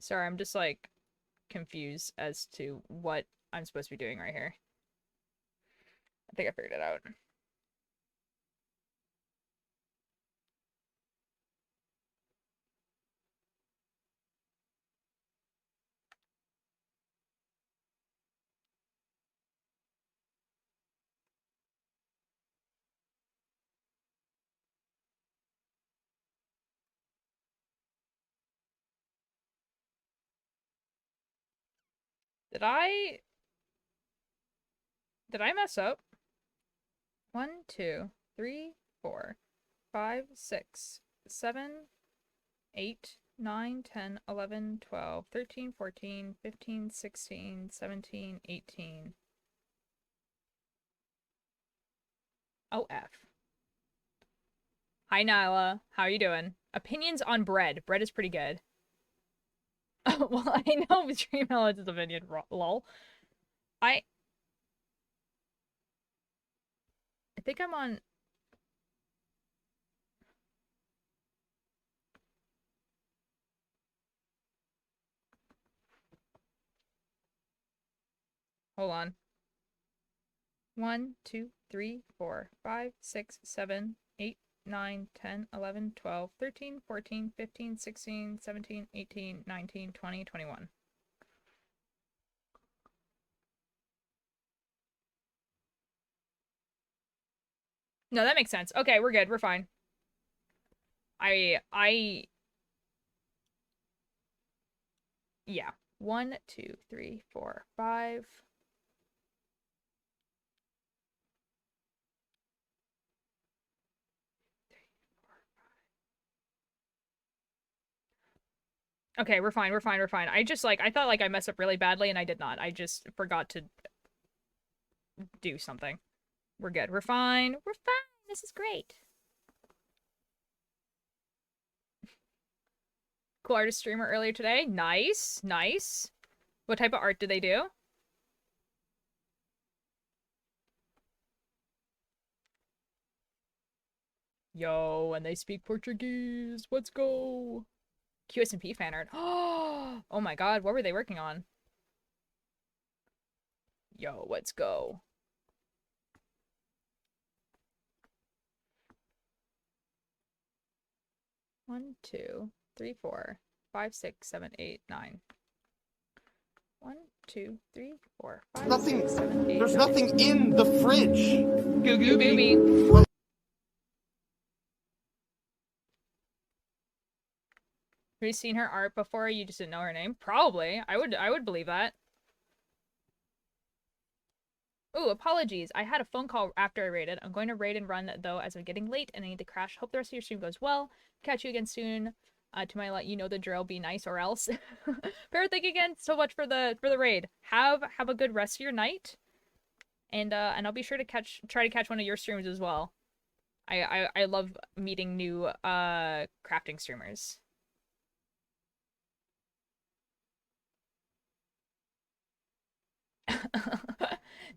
Sorry, I'm just like confused as to what I'm supposed to be doing right here. I think I figured it out. Did I mess up? 1, 2, 3, 4, 5, 6, 7, 8, 9, 10, 11, 12, 13, 14, 15, 16, 17, 18. Oh, F. Hi, Nyla. How are you doing? Opinions on bread. Bread is pretty good. Well, I know Stream Melons is opinion. Lol. I think I'm on... Hold on. 1, 2, 3, 4, 5, 6, 7, 8, 9, 10, 11, 12, 13, 14, 15, 16, 17, 18, 19, 20, 21. No, that makes sense. Okay, we're good. We're fine. Yeah. 1, 2, 3, 4, 5. Okay, we're fine. We're fine. We're fine. I just like I thought like I messed up really badly and I did not. I just forgot to do something. We're good. We're fine. We're fine. This is great. Cool artist streamer earlier today. Nice. Nice. What type of art do they do? Yo, and they speak Portuguese. Let's go. QSMP fan art. Oh my god, what were they working on? Yo, let's go. One, two, three, 4, 5, 6, 7, 8, 9. 1, 2, 3, 4, 5, Nothing. 6, 7, 8, There's 9. nothing in the fridge. Goo goo gooby. Have you seen her art before? You just didn't know her name? Probably. I would believe that. Ooh, apologies. I had a phone call after I raided. I'm going to raid and run though as I'm getting late and I need to crash. Hope the rest of your stream goes well. Catch you again soon. To my let you know the drill, be nice or else. Parrot, thank you again so much for the raid. Have a good rest of your night. And I'll be sure to try to catch one of your streams as well. I love meeting new crafting streamers.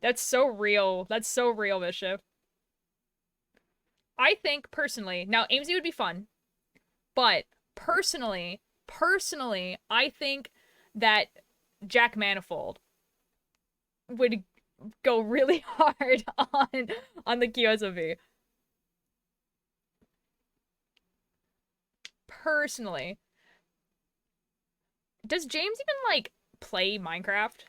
That's so real. That's so real, Bishop. I think personally, now Amesy would be fun, but personally, I think that Jack Manifold would go really hard on the QSOV. Personally. Does James even like play Minecraft?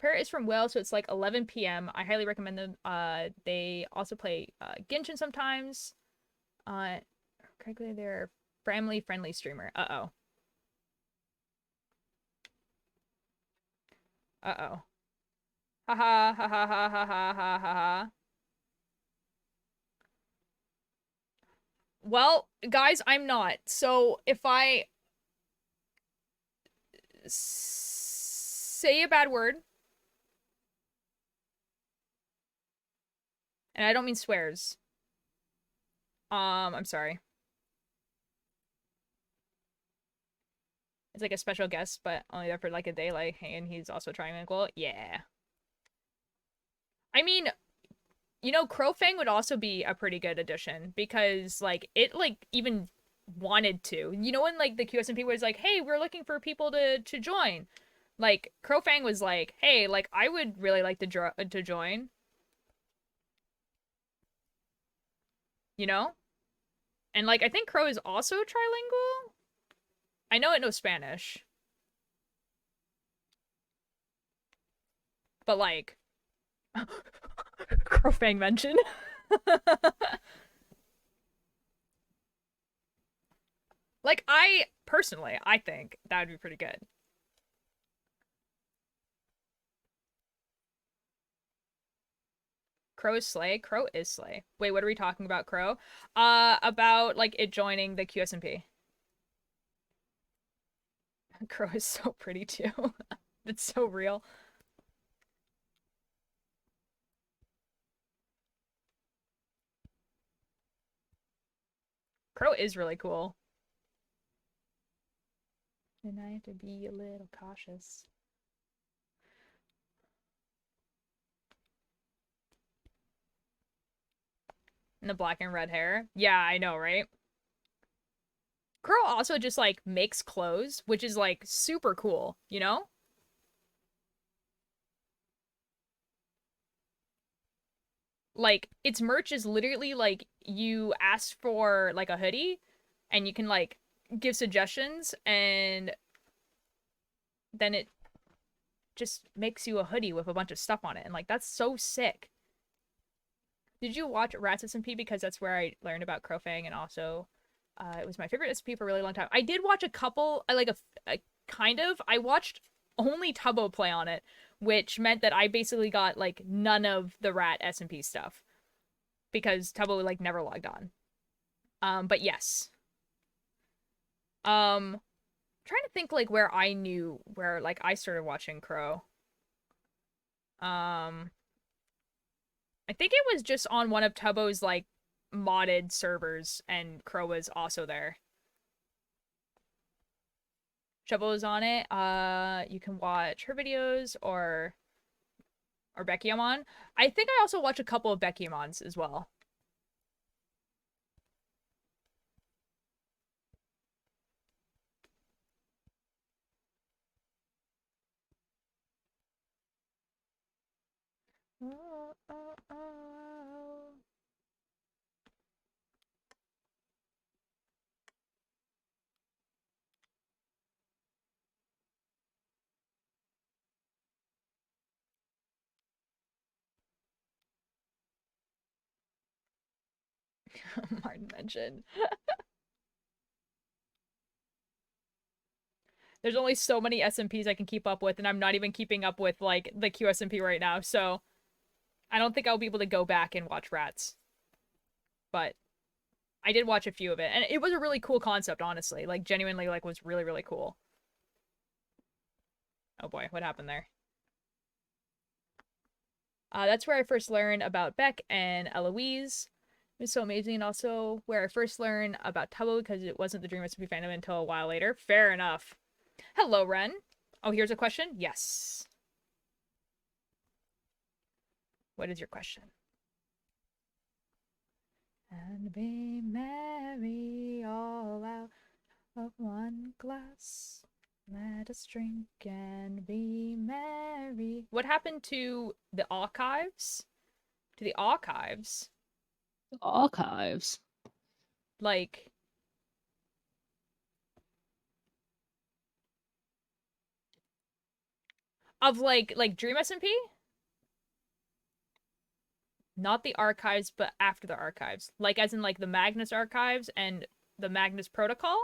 Parrot is from Wales, so it's like 11 p.m. I highly recommend them. They also play Genshin sometimes. Correctly, they're family-friendly streamer. Uh-oh. Uh-oh. Ha ha ha ha ha ha ha ha ha ha. Well, guys, I'm not. So if I say a bad word, and I don't mean swears. I'm sorry. It's like a special guest, but only there for like a day, like, and he's also trilingual. Yeah. I mean, you know, Crowfang would also be a pretty good addition because, like, it, like, even wanted to. You know when, like, the QSMP was like, hey, we're looking for people to join? Like, Crowfang was like, hey, like, I would really like to join. You know? And, like, I think Crow is also trilingual? I know it knows Spanish. But, like... Crowfang mention. Like, personally, I think that would be pretty good. Crow is slay. Crow is slay. Wait, what are we talking about, Crow? About like it joining the QSMP. Crow is so pretty too. It's so real. Crow is really cool. And I have to be a little cautious. And the black and red hair. Yeah, I know, right? Crow also just like makes clothes, which is like super cool, you know? Like its merch is literally like you ask for like a hoodie and you can like give suggestions and then it just makes you a hoodie with a bunch of stuff on it and like that's so sick. Did you watch Rats SMP? Because that's where I learned about Crowfang and also it was my favorite SMP for a really long time. I did watch a couple, like a kind of. I watched only Tubbo play on it, which meant that I basically got like none of the Rat SMP stuff because Tubbo like never logged on. But yes. Trying to think like where I knew where like I started watching Crow. I think it was just on one of Tubbo's like modded servers and Crow was also there. Tubbo is on it. You can watch her videos or Beckyamon. I think I also watch a couple of Beckyamon's as well. Oh, oh, oh. Martin mentioned. There's only so many SMPs I can keep up with, and I'm not even keeping up with like the QSMP right now, so I don't think I'll be able to go back and watch Rats. But I did watch a few of it, and it was a really cool concept, honestly. Like genuinely, like was really, really cool. Oh boy, what happened there? That's where I first learned about Beck and Eloise. It was so amazing, and also where I first learned about Tubbo because it wasn't the Dream Recipe fandom until a while later. Fair enough. Hello, Ren. Oh, here's a question? Yes. What is your question? And be merry all out of one glass. Let us drink and be merry. What happened to the archives? To the archives? Archives. Like... Of like Dream SMP? Not the archives, but after the archives. Like as in like the Magnus archives and the Magnus protocol?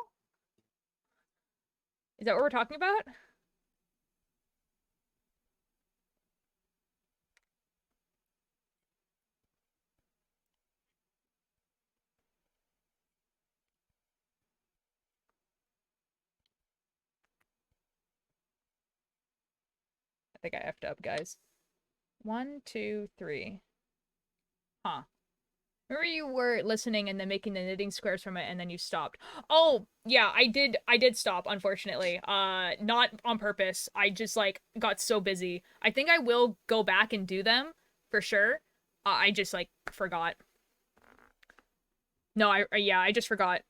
Is that what we're talking about? I think I effed up, guys. 1, 2, 3. Huh. Remember you were listening and then making the knitting squares from it and then you stopped. Oh, yeah, I did stop, unfortunately. Not on purpose. I just like got so busy. I think I will go back and do them for sure. I just like forgot. No, I just forgot.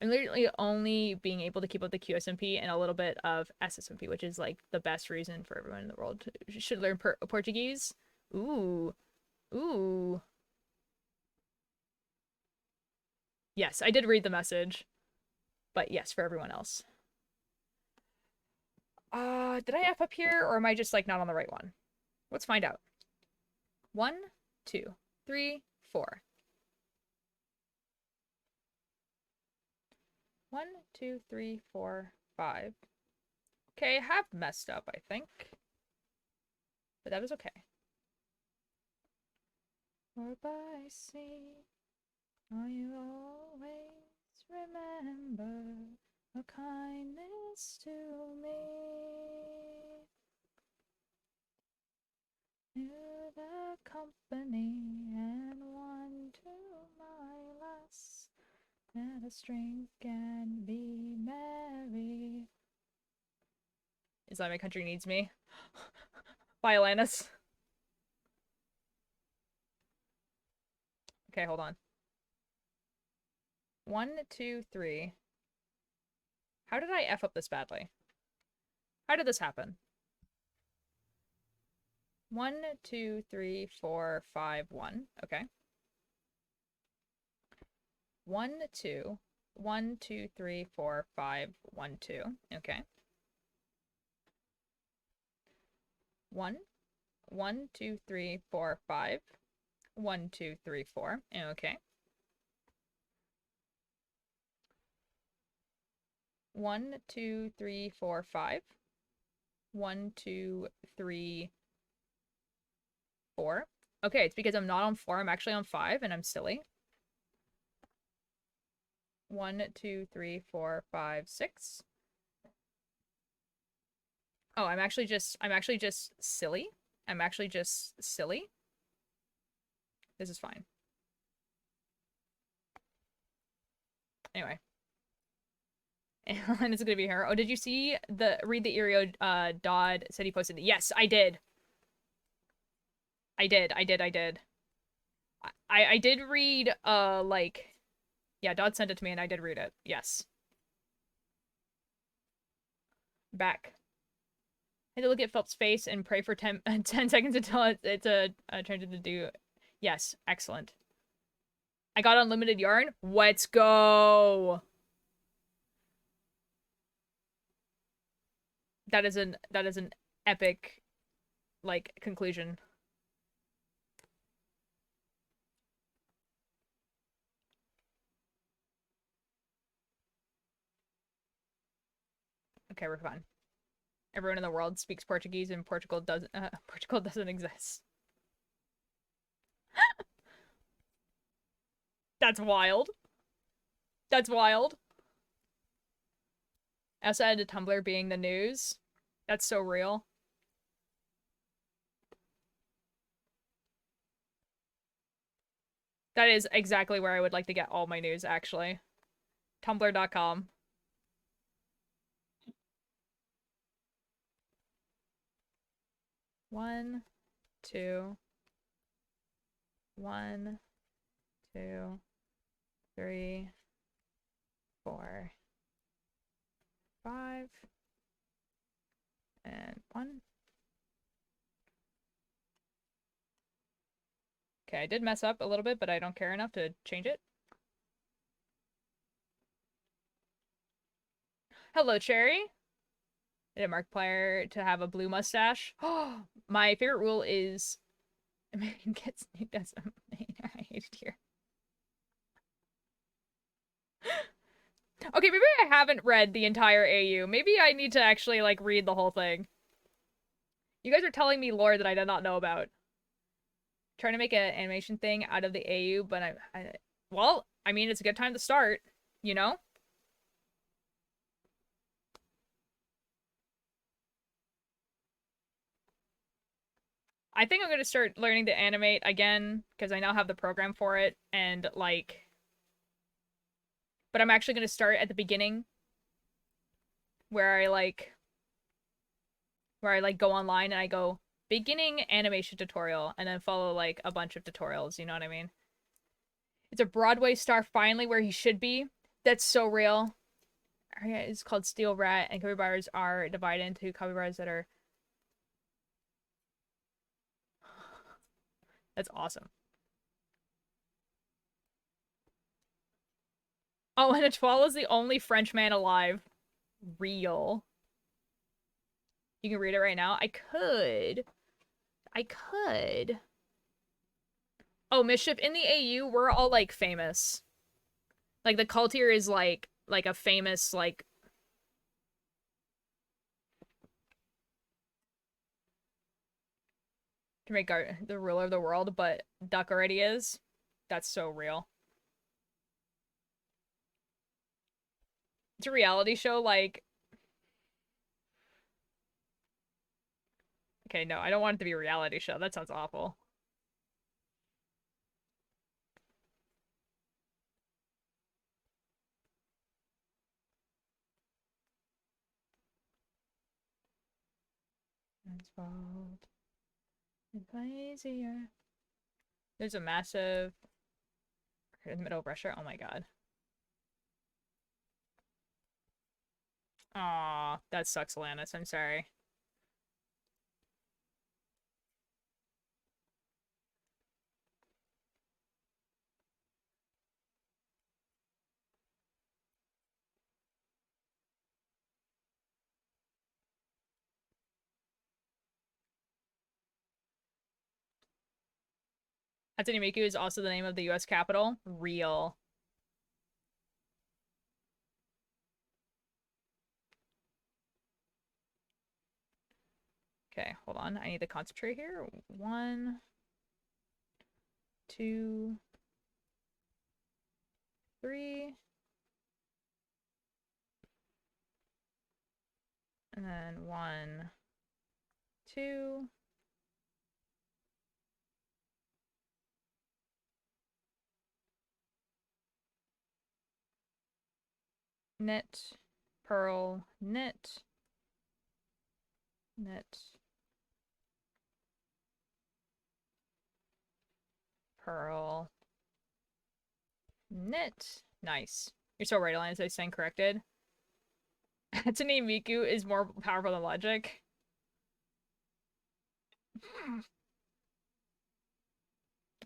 I'm literally only being able to keep up the QSMP and a little bit of SSMP, which is like the best reason for everyone in the world to should learn Portuguese. Ooh. Ooh. Yes, I did read the message. But yes, for everyone else. Did I F up here or am I just like not on the right one? Let's find out. 1, 2, 3, 4. 1, 2, 3, 4, 5. Okay, I have messed up, I think. But that is okay. or by sea. Will you always remember your kindness to me? You're the company and one to my lass, let us drink and be merry. Is that My Country Needs Me? By Alanis. Okay, hold on. 1, 2, 3. How did I F up this badly? How did this happen? 1, 2, 3, 4, 5, 1. Okay. 1, 2. 1, 2, 3, 4, 5, 1, 2. Okay. 1. 1, 2, 3, 4, 5. 1, 2, 3, 4. Okay. 1, 2, 3, 4, 5. 1, 2, 3, 4. Okay, it's because I'm not on 4, I'm actually on 5, and I'm silly. 1, 2, 3, 4, 5, 6. Oh, I'm actually just silly. I'm actually just silly. This is fine. Anyway. And it's gonna be here. Oh, did you see read the Irio Dodd said he posted it? Yes, I did. I did. I did read like, yeah, Dodd sent it to me and I did read it. Yes. Back. I had to look at Phelps' face and pray for 10 seconds until it's turned into do. Yes, excellent. I got unlimited yarn. Let's go. That is an epic, like, conclusion. Okay, we're fine. Everyone in the world speaks Portuguese, and Portugal doesn't exist. That's wild. That's wild. Outside of Tumblr being the news. That's so real. That is exactly where I would like to get all my news, actually. Tumblr.com. One, two, 1, 2, 3, 4, 5, and 1. Okay, I did mess up a little bit, but I don't care enough to change it. Hello, Cherry. Did a Markiplier to have a blue mustache? Oh, my favorite rule is man gets that's I hate it here. Okay, maybe I haven't read the entire AU. Maybe I need to actually, like, read the whole thing. You guys are telling me lore that I did not know about. Trying to make an animation thing out of the AU, but well, I mean, it's a good time to start, you know? I think I'm gonna start learning to animate again, because I now have the program for it, and, like... But I'm actually gonna start at the beginning, where I, like, go online and I go, beginning animation tutorial, and then follow, like, a bunch of tutorials, you know what I mean? It's a Broadway star finally where he should be. That's so real. It's called Steel Rat, and capybaras are divided into capybaras that are... That's awesome. Oh, and Etoile is the only French man alive. Real. You can read it right now? I could. Oh, Mischief, in the AU, we're all, like, famous. Like, the Cultier is, like a famous, like... Can make the ruler of the world, but Duck already is. That's so real. It's a reality show like... Okay, no, I don't want it to be a reality show. That sounds awful. It's fault. It's easier. There's a massive... in the middle of Russia. Oh my god. Aw, that sucks, Lannis. I'm sorry. Hatsune Miku is also the name of the US capital. Real. Okay, hold on. I need to concentrate here. 1, 2, 3. And then 1, 2. Knit, purl, knit, knit, purl, knit. Nice. You're so right, Alliance. I stand corrected. Hatsune Miku is more powerful than logic.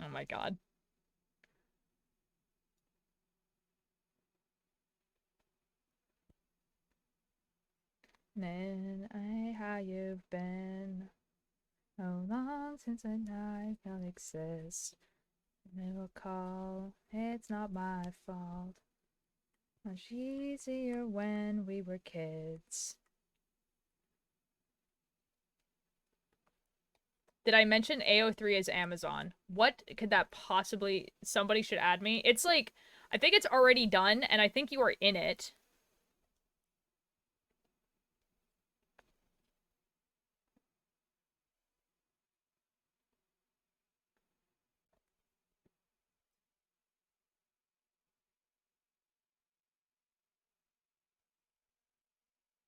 Oh my god. Then how you've been. How long since a night don't exist. Never call, it's not my fault. Much easier when we were kids. Did I mention AO3 is Amazon? What could that possibly... Somebody should add me. It's like... I think it's already done, and I think you are in it.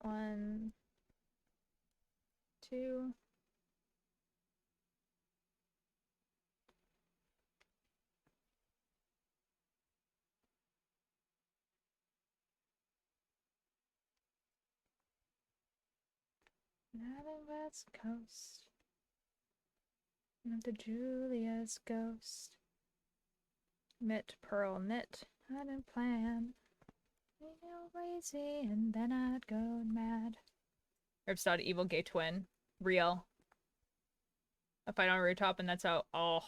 One... 2... Not in West Coast. Not the Julia's ghost. Knit, purl, knit. I didn't plan. We go crazy and then I'd go mad. Ripstod, evil gay twin. Real. A fight on a rooftop and that's how... Oh.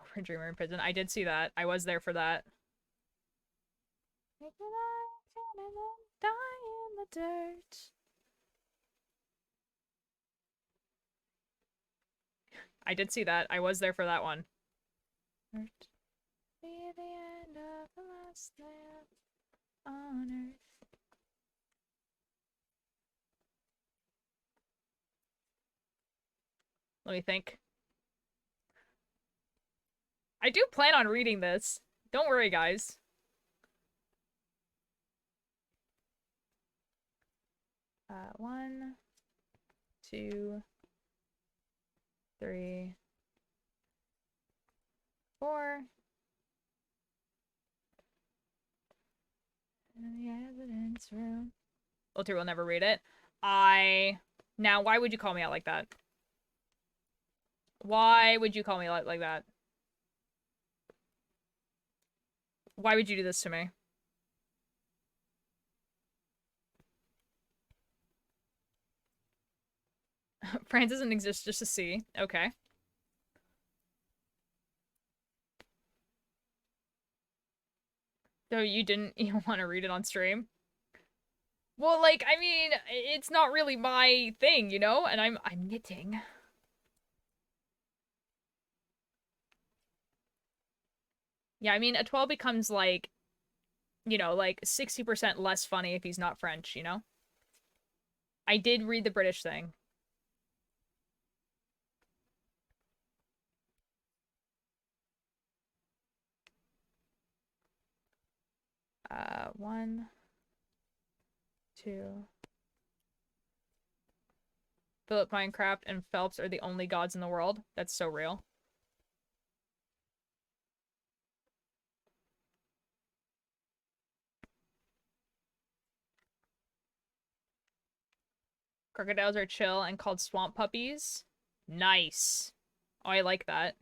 For Dreamer in prison. I did see that. I was there for that. Make the light and then die in the dirt. I did see that. I was there for that one. Be the end of the last land on earth. Let me think. I do plan on reading this. Don't worry, guys. One, 2, 3, 4. In the evidence room. Ultra will never read it. Now, why would you call me out like that? Why would you call me out like that? Why would you do this to me? France doesn't exist just to see. Okay. So you didn't even want to read it on stream? Well, like, I mean, it's not really my thing, you know? And I'm knitting. Yeah, I mean, Etoile becomes like, you know, like 60% less funny if he's not French, you know? I did read the British thing. One, two. Philip Minecraft and Phelps are the only gods in the world. That's so real. Crocodiles are chill and called swamp puppies. Nice. Oh, I like that.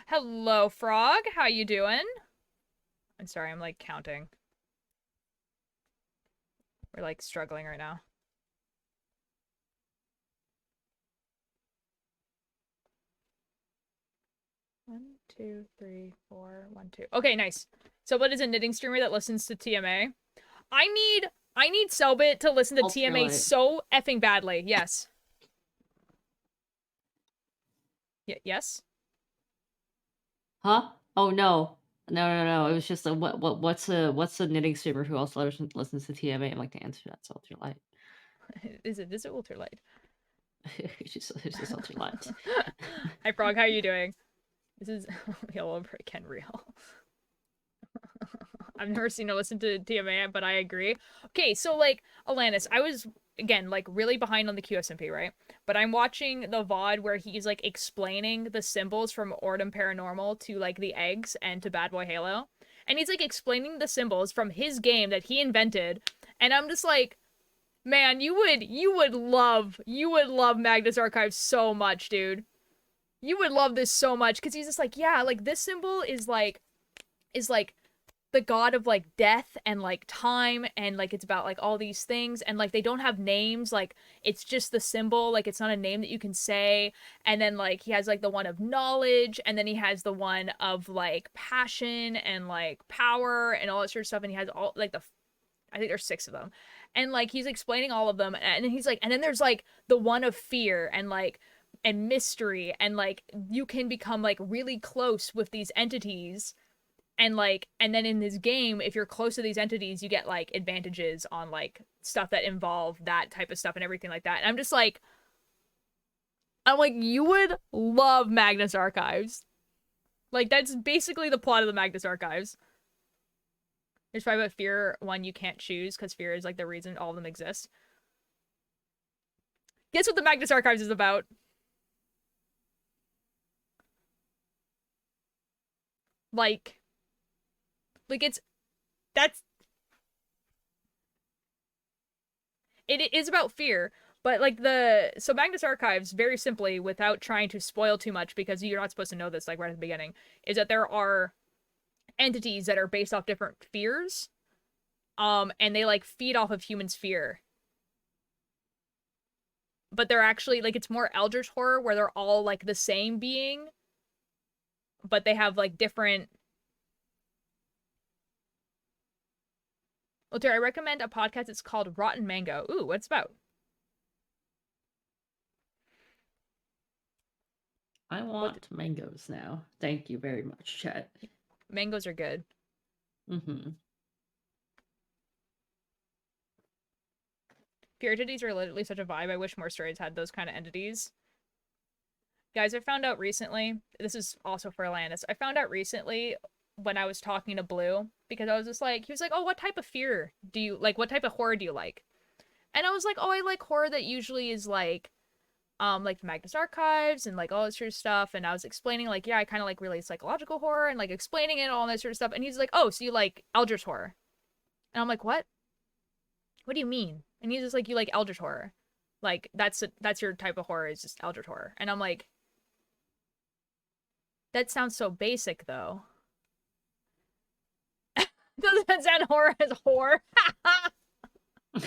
Hello, Frog. How you doing? I'm sorry, I'm like counting. We're like struggling right now. One, two, three, four, 1, 2. Okay, nice. Sobit is a knitting streamer that listens to TMA. I need Sobit to listen to TMA Ultralight. so effing badly. Yes. Yes? Huh? Oh no. No. It was just a what's a knitting streamer who also listens to TMA? I'd like to answer that. It's Ultralight. Is it Ultralight? It's just Ultralight. Hi, Frog. How are you doing? This is Yellow Brick and Real. I've never seen or listened to TMA, but I agree. Okay, so like Alanis, I was again like really behind on the QSMP, right? But I'm watching the VOD where he's like explaining the symbols from Ordem Paranormal to like the eggs and to Bad Boy Halo. And he's like explaining the symbols from his game that he invented. And I'm just like, man, you would love Magnus Archive so much, dude. You would love this so much because he's just like, yeah, like this symbol is like the god of like death and like time, and like it's about like all these things, and like they don't have names, like it's just the symbol, like it's not a name that you can say. And then like he has like the one of knowledge, and then he has the one of like passion and like power and all that sort of stuff, and he has all like I think there's 6 of them. And like he's explaining all of them, and then he's like, and then there's like the one of fear and like and mystery, and like you can become like really close with these entities. And like, and then in this game, if you're close to these entities, you get like advantages on like stuff that involve that type of stuff and everything like that. And I'm like, you would love Magnus Archives. Like that's basically the plot of the Magnus Archives. There's probably about fear one you can't choose because fear is like the reason all of them exist. Guess what the Magnus Archives is about? Like it is about fear, but like so Magnus Archives, very simply, without trying to spoil too much, because you're not supposed to know this like right at the beginning, is that there are entities that are based off different fears, and they like feed off of humans' fear. But they're actually like, it's more Eldritch horror where they're all like the same being, but they have like different. Well, I recommend a podcast. It's called Rotten Mango. Ooh, what's it about? I want mangoes now. Thank you very much, chat. Mangoes are good. Mm-hmm. Fear entities are literally such a vibe. I wish more stories had those kind of entities. Guys, I found out recently, this is also for Alanis, I found out recently when I was talking to Blue, because I was just like, he was like, oh, what type of fear do you like? What type of horror do you like? And I was like, oh, I like horror that usually is like Magnus Archives and like all this sort of stuff. And I was explaining like, yeah, I kind of like really psychological horror and like explaining it, all that sort of stuff. And he's like, oh, so you like Eldritch horror? And I'm like, what? What do you mean? And he's just like, you like Eldritch horror? Like that's your type of horror, is just Eldritch horror. And I'm like, that sounds so basic though. Doesn't that sound horror as horror? You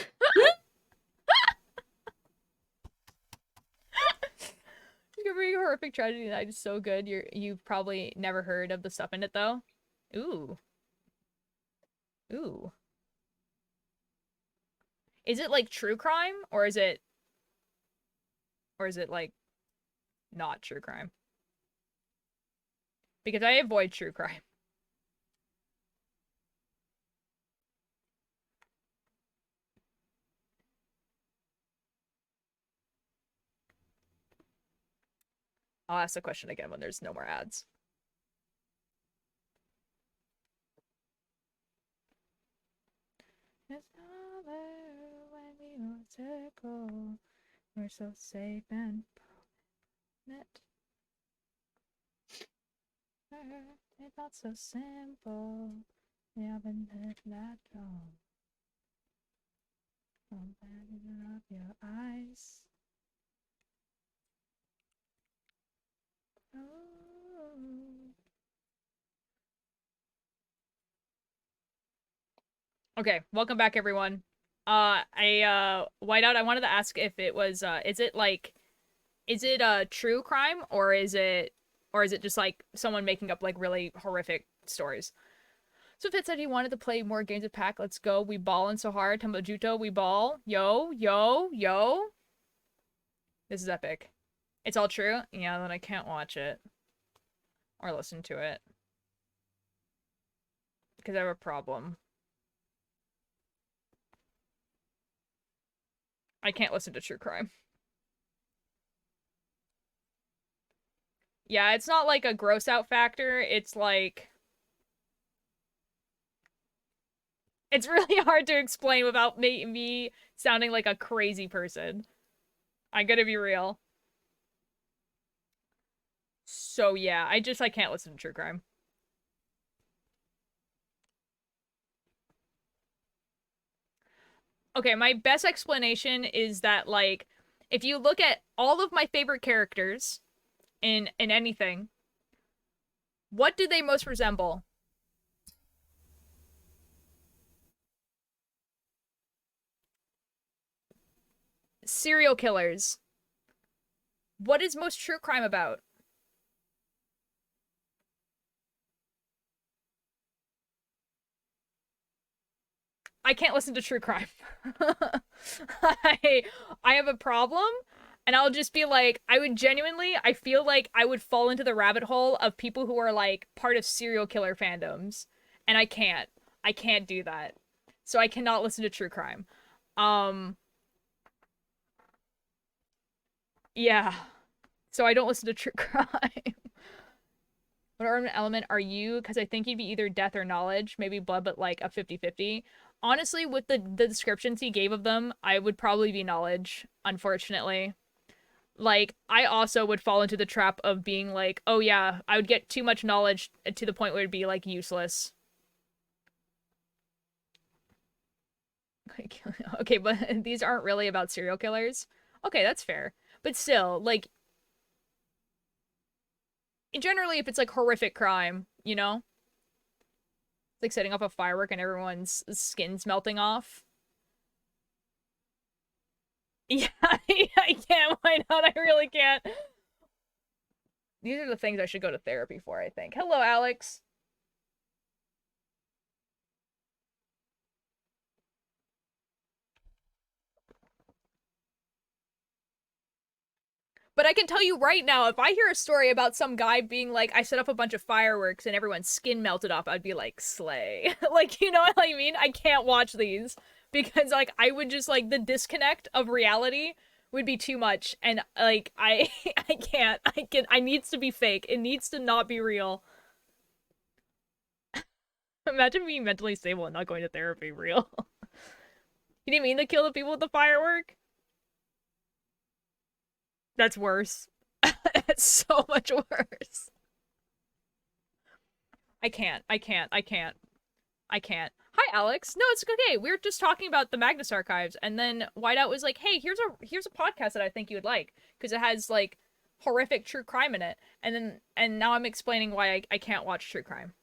can bring horror Perfect Tragedy Night is so good. You've probably never heard of the stuff in it though. Ooh. Ooh. Is it like true crime or is it like not true crime? Because I avoid true crime. I'll ask the question again when there's no more ads. It's not there when you tickle. We're so safe and permanent. It's not so simple. We haven't hit that long. Open up your eyes. Okay, welcome back everyone. Whiteout, I wanted to ask if it was is it a true crime or is it just like someone making up like really horrific stories? So Fitz said he wanted to play more games of Pack. Let's go. We ballin' so hard. Tambajuto, we ball. Yo, yo, yo. This is epic. It's all true? Yeah, then I can't watch it. Or listen to it. Because I have a problem. I can't listen to true crime. Yeah, it's not like a gross out factor. It's like... It's really hard to explain without me sounding like a crazy person. I'm gonna be real. So yeah, I can't listen to true crime. Okay, my best explanation is that, like, if you look at all of my favorite characters in anything, what do they most resemble? Serial killers. What is most true crime about? I can't listen to true crime. I have a problem, and I'll just be like, I feel like I would fall into the rabbit hole of people who are like part of serial killer fandoms, and I can't. I can't do that. So I cannot listen to true crime. Yeah. So I don't listen to true crime. What ornament element are you? Because I think you'd be either death or knowledge, maybe blood, but like a 50-50. Honestly, with the descriptions he gave of them, I would probably be knowledge, unfortunately. Like, I also would fall into the trap of being like, oh yeah, I would get too much knowledge to the point where it'd be like useless. Okay, but these aren't really about serial killers. Okay, that's fair. But still, like, generally if it's like horrific crime, you know? It's like setting off a firework and everyone's skin's melting off. Yeah, I can't. Why not? I really can't. These are the things I should go to therapy for, I think. Hello, Alex. But I can tell you right now, if I hear a story about some guy being like, I set up a bunch of fireworks and everyone's skin melted off, I'd be like, slay. Like, you know what I mean? I can't watch these because, like, I would just, like, the disconnect of reality would be too much. And, like, I can't. I needs to be fake. It needs to not be real. Imagine being mentally stable and not going to therapy, real. You didn't mean to kill the people with the firework? That's worse. That's so much worse. I can't. Hi, Alex. No, it's okay. We were just talking about the Magnus Archives, and then Whiteout was like, "Hey, here's a podcast that I think you would like because it has like horrific true crime in it." And now I'm explaining why I can't watch true crime.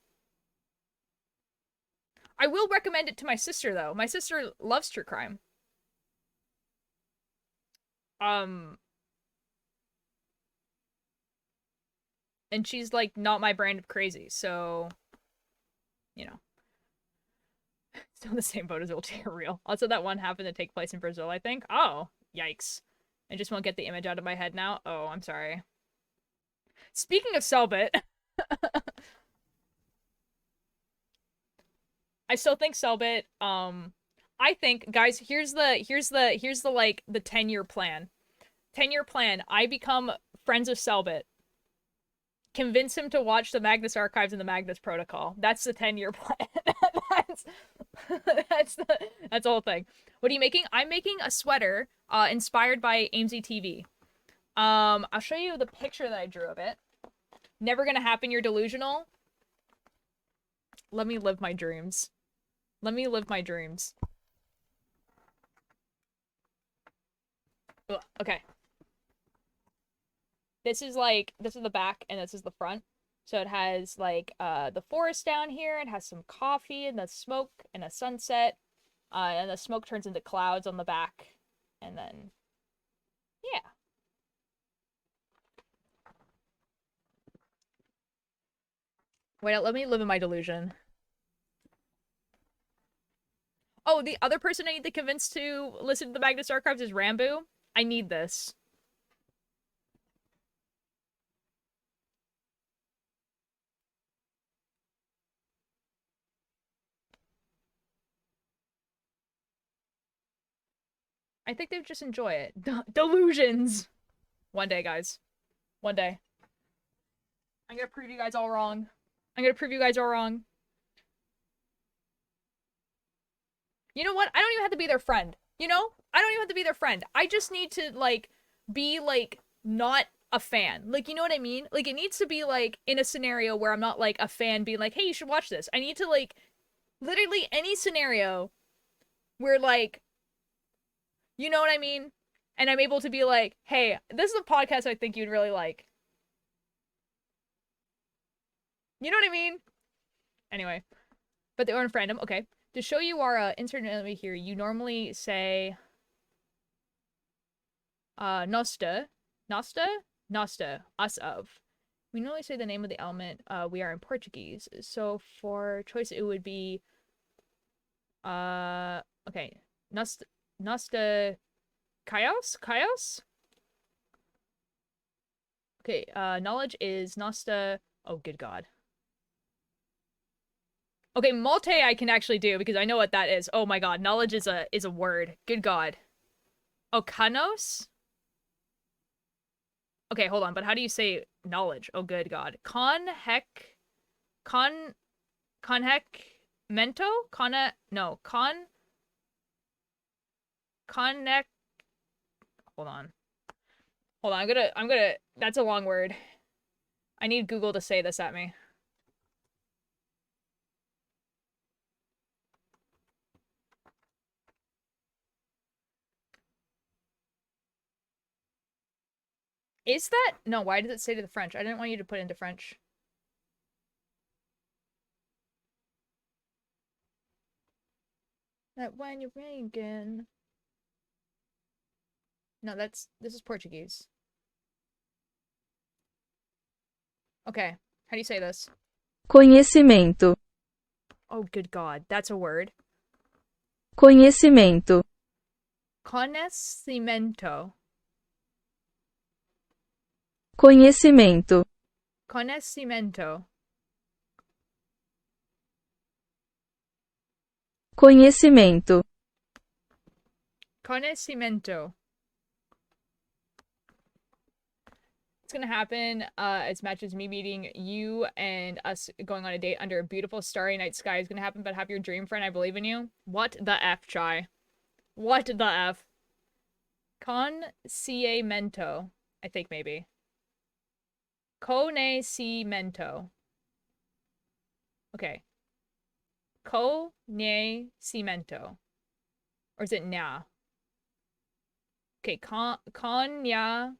I will recommend it to my sister though. My sister loves true crime. Um And she's like not my brand of crazy, so you know. Still in the same boat as Ultra Real. Also, that one happened to take place in Brazil, I think. Oh, yikes. I just won't get the image out of my head now. Oh, I'm sorry. Speaking of Selbit, I still think Selbit, I think, guys, here's the like, the 10-year plan. 10-year plan. I become friends with Selbit. Convince him to watch the Magnus Archives and the Magnus Protocol. That's the 10-year plan. that's the whole thing. What are you making? I'm making a sweater inspired by AIMSy TV. I'll show you the picture that I drew of it. Never gonna happen, you're delusional. Let me live my dreams. Let me live my dreams. Ugh, okay. This is the back and this is the front. So it has like the forest down here, it has some coffee and the smoke and a sunset. And the smoke turns into clouds on the back. And then yeah. Wait, let me live in my delusion. Oh, the other person I need to convince to listen to the Magnus Archives is Rambu. I need this. I think they would just enjoy it. Delusions! One day, guys. One day. I'm gonna prove you guys all wrong. I'm gonna prove you guys all wrong. You know what? I don't even have to be their friend. You know? I don't even have to be their friend. I just need to, like, be, like, not a fan. Like, you know what I mean? Like, it needs to be, like, in a scenario where I'm not, like, a fan being like, hey, you should watch this. I need to, like, literally any scenario where, like, you know what I mean? And I'm able to be like, hey, this is a podcast I think you'd really like. You know what I mean? Anyway. But they aren't random. Okay. To show you our internet enemy here, you normally say Nosta. Nosta? Nosta. Us of. We normally say the name of the element we are in Portuguese. So for choice it would be okay. Nosta Chaos? Chaos? Okay, knowledge is Nosta. Oh, good god. Okay, Malte I can actually do because I know what that is. Oh my god, knowledge is a word. Good god. Oh, Kanos? Okay, hold on, but how do you say knowledge? Oh, good god. Conhec mento? Connect. Hold on. Hold on, I'm gonna, that's a long word. I need Google to say this at me. Is that? No, why does it say to the French? I didn't want you to put into French. That when you're thinking. No, this is Portuguese. Okay, how do you say this? Conhecimento. Oh, good god, that's a word. Conhecimento. Conhecimento. Conhecimento. Conhecimento. Conhecimento. Conhecimento. It's gonna happen as much as me meeting you and us going on a date under a beautiful starry night sky is gonna happen, but have your dream friend, I believe in you. What the F, Chai? What the F? Conhecimento. I think maybe. Conhecimento. Okay. Conhecimento. Or is it na? Okay, Conhecimento.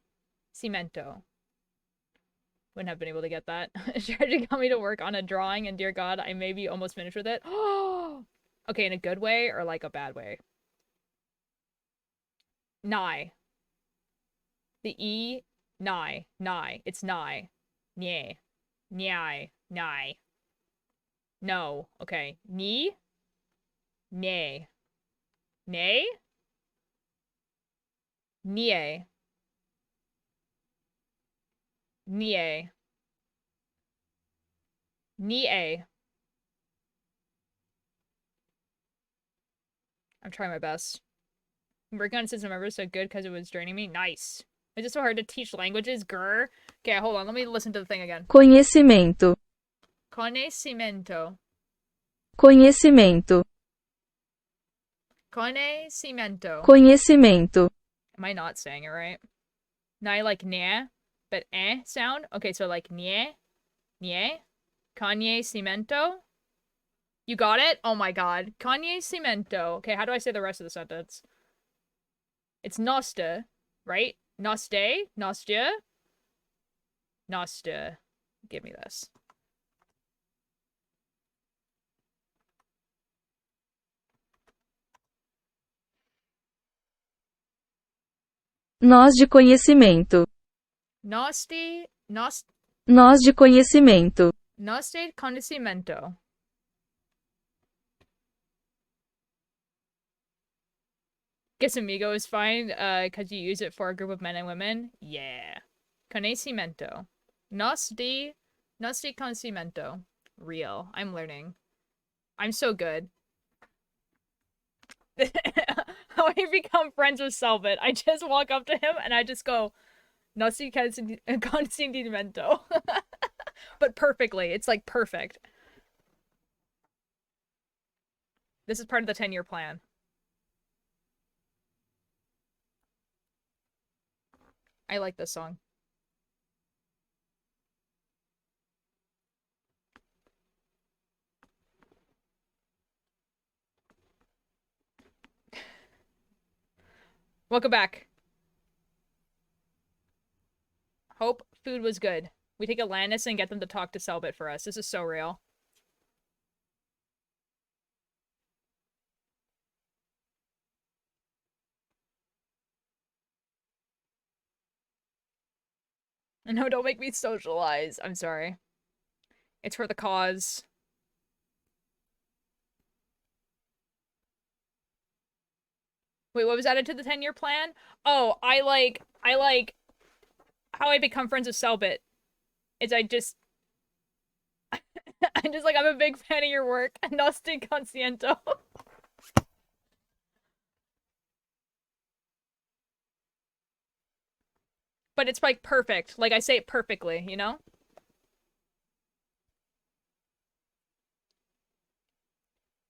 Wouldn't have been able to get that. Strategy got me to work on a drawing, and dear God, I may be almost finished with it. Okay, in a good way or like a bad way? Nigh. The E, nigh. Nigh. It's nigh. Nye. Nyai. Nai. No. Okay. Ni. Nay. Nay? Nie. Nie. Nie. I'm trying my best. I'm working on system members so good because it was draining me. Nice. Is it so hard to teach languages? Grr. Okay, hold on. Let me listen to the thing again. Conhecimento. Conhecimento. Conhecimento. Conhecimento. Conhecimento. Am I not saying it right? Now I like nah, but sound. Okay, so like nye, nye, Conhecimento. You got it? Oh my god. Conhecimento. Okay, how do I say the rest of the sentence? It's noste, right? Noste? Nostia? Noste. Give me this. Nós de conhecimento. Noste, Nós de conhecimento. noste conhecimento. Guess amigo is fine, cause you use it for a group of men and women. Yeah. Conhecimento. Noste conhecimento. Real. I'm learning. I'm so good. How I become friends with Selvit. I just walk up to him and I just go, Noste conhecimento. But perfectly. It's like perfect. This is part of the 10-year plan. I like this song. Welcome back. Hope food was good. We take Atlantis and get them to talk to Selbit for us. This is so real. No, don't make me socialize. I'm sorry. It's for the cause. Wait, what was added to the 10-year plan? Oh, I like how I become friends with Selbit. Is I'm just like, I'm a big fan of your work. No estoy consciento. But it's like perfect. Like I say it perfectly, you know?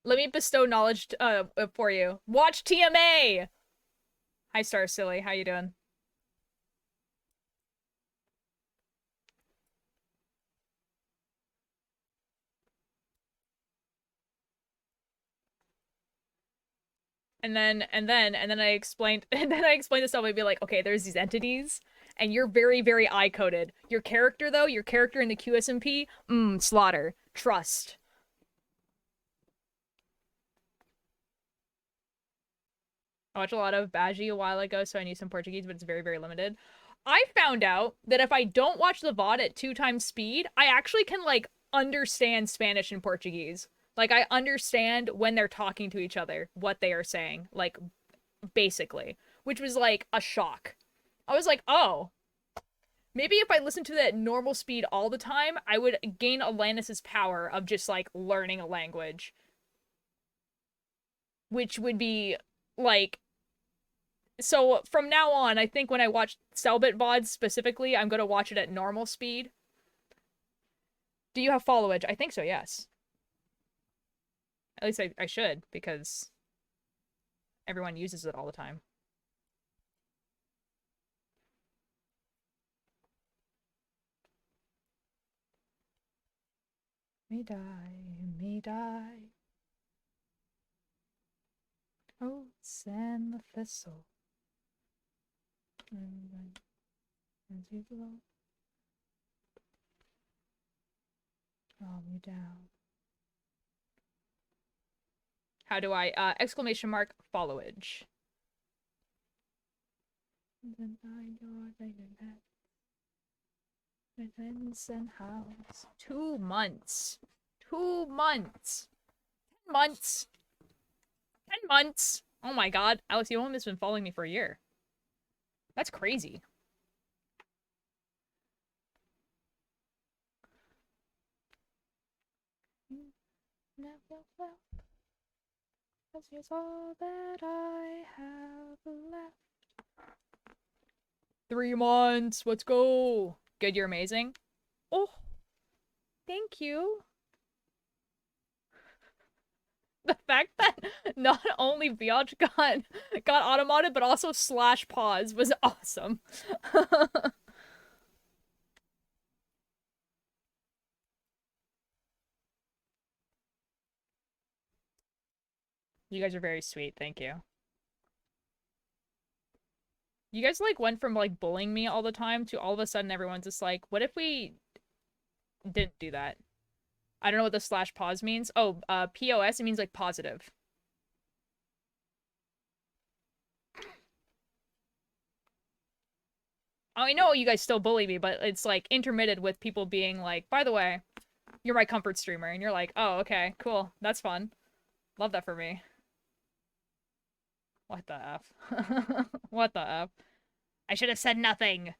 Let me bestow knowledge for you. Watch TMA! Hi, Star Silly. How you doing? And then I explained to somebody, be like, okay, there's these entities, and you're very, very eye-coded. Your character, though, your character in the QSMP, slaughter. Trust. I watched a lot of Baji a while ago, so I knew some Portuguese, but it's very, very limited. I found out that if I don't watch the VOD at 2x speed, I actually can, like, understand Spanish and Portuguese. Like, I understand when they're talking to each other, what they are saying. Like, basically. Which was, like, a shock. I was like, oh. Maybe if I listened to that at normal speed all the time, I would gain Atlantis' power of just, like, learning a language. Which would be, like... So, from now on, I think when I watch Selbit VODs specifically, I'm gonna watch it at normal speed. Do you have followage? I think so, yes. At least I should, because everyone uses it all the time. Me die, me die. Oh, send the thistle. As you blow. Calm you down. How do I, exclamation mark, followage. Then I your Vincent House. 2 months. 2 months. 10 months. 10 months. Oh my god. Alex, you woman has been following me for a year. That's crazy. Cause here's all that I have left. 3 months. Let's go. Good, you're amazing. Oh, thank you. The fact that not only Biatch got automated, but also slash pause was awesome. You guys are very sweet, thank you. You guys like went from like bullying me all the time to all of a sudden everyone's just like, what if we didn't do that? I don't know what the slash pause means. Oh, POS, it means like positive. I know you guys still bully me, but it's like intermittent with people being like, by the way, you're my comfort streamer. And you're like, oh, okay, cool. That's fun. Love that for me. What the F? What the F? I should have said nothing.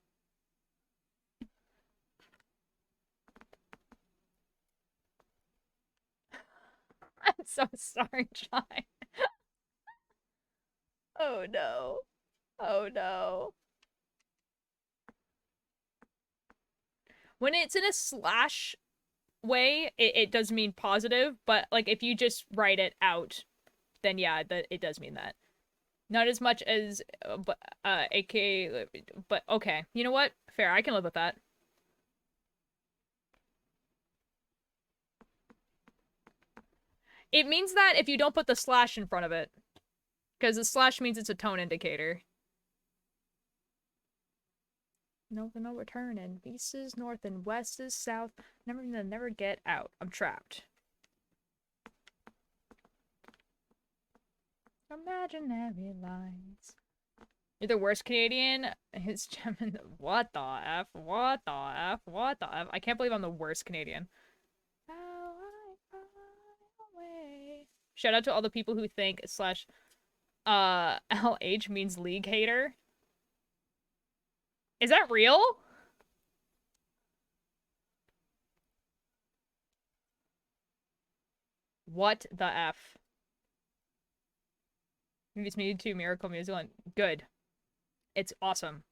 I'm so sorry, Chai. Oh no. Oh no. When it's in a slash way, it does mean positive, but like if you just write it out, then yeah, it does mean that. Not as much as aka, but okay. You know what? Fair, I can live with that. It means that if you don't put the slash in front of it. Because the slash means it's a tone indicator. No return, and east is north, and west is south. Never get out. I'm trapped. Imaginary lines. You're the worst Canadian. His gem in the... What the F? What the F? What the F? I can't believe I'm the worst Canadian. How I fly away. Shout out to all the people who think slash LH means league hater. Is that real? What the F? Maybe it's me too, Miracle Musical. Good. It's awesome.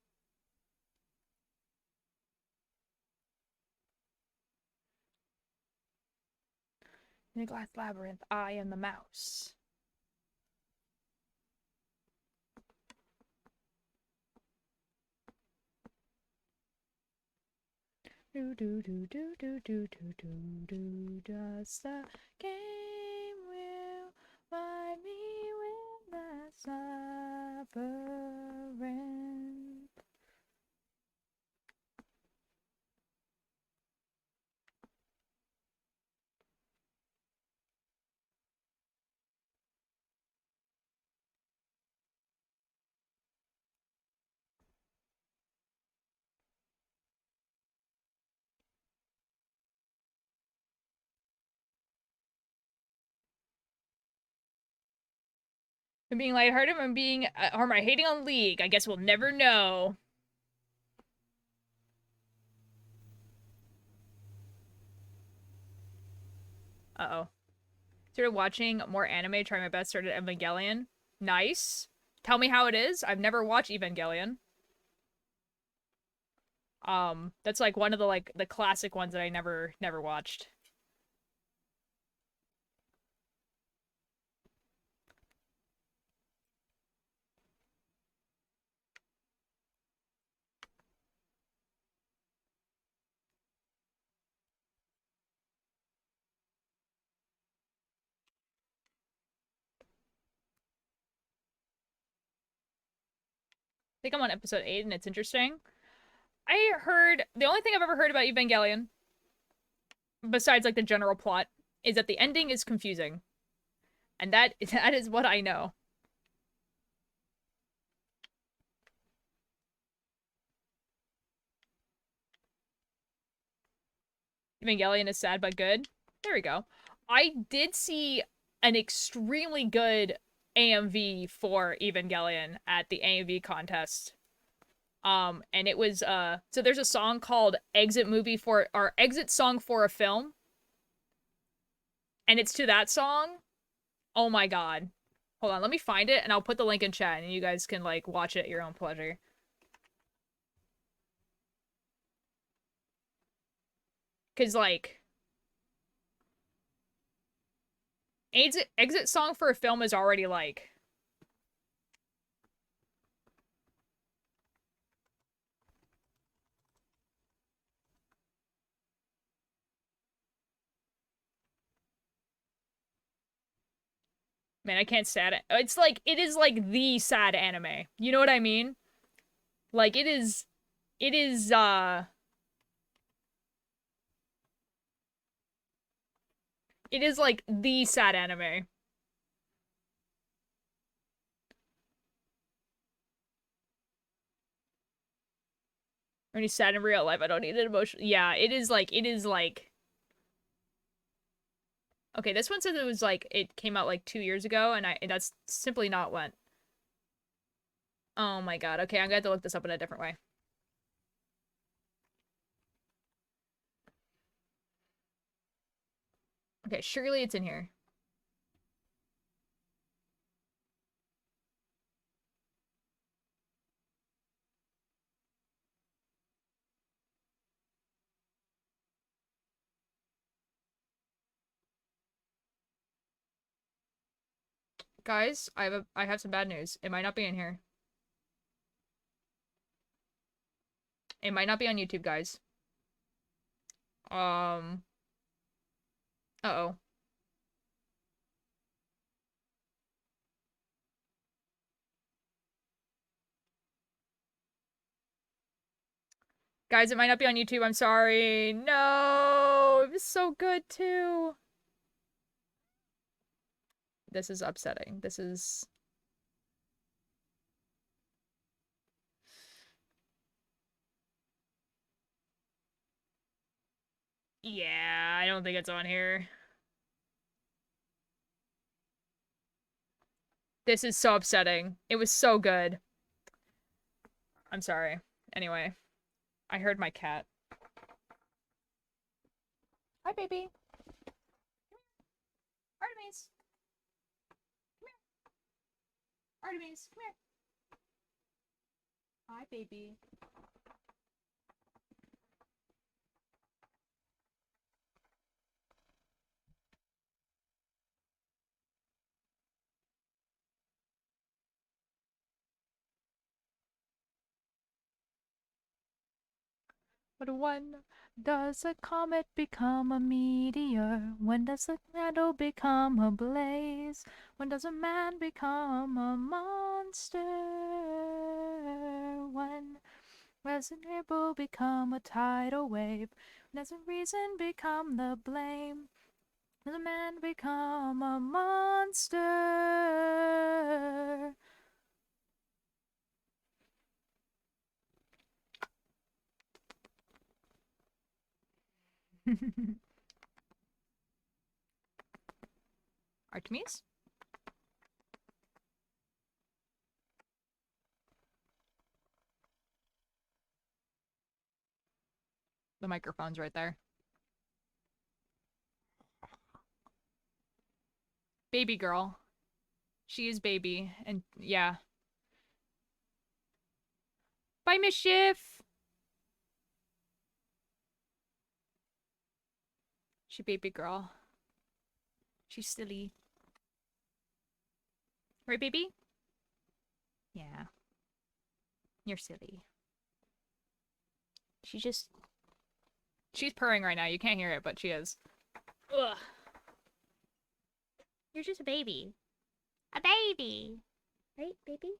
In a glass labyrinth, I am the mouse. Do do do do do do do do do. Just a game will find me with that labyrinth. I'm being lighthearted. I'm being, or am I hating on League? I guess we'll never know. Uh-oh. Started watching more anime, trying my best, started Evangelion. Nice. Tell me how it is. I've never watched Evangelion. That's like one of the classic ones that I never watched. I think I'm on episode 8 and it's interesting. I heard, the only thing I've ever heard about Evangelion, besides like the general plot, is that the ending is confusing. And that is what I know. Evangelion is sad but good. There we go. I did see an extremely good AMV for Evangelion at the AMV contest. And it was so there's a song called Exit Song for a Film. And it's to that song. Oh my god. Hold on, let me find it and I'll put the link in chat and you guys can like watch it at your own pleasure. Cause like Exit Song for a Film is already like man, I can't stand it. It's like it is like the sad anime. You know what I mean? Like it is it is like the sad anime. When he's sad in real life, I don't need an emotion. Yeah, it is like okay, this one says it was like it came out like 2 years ago, and that's simply not what. Oh my god. Okay, I'm gonna have to look this up in a different way. Okay, surely it's in here. Guys, I have some bad news. It might not be in here. It might not be on YouTube, guys. Uh-oh. Guys, it might not be on YouTube. I'm sorry. No, it was so good too. This is upsetting. This is... Yeah, I don't think it's on here. This is so upsetting. It was so good. I'm sorry. Anyway, I heard my cat. Hi, baby. Artemis. Come here. Artemis, come here. Hi, baby. But when does a comet become a meteor? When does a candle become a blaze? When does a man become a monster? When does an ripple become a tidal wave? When does a reason become the blame? When does a man become a monster? Artemis? The microphone's right there. Baby girl. She is baby, and yeah. Bye, Mischief! She baby girl. She's silly. Right, baby? Yeah. You're silly. She's purring right now. You can't hear it, but she is. Ugh. You're just a baby. A baby! Right, baby?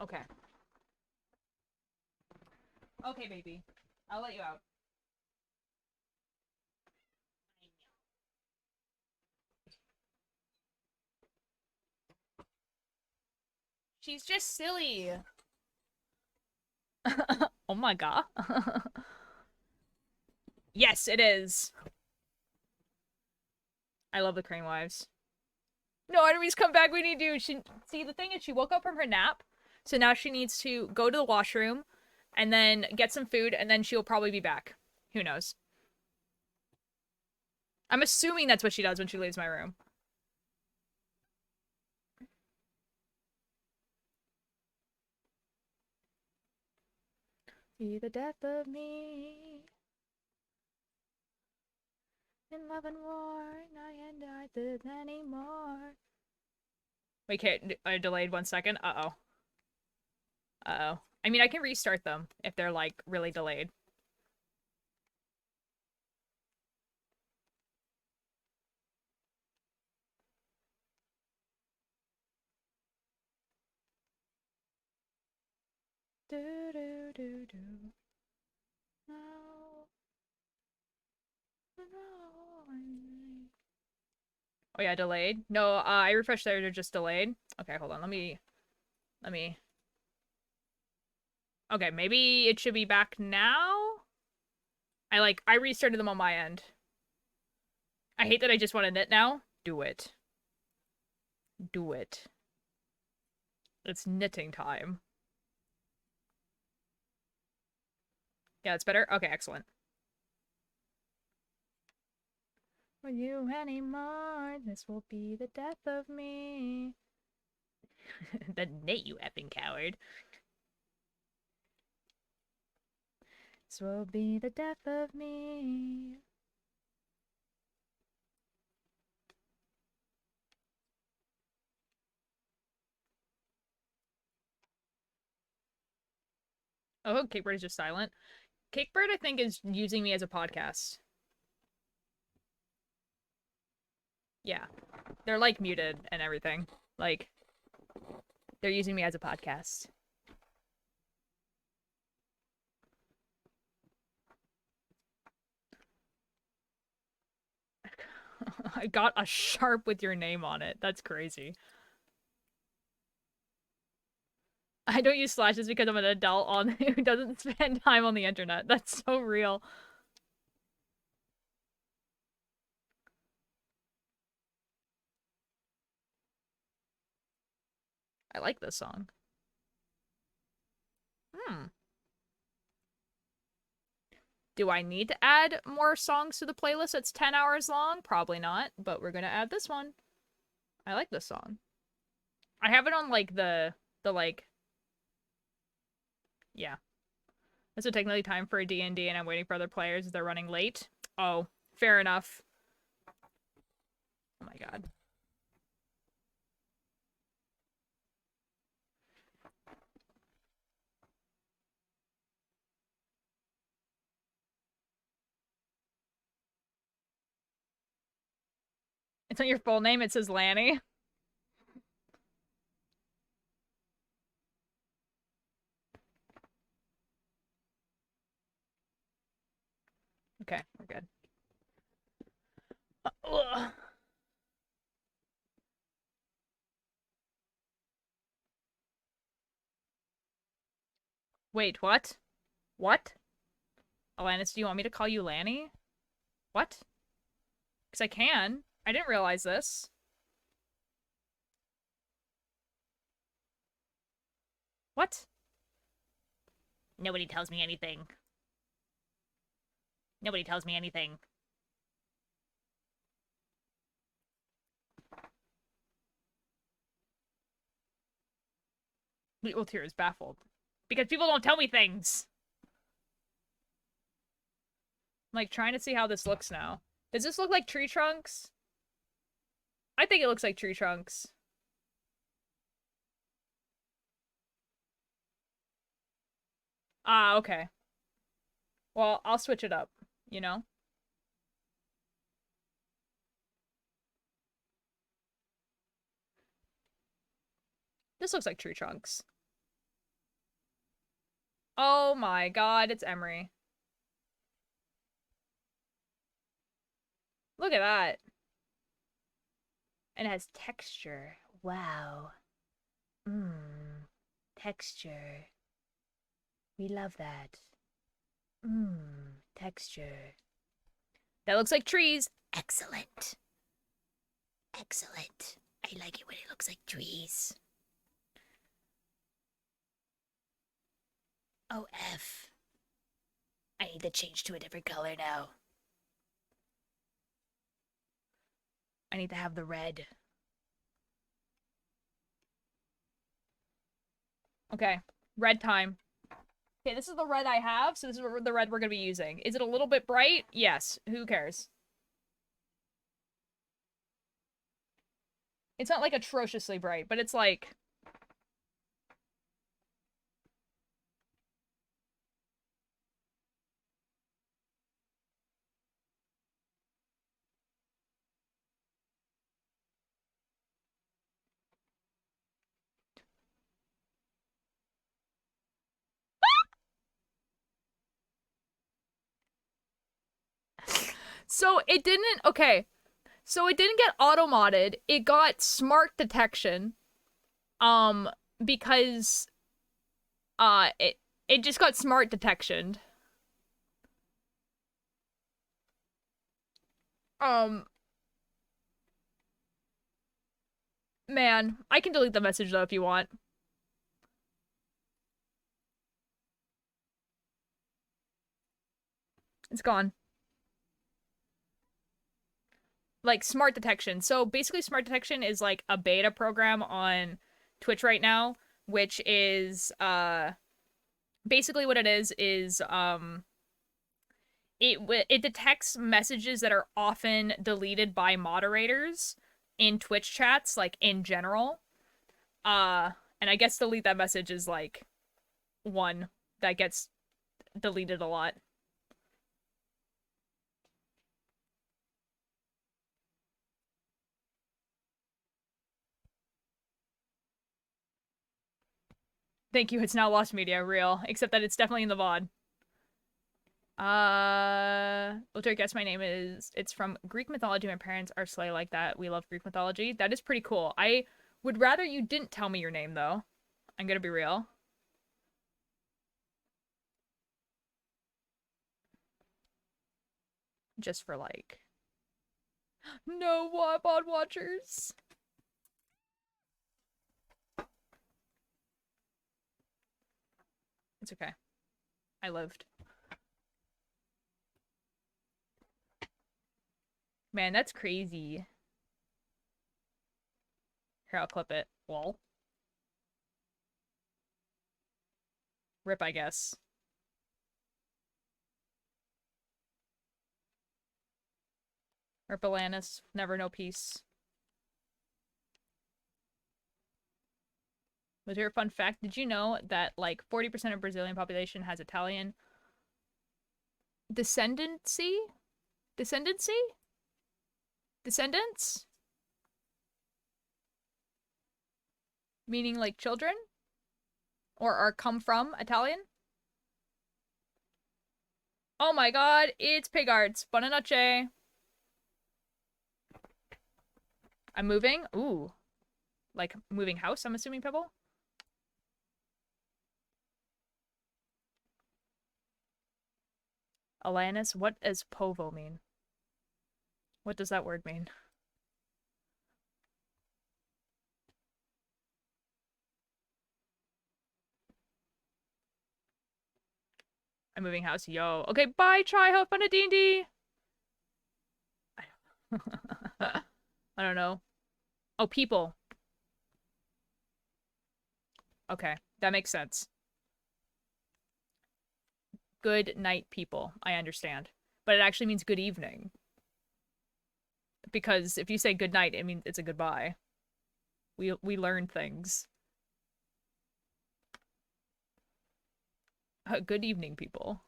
Okay. Okay, baby. I'll let you out. She's just silly. Oh my god. Yes, it is. I love the Crane Wives. No, enemies come back. We need to. See, the thing is, she woke up from her nap, so now she needs to go to the washroom, and then get some food, and then she'll probably be back. Who knows? I'm assuming that's what she does when she leaves my room. Be the death of me. In love and war, I can't die this anymore. Wait, okay, I delayed 1 second. Uh-oh. Uh-oh. I mean, I can restart them if they're, like, really delayed. Do do do do. No. Oh yeah, delayed. No, I refreshed there. They're just delayed. Okay, hold on. Let me. Okay, maybe it should be back now. I restarted them on my end. I hate that I just want to knit now. Do it. Do it. It's knitting time. Yeah, it's better? Okay, excellent. With you anymore, this will be the death of me. The knit, you effing coward. This will be the death of me. Oh, Cakebird is just silent. Cakebird, I think, is using me as a podcast. Yeah. They're, like, muted and everything. Like, they're using me as a podcast. I got a sharp with your name on it. That's crazy. I don't use slashes because I'm an adult who doesn't spend time on the internet. That's so real. I like this song. Do I need to add more songs to the playlist that's 10 hours long? Probably not, but we're gonna add this one. I like this song. I have it on, like, like... Yeah. This would take technically time for a D&D, and I'm waiting for other players as they're running late. Oh, fair enough. Oh my god. It's not your full name, it says Lanny. Okay, we're good. Ugh. Wait, what? What? Alanis, do you want me to call you Lanny? What? Because I can. I didn't realize this. What? Nobody tells me anything. Nobody tells me anything. Well, Tear is baffled. Because people don't tell me things! I'm, like, trying to see how this looks now. Does this look like tree trunks? I think it looks like tree trunks. Ah, okay. Well, I'll switch it up, you know? This looks like tree trunks. Oh my god, it's Emery. Look at that. And it has texture. Wow. Mmm. Texture. We love that. Mmm. Texture. That looks like trees. Excellent. Excellent. I like it when it looks like trees. Oh, F. I need to change to a different color now. I need to have the red. Okay, red time. Okay, this is the red I have, so this is the red we're gonna be using. Is it a little bit bright? Yes. Who cares? It's not like atrociously bright, but it's like... So it didn't... Okay. So it didn't get auto-modded. It got smart detection. Because... It just got smart detection. Man, I can delete the message though if you want. It's gone. Like, smart detection. So basically smart detection is like a beta program on Twitch right now, which is basically what it is it detects messages that are often deleted by moderators in Twitch chats, like in general. And I guess delete that message is like one that gets deleted a lot. Thank you, it's now Lost Media, real. Except that it's definitely in the VOD. Ultra guess my name is... It's from Greek mythology. My parents are slay like that. We love Greek mythology. That is pretty cool. I would rather you didn't tell me your name, though. I'm gonna be real. Just for, like... No VOD watchers! It's okay. I lived. Man, that's crazy. Here, I'll clip it. Lol. Rip, I guess. Rip Alanis. Never no peace. Was there a fun fact? Did you know that, like, 40% of Brazilian population has Italian descendancy? Descendancy? Descendants? Meaning, like, children? Or are come from Italian? Oh my god, it's Pigards. Buona noche. I'm moving? Ooh. Like, moving house, I'm assuming, Pebble? Alanis, what does povo mean? What does that word mean? I'm moving house. Yo. Okay, bye, try have fun at D&D. I don't know. Oh, people. Okay, that makes sense. Good night, people. I understand. But it actually means good evening. Because if you say good night, it means it's a goodbye. We learn things. Good evening, people.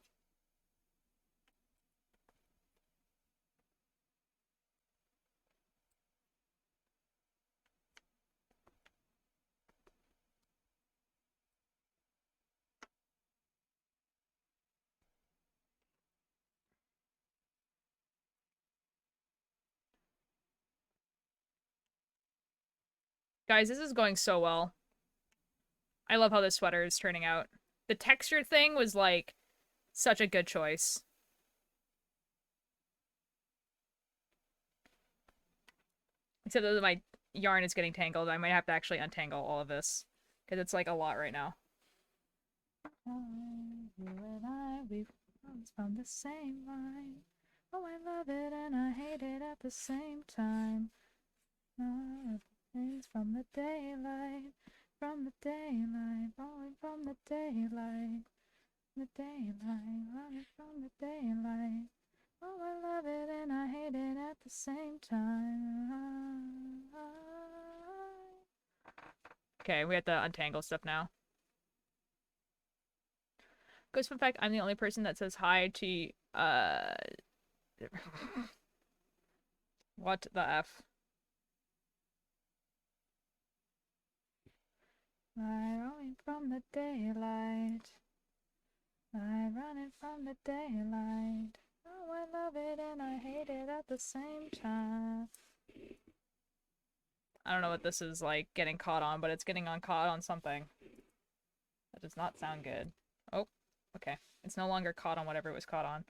Guys, this is going so well. I love how this sweater is turning out. The texture thing was like such a good choice. Except that my yarn is getting tangled. I might have to actually untangle all of this because it's like a lot right now. You and I, we from the same line. Oh, I love it and I hate it at the same time. Things from the daylight, falling from the daylight, running from the daylight. Oh, I love it and I hate it at the same time. Okay, we have to untangle stuff now. Ghost fun fact, I'm the only person that says hi to, what the F? I running from the daylight. I running from the daylight. Oh, I love it and I hate it at the same time. I don't know what this is like getting caught on, but it's getting caught on something. That does not sound good. Oh, okay. It's no longer caught on whatever it was caught on.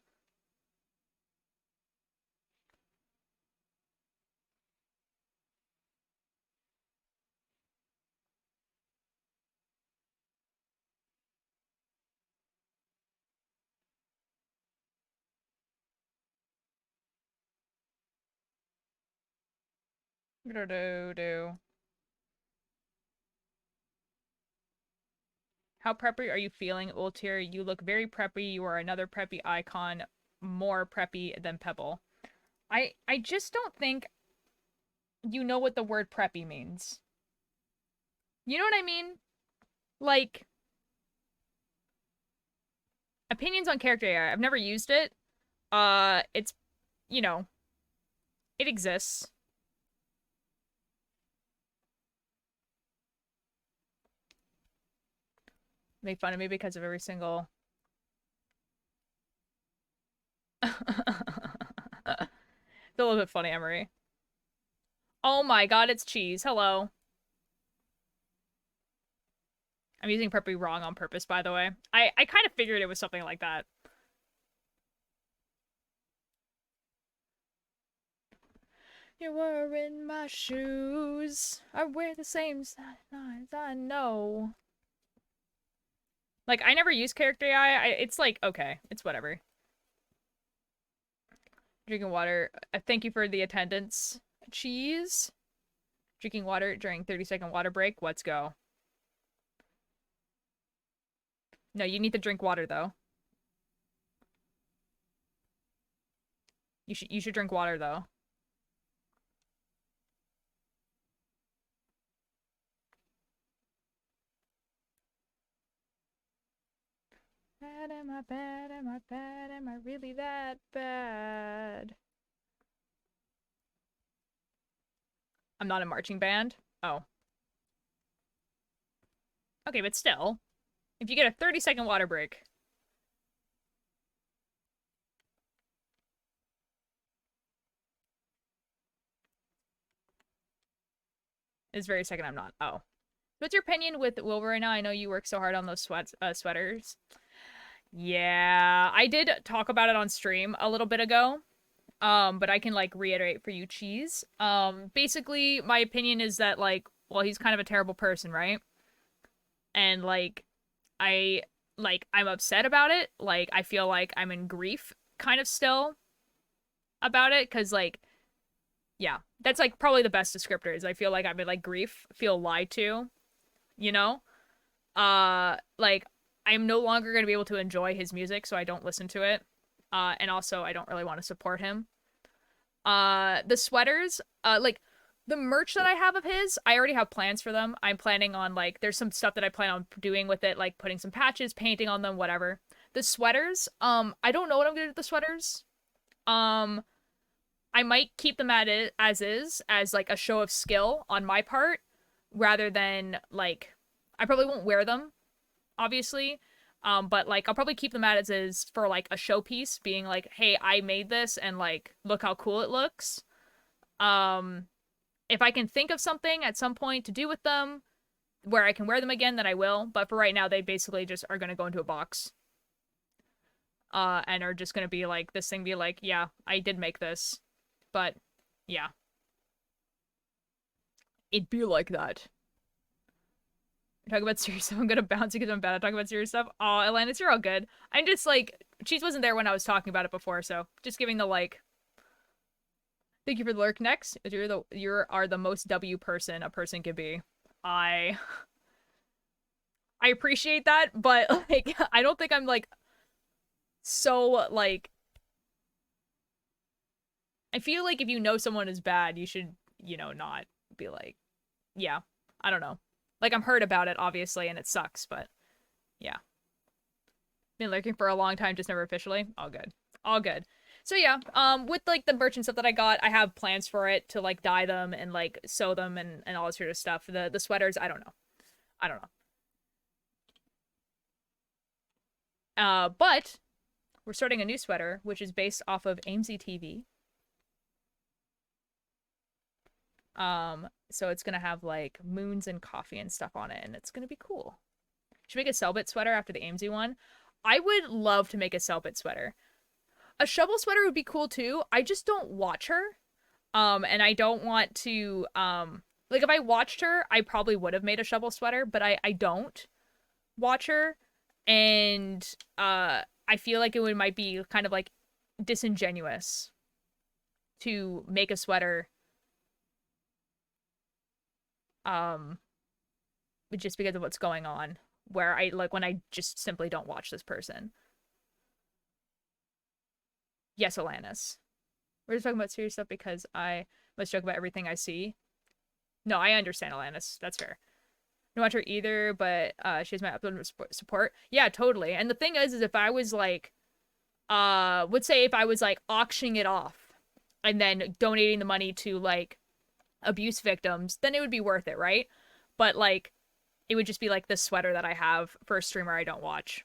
Do. How preppy are you feeling, Ultir? You look very preppy. You are another preppy icon, more preppy than Pebble. I just don't think you know what the word preppy means. You know what I mean? Like, opinions on character AI. I've never used it. It's, you know, it exists. Make fun of me because of every single... It's a little bit funny, Emery. Oh my god, it's cheese. Hello. I'm using preppy wrong on purpose, by the way. I kind of figured it was something like that. You were in my shoes. I wear the same size, I know. Like, I never use character AI. It's like, okay. It's whatever. Drinking water. Thank you for the attendance. Cheese. Drinking water during 30-second water break. Let's go. No, you need to drink water, though. You should drink water, though. Bad, am I bad? Am I bad? Am I really that bad? I'm not a marching band? Oh. Okay, but still. If you get a 30-second water break. It's very second I'm not. Oh. What's your opinion with Wilbur right now? I know you work so hard on those sweaters. Yeah, I did talk about it on stream a little bit ago. But I can, like, reiterate for you, Cheese. Basically, my opinion is that, like, well, he's kind of a terrible person, right? And, like, I'm upset about it. Like, I feel like I'm in grief, kind of still, about it, because, like, yeah, that's, like, probably the best descriptor, is I feel like I'm in, like, grief, feel lied to, you know? Like, I'm no longer gonna be able to enjoy his music, so I don't listen to it. And also, I don't really want to support him. The sweaters, like, the merch that I have of his, I already have plans for them. I'm planning on, like, there's some stuff that I plan on doing with it, like putting some patches, painting on them, whatever. The sweaters, I don't know what I'm gonna do with the sweaters. I might keep them at it as is, as, like, a show of skill on my part, rather than, like, I probably won't wear them, obviously. But, like, I'll probably keep them as is for, like, a showpiece, being like, hey, I made this, and, like, look how cool it looks. If I can think of something at some point to do with them where I can wear them again, then I will. But for right now, they basically just are going to go into a box. And are just going to be like, this thing be like, yeah, I did make this. But, yeah. It'd be like that. Talk about serious stuff. I'm gonna bounce because I'm bad at talking about serious stuff. Oh, Atlantis, you're all good. I'm just like, Cheese wasn't there when I was talking about it before, so just giving the like. Thank you for the lurk. Next, you are the most W person a person could be. I appreciate that, but like, I don't think I'm like so like. I feel like if you know someone is bad, you should, you know, not be like, yeah, I don't know. Like, I'm hurt about it, obviously, and it sucks, but yeah. Been lurking for a long time, just never officially. All good. All good. So yeah, with like the merch and stuff that I got, I have plans for it to like dye them and like sew them and all this sort of stuff. The sweaters, I don't know. I don't know. But we're starting a new sweater, which is based off of AMZ TV. So it's gonna have like moons and coffee and stuff on it, and it's gonna be cool. Should make a Selbit sweater after the AMZ one. I would love to make a Selbit sweater. A Shovel sweater would be cool too. I just don't watch her. And I don't want to, like if I watched her, I probably would have made a Shovel sweater, but I don't watch her. And, I feel like it might be kind of like disingenuous to make a sweater, just because of what's going on, where I, like, when I just simply don't watch this person. Yes, Alanis. We're just talking about serious stuff because I must joke about everything I see. No, I understand, Alanis. That's fair. I don't watch her either, but she has my upload support. Yeah, totally. And the thing is if I was like, would say if I was like auctioning it off and then donating the money to like abuse victims, then it would be worth it, right? But like, it would just be like this sweater that I have for a streamer I don't watch.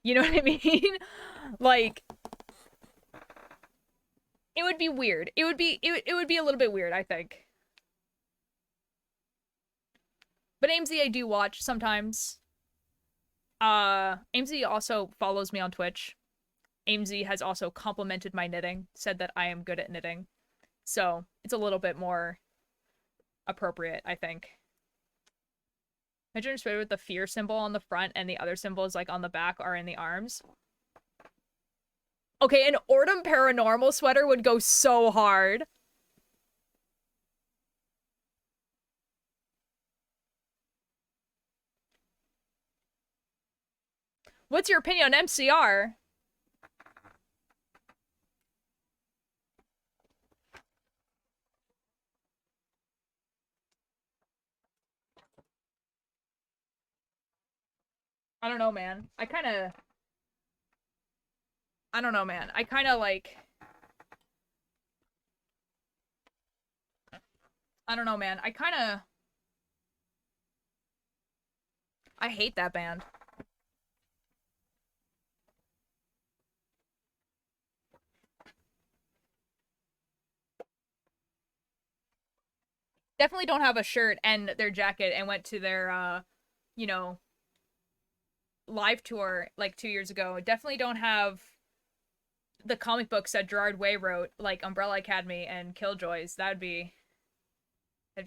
You know what I mean? Like, it would be weird. It would be a little bit weird, I think. But AMZ I do watch sometimes. AMZ also follows me on Twitch. AMZ has also complimented my knitting, said that I am good at knitting. So, it's a little bit more appropriate, I think. Imagine a sweater with the fear symbol on the front and the other symbols like on the back are in the arms. Okay, an Ordum Paranormal sweater would go so hard. What's your opinion on MCR? I don't know, man. I don't know, man. I kind of like... I don't know, man. I hate that band. Definitely don't have a shirt and their jacket and went to their, you know, live tour like 2 years ago. Definitely don't have the comic books that Gerard Way wrote, like Umbrella Academy and Killjoys. That'd be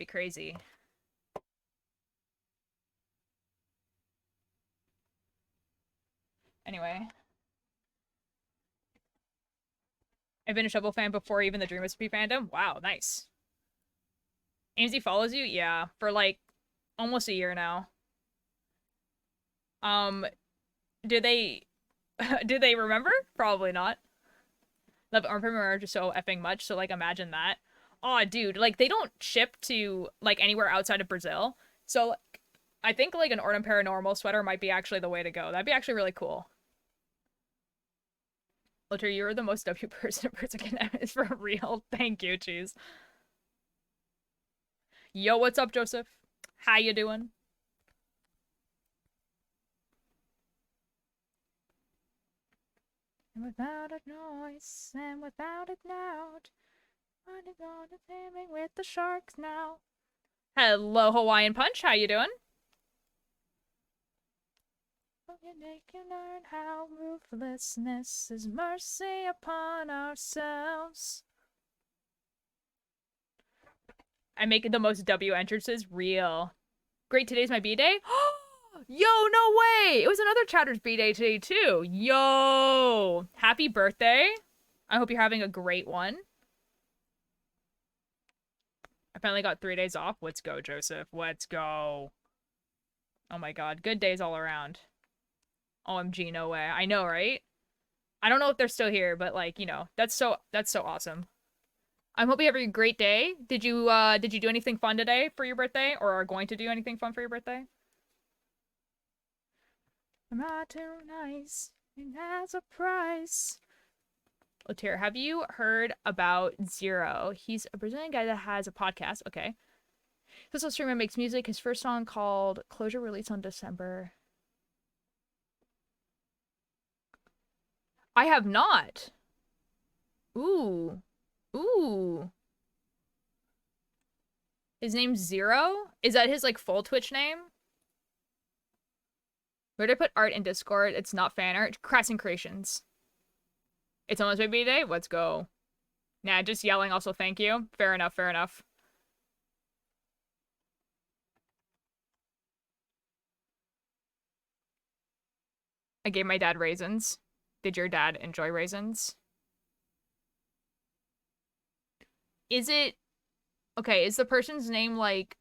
crazy. Anyway. I've been a Shovel fan before even the Dream Recipe fandom. Wow, nice. AMZ follows you? Yeah, for like almost a year now. Do they do they remember? Probably not. Love Arm Primavera just so effing much, so like imagine that. Aw, dude, like they don't ship to like anywhere outside of Brazil. So like, I think like an Ordum Paranormal sweater might be actually the way to go. That'd be actually really cool. Lotter, you're the most W person a person can have. Is for real. Thank you, cheese. Yo, what's up, Joseph? How you doing? And without a noise, and without a doubt, Running on the swimming with the sharks now. Hello, Hawaiian Punch. How you doing? You can learn how ruthlessness is mercy upon ourselves. I make the most W entrances real. Great, today's my B-day? Yo, no way! It was another Chatter's B-day today, too. Yo! Happy birthday. I hope you're having a great one. I finally got 3 days off. Let's go, Joseph. Let's go. Oh my god. Good days all around. OMG, no way. I know, right? I don't know if they're still here, but like, you know, that's so awesome. I hope you have a great day. Did you do anything fun today for your birthday, or are going to do anything fun for your birthday? I'm not too nice. It has a price. Latier, have you heard about Zero? He's a Brazilian guy that has a podcast. Okay. This streamer makes music. His first song called Closure released on December. I have not. Ooh. Ooh. His name's Zero? Is that his like full Twitch name? Where did I put art in Discord? It's not fan art. Crescent Creations. It's almost my B-day. Let's go. Nah, just yelling also thank you. Fair enough, fair enough. I gave my dad raisins. Did your dad enjoy raisins? Is it... Okay, is the person's name like...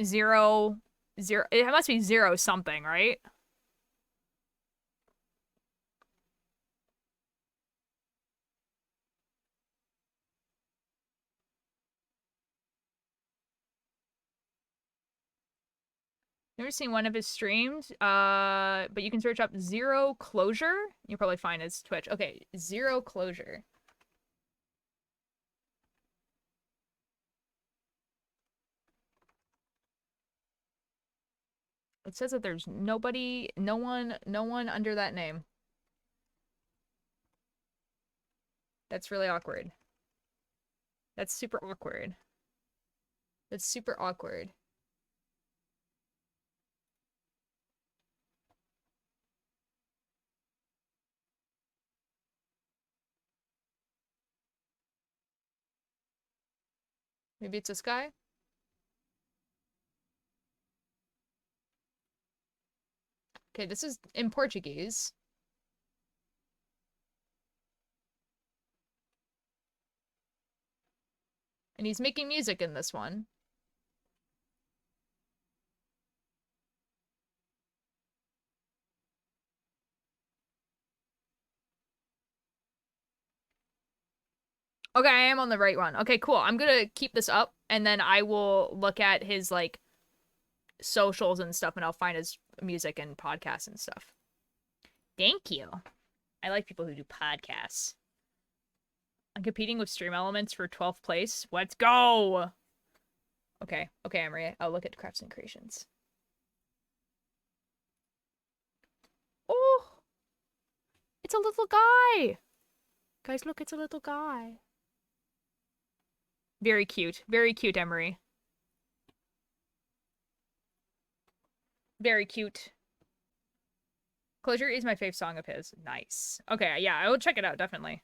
Zero... It must be Zero something, right? Never seen one of his streams, but you can search up Zero Closure. You'll probably find his Twitch. Okay, Zero Closure. It says that there's nobody, no one under that name. That's really awkward. That's super awkward. That's super awkward. Maybe it's this guy? Okay, this is in Portuguese. And he's making music in this one. Okay, I am on the right one. Okay, cool. I'm gonna keep this up, and then I will look at his, like, socials and stuff, and I'll find his music and podcasts and stuff. Thank you. I like people who do podcasts. I'm competing with Stream Elements for 12th place. Let's go! Okay, Emery. I'll look at Crafts and Creations. Oh! It's a little guy! Guys, look, it's a little guy. Very cute. Very cute, Emery. Very cute. Closure is my fave song of his. Nice. Okay, yeah, I will check it out, definitely.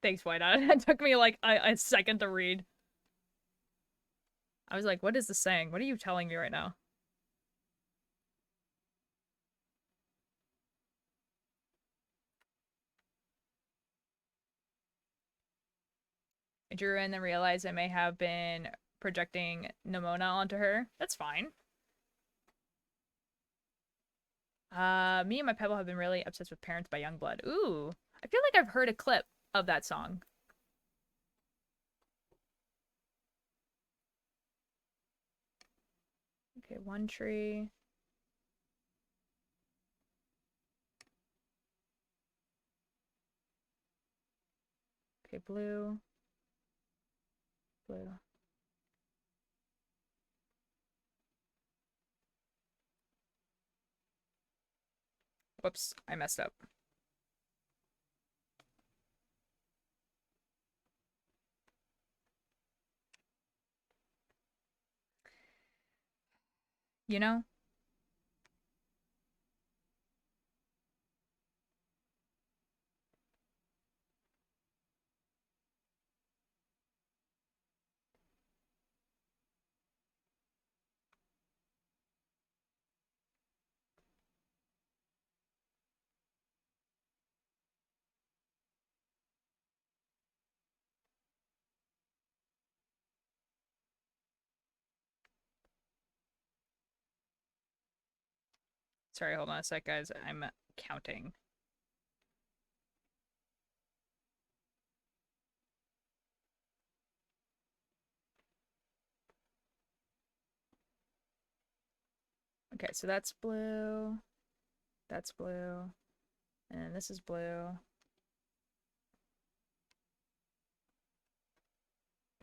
Thanks, Whiteout. It took me like a second to read. I was like, what is this saying? What are you telling me right now? I drew in and realized I may have been projecting Nimona onto her. That's fine. Me and my Pebble have been really obsessed with Parents by Youngblood. Ooh. I feel like I've heard a clip of that song. Okay, one tree. Okay, blue. Blue. Whoops, I messed up. You know? Sorry, hold on a sec, guys. I'm counting. Okay, so that's blue. That's blue. And this is blue.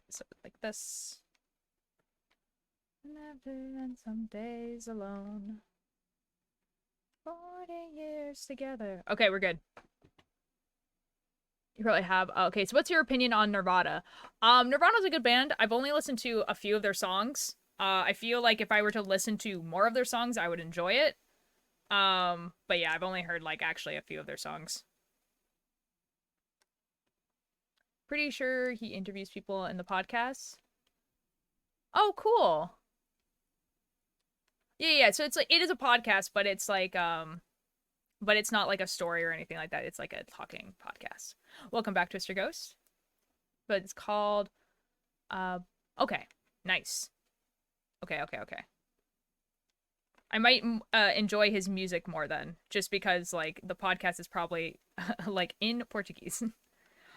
So like this. Never and some days alone. 40 years together. Okay, we're good. You probably have. Okay, so what's your opinion on Nirvana? Nirvana's a good band. I've only listened to a few of their songs. I feel like if I were to listen to more of their songs, I would enjoy it. But yeah, I've only heard like actually a few of their songs. Pretty sure he interviews people in the podcast. Oh, cool. Yeah. So it's like it is a podcast, but it's like but it's not like a story or anything like that. It's like a talking podcast. Welcome back, Twister Ghost. But it's called okay. Nice. Okay. I might enjoy his music more then, just because like the podcast is probably like in Portuguese.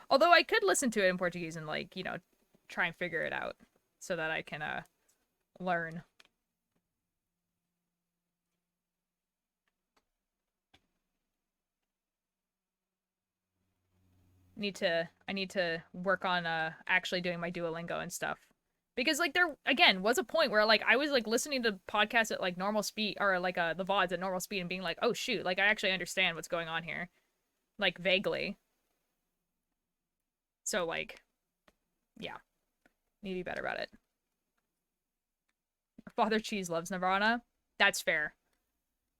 Although I could listen to it in Portuguese and like, you know, try and figure it out so that I can learn. I need to work on actually doing my Duolingo and stuff. Because like there again was a point where like I was like listening to podcasts at like normal speed or like the VODs at normal speed and being like, "Oh shoot, like I actually understand what's going on here." Like vaguely. So like yeah, need to be better about it. Father Cheese loves Nirvana. That's fair.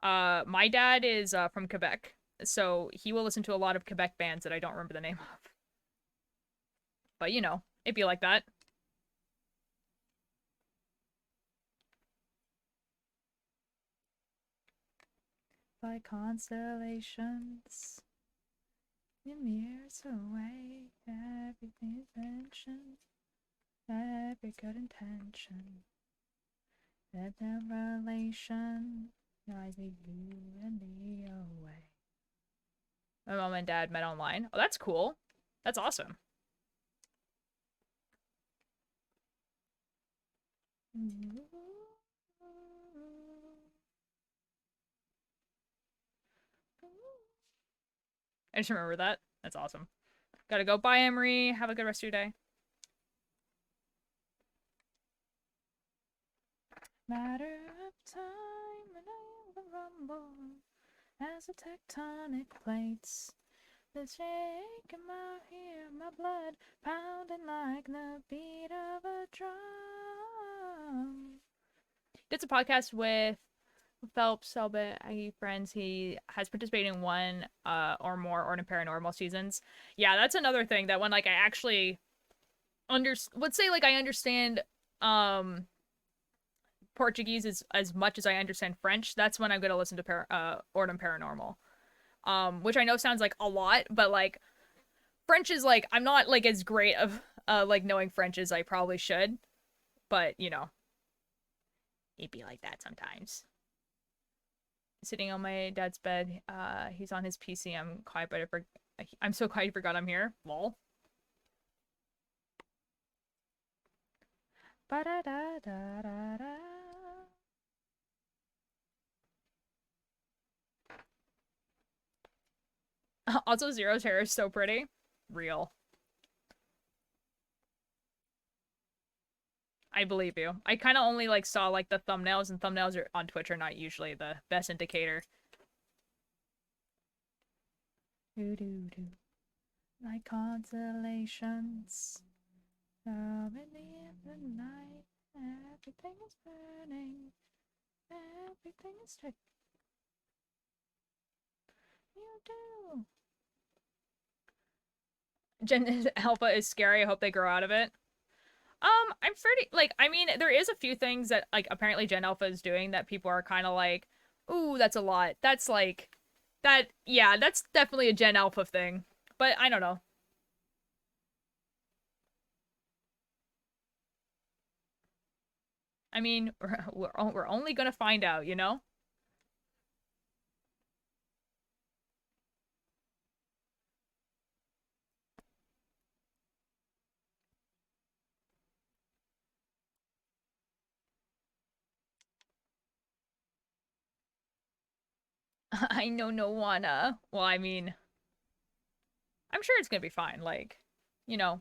My dad is from Quebec, so he will listen to a lot of Quebec bands that I don't remember the name of. But you know, it'd be like that. By constellations, in mirrors away, everything's mentioned, every good intention, that the relation lies with you and me away. My mom and dad met online. Oh, that's cool. That's awesome. I just remember that. That's awesome. Gotta go. Bye, Emery. Have a good rest of your day. Matter of time and I will rumble as the tectonic plates. The shake in my ear, my blood pounding like the beat of a drum. Did a podcast with Phelps, Selbit, Aggie Friends. He has participated in one or more Ordin Paranormal seasons. Yeah, that's another thing that when like I actually let's say like I understand Portuguese as much as I understand French, that's when I'm gonna listen to Ordin Paranormal. Which I know sounds like a lot, but like French is like I'm not like as great of like knowing French as I probably should, but you know, it'd be like that sometimes. Sitting on my dad's bed, he's on his PC. I'm quiet, but I'm so quiet I forgot I'm here. Lol. Ba da da da da da. Also, Zero's hair is so pretty. Real. I believe you. I kind of only like saw like the thumbnails, and thumbnails are on Twitch are not usually the best indicator. Do do do. Like constellations. Up in the end of the night, everything is burning. Everything is tight. You do. Gen Alpha is scary. I hope they grow out of it. I'm pretty like I mean there is a few things that like apparently Gen Alpha is doing that people are kind of like, ooh, that's a lot. That's like that yeah, that's definitely a Gen Alpha thing. But I don't know. I mean, we're only gonna find out, you know? I know no wanna. Well, I mean, I'm sure it's gonna be fine. Like, you know,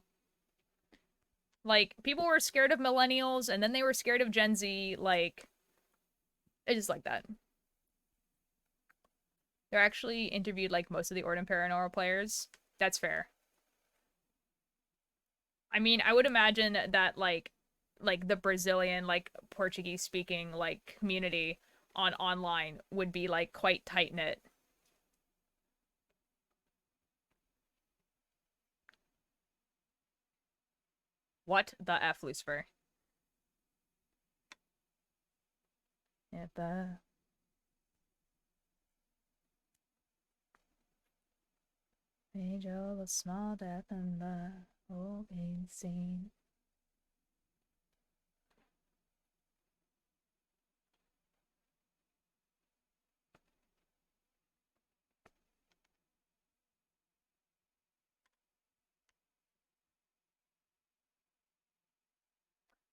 like people were scared of millennials and then they were scared of Gen Z. Like, it's just like that. They're actually interviewed like most of the Ordin Paranormal players. That's fair. I mean, I would imagine that like the Brazilian like Portuguese speaking like community on online would be like quite tight knit. What the F, Lucifer? If the angel of small death and the open scene.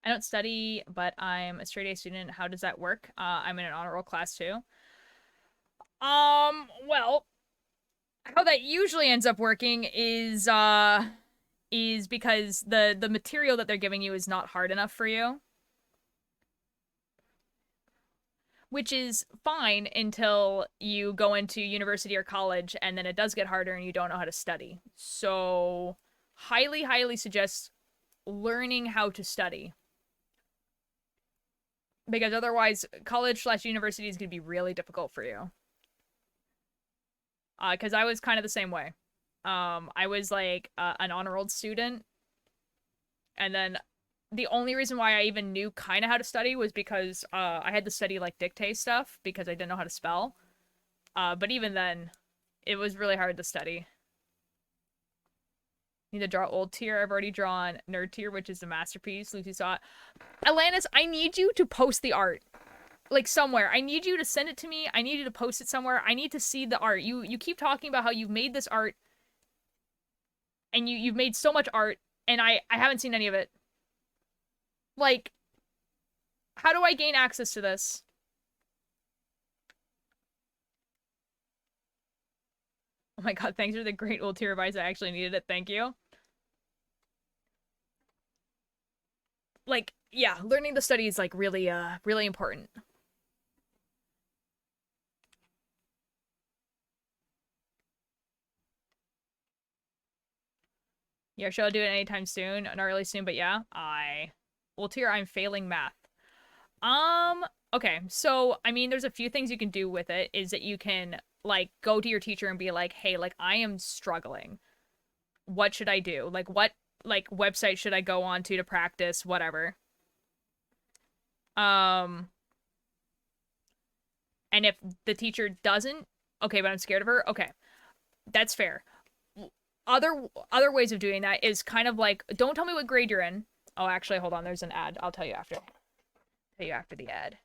I don't study, but I'm a straight A student. How does that work? I'm in an honor roll class too. Well, how that usually ends up working is because the material that they're giving you is not hard enough for you. Which is fine until you go into university or college and then it does get harder and you don't know how to study. So, highly suggest learning how to study. Because otherwise, college/university is going to be really difficult for you. Because I was kind of the same way. I was like an honor roll student, and then the only reason why I even knew kind of how to study was because I had to study like dictate stuff because I didn't know how to spell. But even then, it was really hard to study. Need to draw old tier. I've already drawn nerd tier, which is a masterpiece. Lucy saw it. Atlantis, I need you to post the art. Like somewhere. I need you to send it to me. I need you to post it somewhere. I need to see the art. You keep talking about how you've made this art and you've made so much art and I haven't seen any of it. Like, how do I gain access to this? Oh my god, thanks for the great old tier advice. I actually needed it. Thank you. Like, yeah, learning to study is like really important. Yeah, shall I do it anytime soon? Not really soon, but yeah. Well, tier, I'm failing math. Okay, so I mean, there's a few things you can do with it. Is that you can like go to your teacher and be like, hey, like I am struggling. What should I do? Like what like website should I go on to practice? Whatever. Um, and if the teacher doesn't, okay, but I'm scared of her. Okay, that's fair. Other ways of doing that is kind of like, don't tell me what grade you're in. Oh, actually, hold on. There's an ad. I'll tell you after. Tell you after the ad.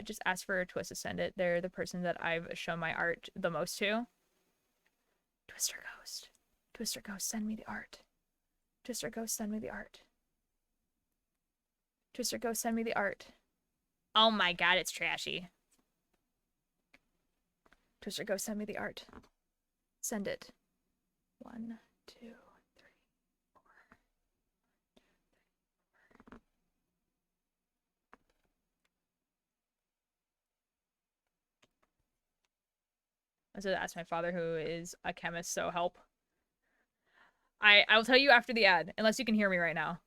Just ask for Twist to send it. They're the person that I've shown my art the most to. Twister Ghost. Twister Ghost, send me the art. Twister Ghost, send me the art. Twister Ghost, send me the art. Oh my god, it's trashy. Twister Ghost, send me the art. Send it. 1, 2, 3, 4. I said, ask my father, who is a chemist, so help. I'll tell you after the ad, unless you can hear me right now.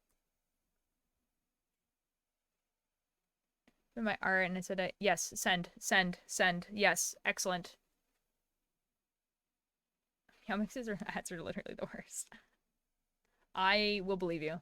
My art, and I said, yes, send, yes, excellent. Comics or ads are literally the worst. I will believe you.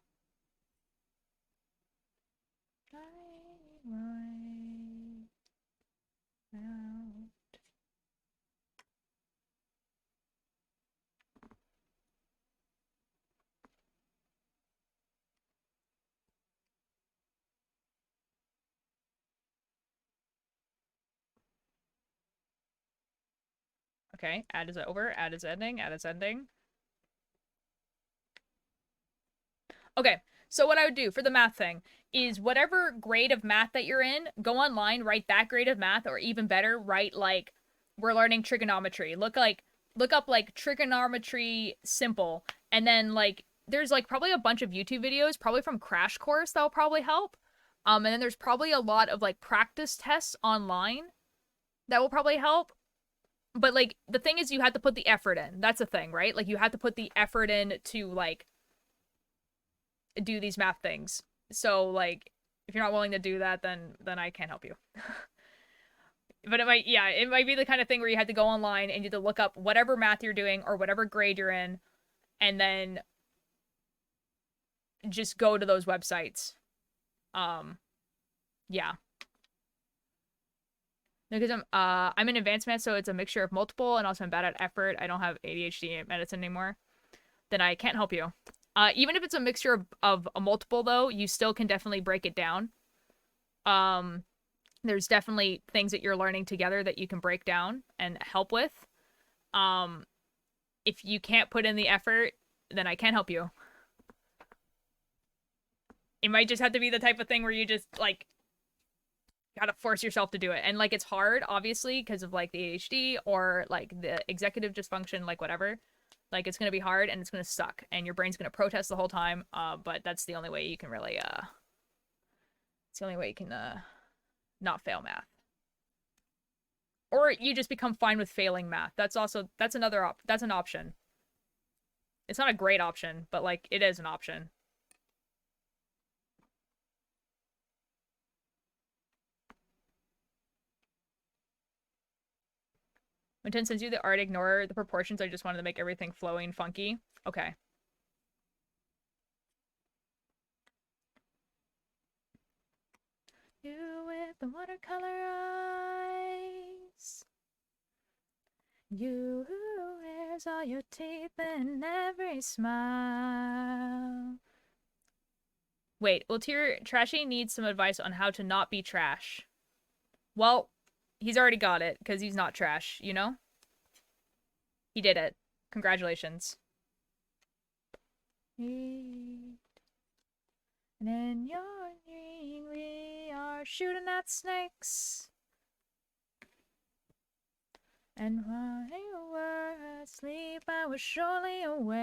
Okay, ad is over, ad is ending, ad is ending. Okay, so what I would do for the math thing is whatever grade of math that you're in, go online, write that grade of math, or even better, write like, we're learning trigonometry. Look up like trigonometry simple, and then like, there's like probably a bunch of YouTube videos, probably from Crash Course, that'll probably help. And then there's probably a lot of like practice tests online that will probably help. But like, the thing is, you have to put the effort in. That's the thing, right? Like, you have to put the effort in to like do these math things. So like, if you're not willing to do that, then I can't help you. But it might be the kind of thing where you have to go online and you have to look up whatever math you're doing or whatever grade you're in, and then just go to those websites. Yeah. Because I'm in advanced math, so it's a mixture of multiple, and also I'm bad at effort. I don't have ADHD medicine anymore. Then I can't help you. Even if it's a mixture of a multiple, though, you still can definitely break it down. There's definitely things that you're learning together that you can break down and help with. If you can't put in the effort, then I can't help you. It might just have to be the type of thing where you just, like, gotta force yourself to do it. And, like, it's hard, obviously, because of, like, the ADHD or, like, the executive dysfunction, like, whatever. Like, it's gonna be hard and it's gonna suck. And your brain's gonna protest the whole time. But that's the only way you can really, it's the only way you can, not fail math. Or you just become fine with failing math. That's an option. It's not a great option, but, like, it is an option. When Tin sends you the art, ignore the proportions. I just wanted to make everything flowy and funky. Okay. You with the watercolor eyes. You who wears all your teeth in every smile. Wait, well, Trashy needs some advice on how to not be trash. Well, he's already got it, because he's not trash, you know? He did it. Congratulations. And in your dream, we are shooting at snakes. And while you were asleep, I was surely awake.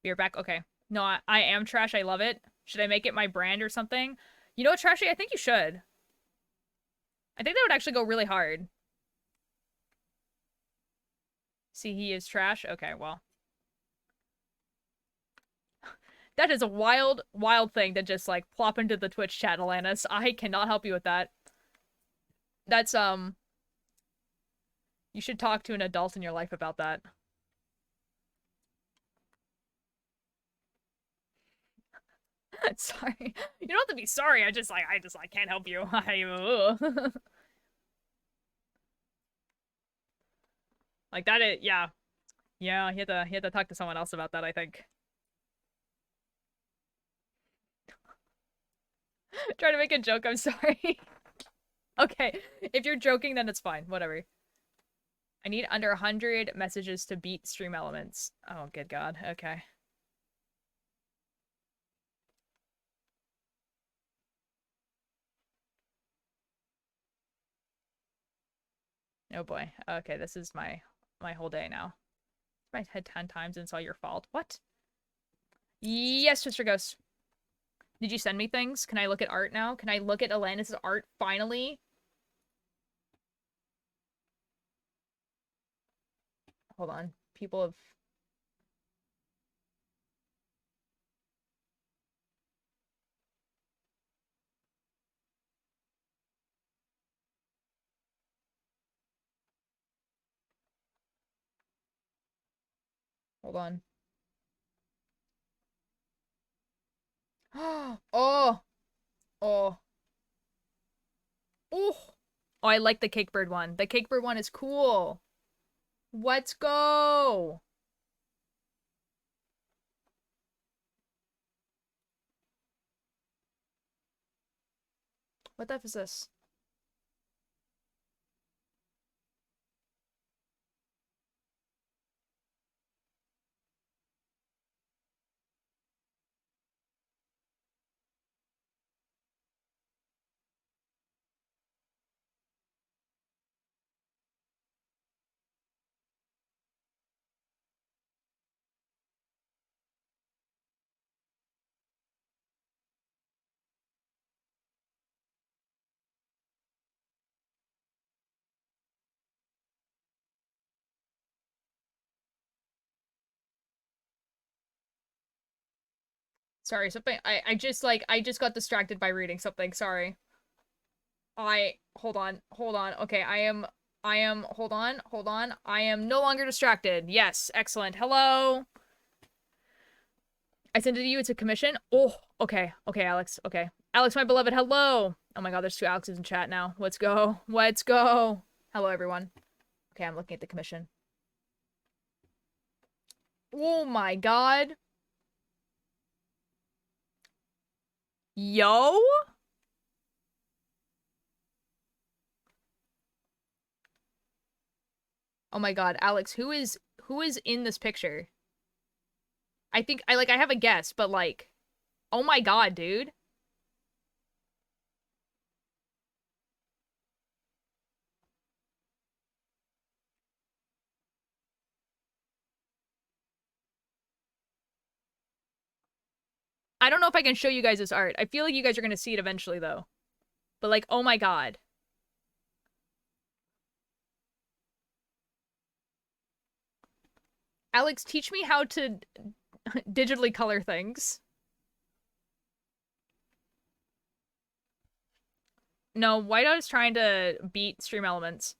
You're back? Okay. No, I am trash. I love it. Should I make it my brand or something? You know what, Trashy? I think you should. I think that would actually go really hard. See, he is trash? Okay, well. That is a wild, wild thing to just, like, plop into the Twitch chat, Alanis. I cannot help you with that. That's, you should talk to an adult in your life about that. Sorry. You don't have to be sorry. I just can't help you. Like, that is, yeah. Yeah, he had to talk to someone else about that, I think. Trying to make a joke, I'm sorry. Okay, if you're joking, then it's fine. Whatever. I need under 100 messages to beat Stream Elements. Oh, good God. Okay. Oh boy. Okay, this is my whole day now. My head 10 times and it's all your fault. What? Yes, Mr. Ghost. Did you send me things? Can I look at art now? Can I look at Alanis' art finally? hold on. People have... Hold on. Oh! Oh! Oh, I like the Cakebird one. The Cakebird one is cool. Let's go! What the F is this? Sorry, something I just I just got distracted by reading something. Sorry. Hold on. Okay, hold on. I am no longer distracted. Yes, excellent. Hello. I sent it to you. It's a commission. Oh, okay. Okay, Alex. Okay. Alex, my beloved, hello. Oh my god, there's 2 Alexes in chat now. Let's go. Let's go. Hello, everyone. Okay, I'm looking at the commission. Oh my god. Yo? Oh my god, Alex, who is in this picture? I think I have a guess, but like, oh my god, dude. I don't know if I can show you guys this art. I feel like you guys are gonna see it eventually though. But like, oh my god. Alex, teach me how to digitally color things. No, Whiteout is trying to beat Stream Elements.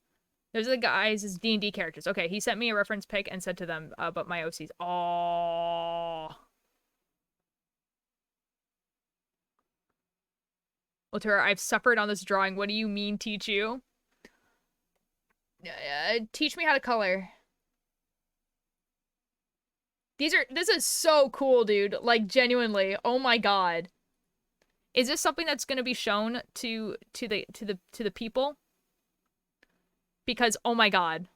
Those are the guys, his D&D characters. Okay, he sent me a reference pic and said to them about my OCs. Oh. Otura, I've suffered on this drawing. What do you mean, teach you? Teach me how to color. This is so cool, dude. Like, genuinely. Oh my god. Is this something that's gonna be shown to the people? Because, oh my god.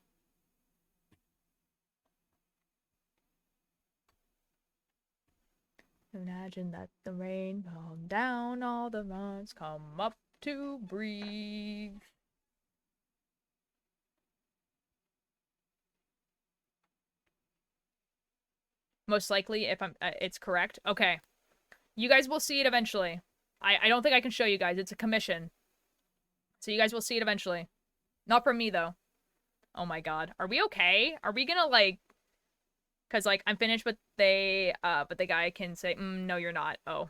Imagine that the rain come down, all the months come up to breathe. Most likely, if it's correct. Okay. You guys will see it eventually. I don't think I can show you guys. It's a commission. So you guys will see it eventually. Not from me, though. Oh my god. Are we okay? Are we gonna, like... Because, like, I'm finished, but the guy can say, no, you're not. Oh.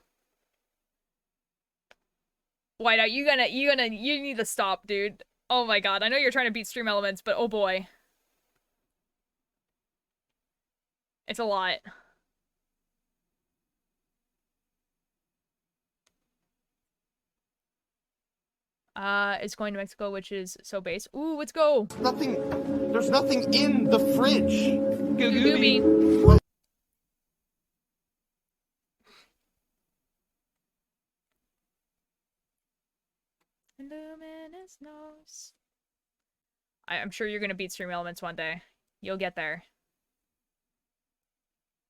Whiteout, you need to stop, dude. Oh my god. I know you're trying to beat Stream Elements, but oh boy. It's a lot. It's going to Mexico, which is so base. Ooh, let's go. There's nothing in the fridge. Gooby. Luminous nose. I'm sure you're gonna beat Stream Elements one day. You'll get there.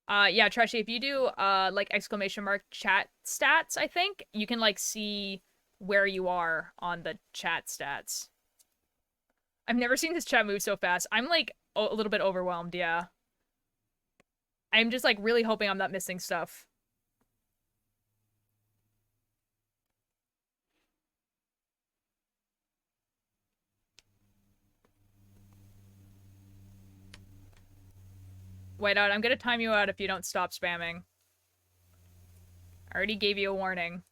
Yeah, Trashy, if you do, like, exclamation mark chat stats, I think, you can, like, see where you are on the chat stats. I've never seen this chat move so fast. I'm, like, a little bit overwhelmed, yeah. I'm just, like, really hoping I'm not missing stuff. Whiteout, I'm gonna time you out if you don't stop spamming. I already gave you a warning.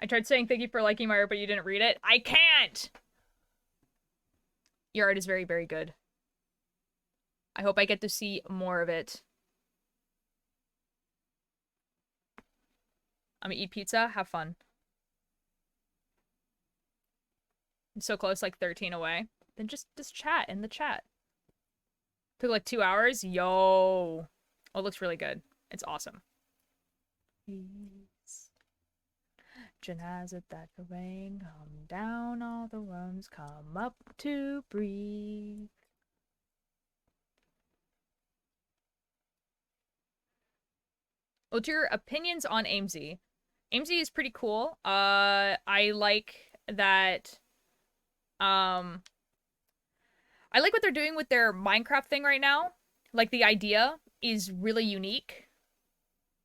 I tried saying thank you for liking my art, but you didn't read it. I can't! Your art is very, very good. I hope I get to see more of it. I'm gonna eat pizza. Have fun. I'm so close, like 13 away. Then just chat in the chat. Took like 2 hours. Yo. Oh, it looks really good. It's awesome. Janazza that the rain come down, all the worms come up to breathe. What's your opinions on AIMSy? AIMSy is pretty cool. I like that. I like what they're doing with their Minecraft thing right now. Like, the idea is really unique.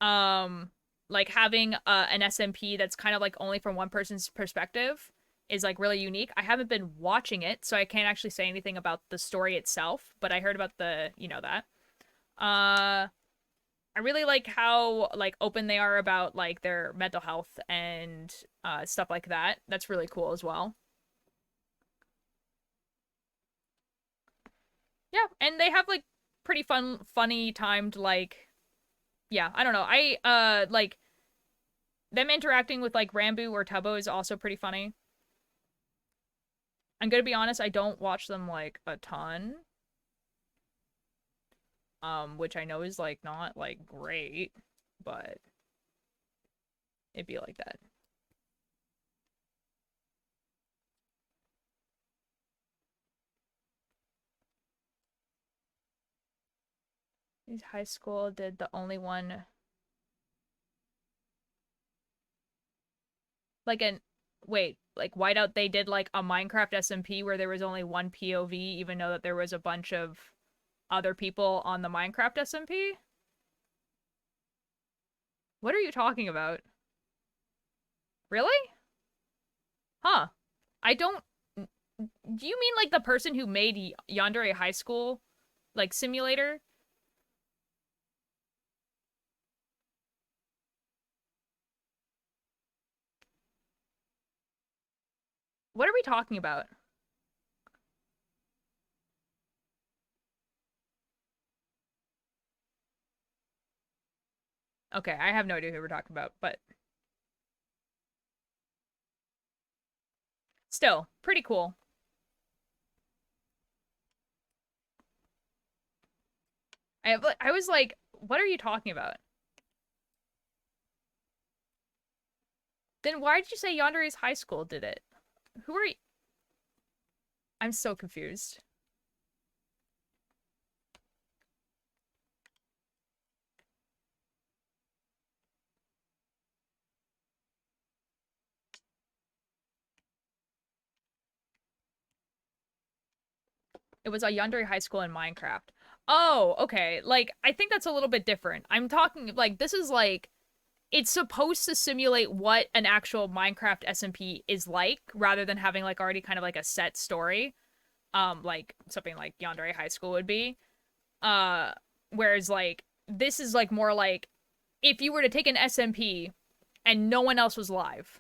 Like, having an SMP that's kind of like only from one person's perspective is like really unique. I haven't been watching it, so I can't actually say anything about the story itself, but I heard about the, you know, that. I really like how like open they are about like their mental health and stuff like that. That's really cool as well. Yeah, and they have like pretty funny timed like, yeah, I don't know. I like them interacting with like Rambo or Tubbo is also pretty funny. I'm gonna be honest, I don't watch them like a ton. Which I know is like not like great, but it'd be like that. High school did the only one like an wait, like Whiteout they did like a Minecraft SMP where there was only one POV even though that there was a bunch of other people on the Minecraft SMP? What are you talking about? Really? Huh. I don't do you mean like the person who made Yandere High School like simulator? What are we talking about? Okay, I have no idea who we're talking about, but still, pretty cool. I was like, what are you talking about? Then why did you say Yandere's High School did it? Who are you? I'm so confused. It was a Yandere High School in Minecraft. Oh, okay. Like, I think that's a little bit different. I'm talking, like, this is like, it's supposed to simulate what an actual Minecraft SMP is like, rather than having, like, already kind of like a set story. Like, something like Yandere High School would be. Whereas, like, this is, like, more like, if you were to take an SMP and no one else was live.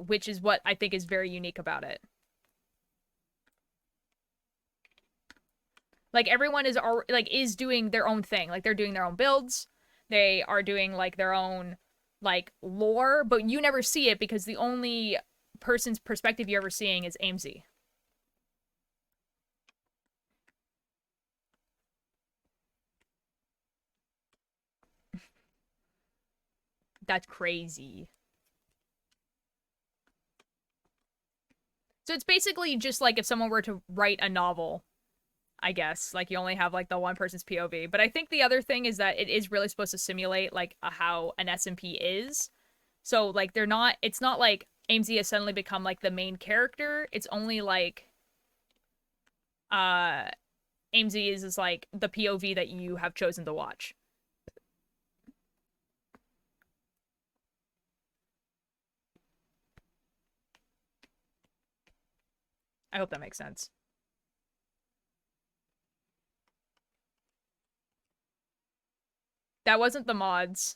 Which is what I think is very unique about it. Like everyone is doing their own thing. Like they're doing their own builds. They are doing like their own like lore, but you never see it because the only person's perspective you're ever seeing is AIMSy. That's crazy. So it's basically just like if someone were to write a novel, I guess. Like, you only have, like, the one person's POV. But I think the other thing is that it is really supposed to simulate, like, how an SMP is. So, like, it's not like AIMSy has suddenly become, like, the main character. It's only, like, AIMSy is like the POV that you have chosen to watch. I hope that makes sense. That wasn't the mods.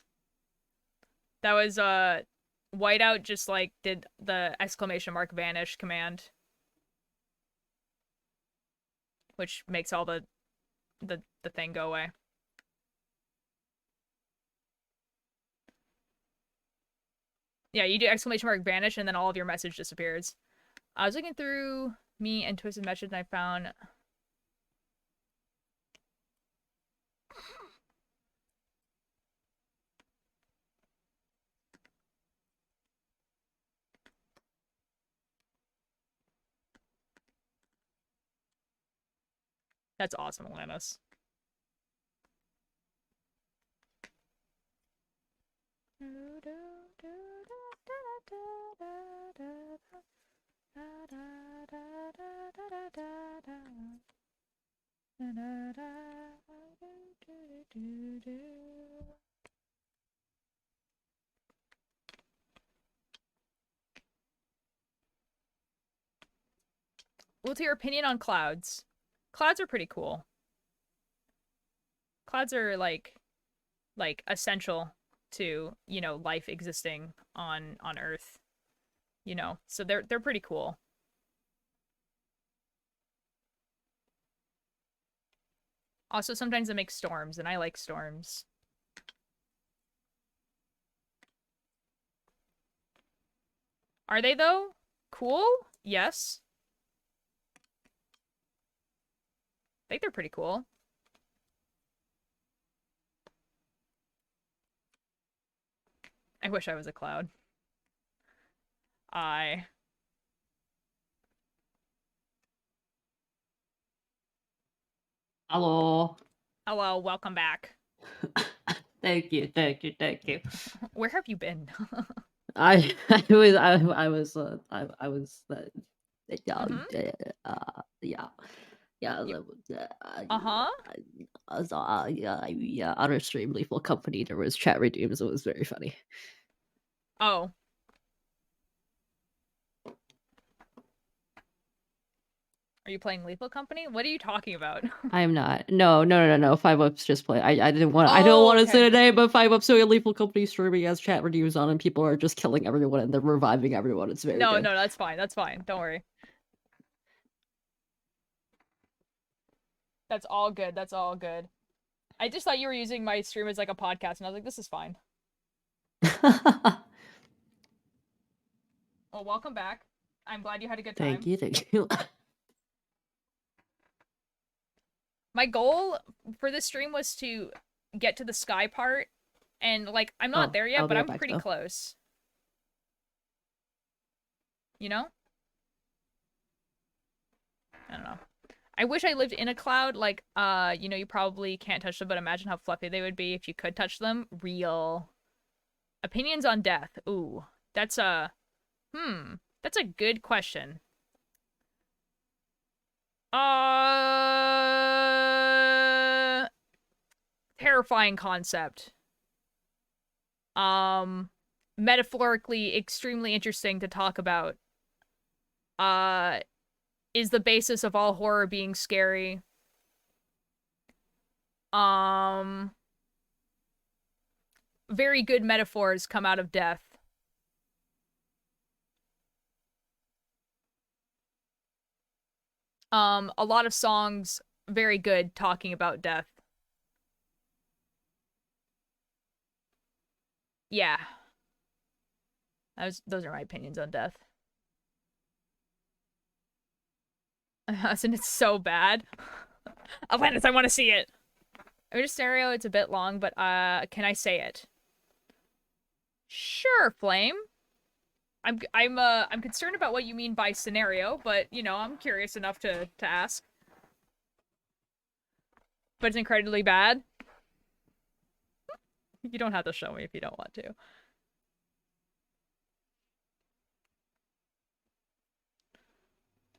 That was Whiteout just like did the exclamation mark vanish command, which makes all the thing go away. Yeah, you do exclamation mark vanish and then all of your message disappears. I was looking through me and Twisted Message and I found that's awesome, Alanis. What's your opinion on clouds? Clouds are pretty cool. Clouds are like essential to, you know, life existing on Earth. You know, so they're pretty cool. Also, sometimes it makes storms, and I like storms. Are they, though? Cool? Yes. I think they're pretty cool. I wish I was a cloud. Hello. Hello, welcome back. Thank you. Where have you been? I was yeah, Mhm. Uh-huh. yeah, on our stream Lethal Company there was chat redeems. It was very funny. Oh. Are you playing Lethal Company? What are you talking about? I am not. No. 5UP's just play. I don't want Oh, to say okay. today, but 5UP's doing a Lethal Company streaming has chat reviews on, and people are just killing everyone and they're reviving everyone. It's very No, good. no, that's fine. That's fine. Don't worry. That's all good. That's all good. I just thought you were using my stream as like a podcast, and I was like, this is fine. Well, welcome back. I'm glad you had a good time. Thank you. My goal for this stream was to get to the sky part, and like I'm not there yet, I'll but be I'm right back, pretty though. close. You know? I don't know. I wish I lived in a cloud, like, you know, you probably can't touch them, but imagine how fluffy they would be if you could touch them. Real. Opinions on death. Ooh. That's a good question. Terrifying concept. Metaphorically extremely interesting to talk about. Is the basis of all horror being scary. Very good metaphors come out of death. A lot of songs very good talking about death. Yeah. Those are my opinions on death. And it's so bad. Atlantis, I want to see it. I mean, scenario, it's a bit long, but can I say it? Sure, Flame. I'm concerned about what you mean by scenario, but you know, I'm curious enough to ask. But it's incredibly bad. You don't have to show me if you don't want to.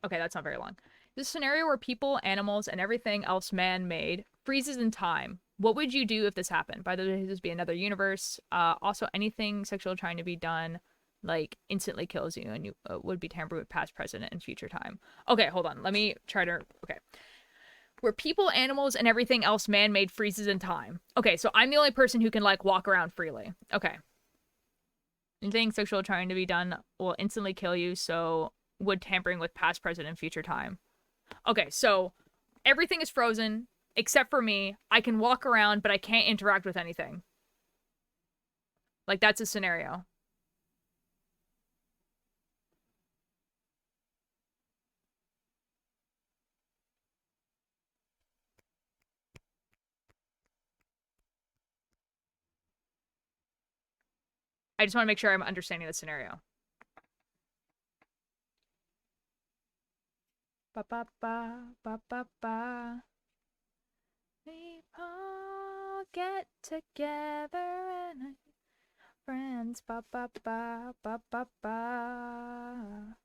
Okay, that's not very long. This scenario where people, animals, and everything else man-made freezes in time. What would you do if this happened? By the way, this would be another universe. Also, anything sexual trying to be done, like, instantly kills you and you would be tampered with past, present, and future time. Okay, hold on. Let me try to... Okay. Where people, animals, and everything else man-made freezes in time. Okay, so I'm the only person who can, like, walk around freely. Okay. Anything sexual trying to be done will instantly kill you, so would tampering with past, present, and future time. Okay, so everything is frozen except for me. I can walk around, but I can't interact with anything. Like, that's a scenario. I just want to make sure I'm understanding the scenario. Ba ba ba ba ba ba. People get together and friends. Ba ba ba ba ba ba.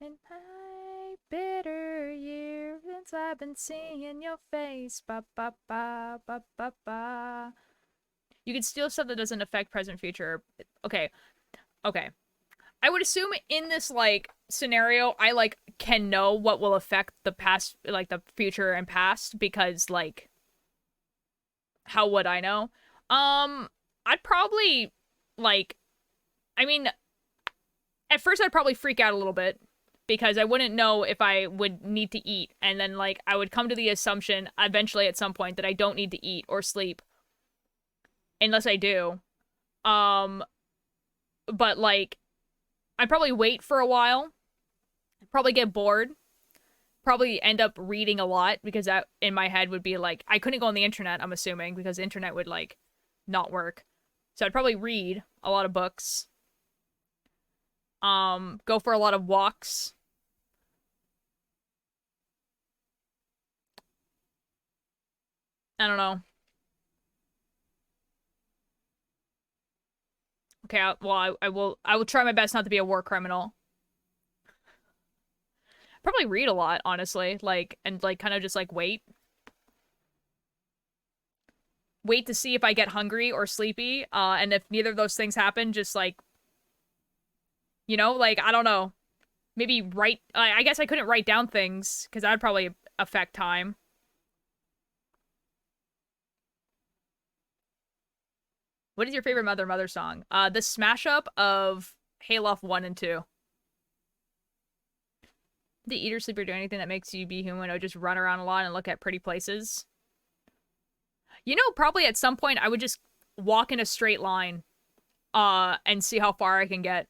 In my bitter year since I've been seeing your face. Ba ba ba ba ba ba. You can steal stuff that doesn't affect present, future. Okay. Okay. I would assume in this, like, scenario, I, like, can know what will affect the past, like, the future and past, because, like, how would I know? I'd probably, like, I mean, at first I'd probably freak out a little bit, because I wouldn't know if I would need to eat, and then, like, I would come to the assumption, eventually at some point, that I don't need to eat or sleep. Unless I do. But, like, I'd probably wait for a while. Probably get bored. Probably end up reading a lot, because that, in my head, would be, like, I couldn't go on the internet, I'm assuming, because the internet would, like, not work. So I'd probably read a lot of books. Go for a lot of walks. I don't know. Okay, I will try my best not to be a war criminal. Probably read a lot, honestly, like, and, like, kind of just, like, wait. Wait to see if I get hungry or sleepy, and if neither of those things happen, just, like, you know, like, I don't know. Maybe write, I guess I couldn't write down things, because that would probably affect time. What is your favorite Mother Mother song? The smash up of Hayloft 1 and 2. The eat or sleep or do anything that makes you be human, or just run around a lot and look at pretty places. You know, probably at some point I would just walk in a straight line, and see how far I can get.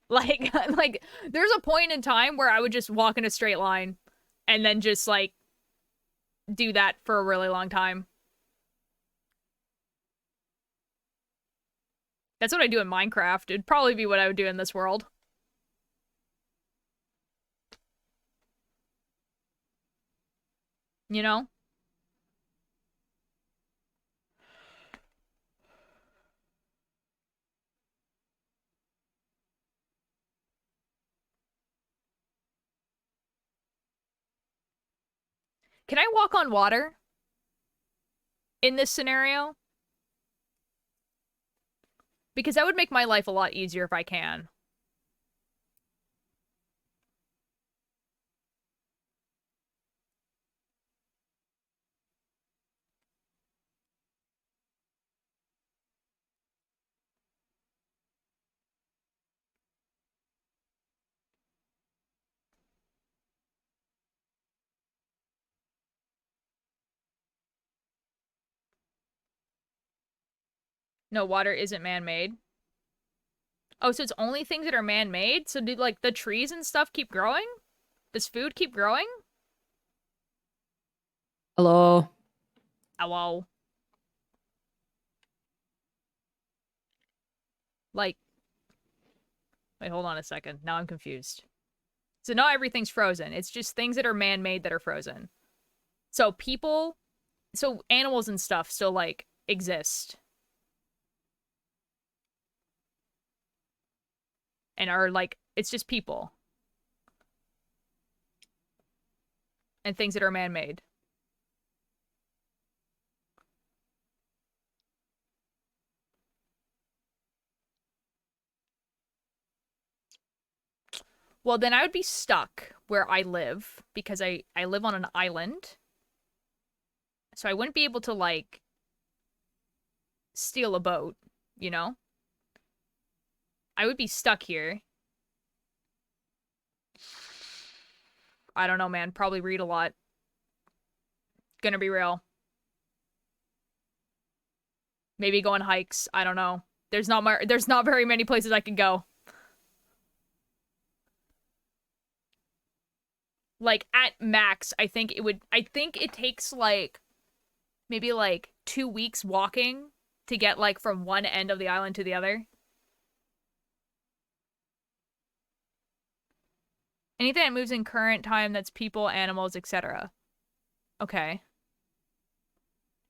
Like, like, there's a point in time where I would just walk in a straight line, and then just, like, do that for a really long time. That's what I do in Minecraft. It'd probably be what I would do in this world. You know? Can I walk on water in this scenario? Because that would make my life a lot easier if I can. No, water isn't man-made. Oh, so it's only things that are man-made? So do, like, the trees and stuff keep growing? Does food keep growing? Hello. Hello. Like, wait, hold on a second. Now I'm confused. So not everything's frozen. It's just things that are man-made that are frozen. So people, so animals and stuff still, like, exist. And are, like, it's just people. and things that are man-made. Well, then I would be stuck where I live because I live on an island. So I wouldn't be able to, like, steal a boat, you know? I would be stuck here. I don't know, man. Probably read a lot. Gonna be real. Maybe go on hikes. I don't know. There's not very many places I can go. Like, at max, I think it takes, like, maybe, like, 2 weeks walking to get, like, from one end of the island to the other. Anything that moves in current time that's people, animals, etc. Okay.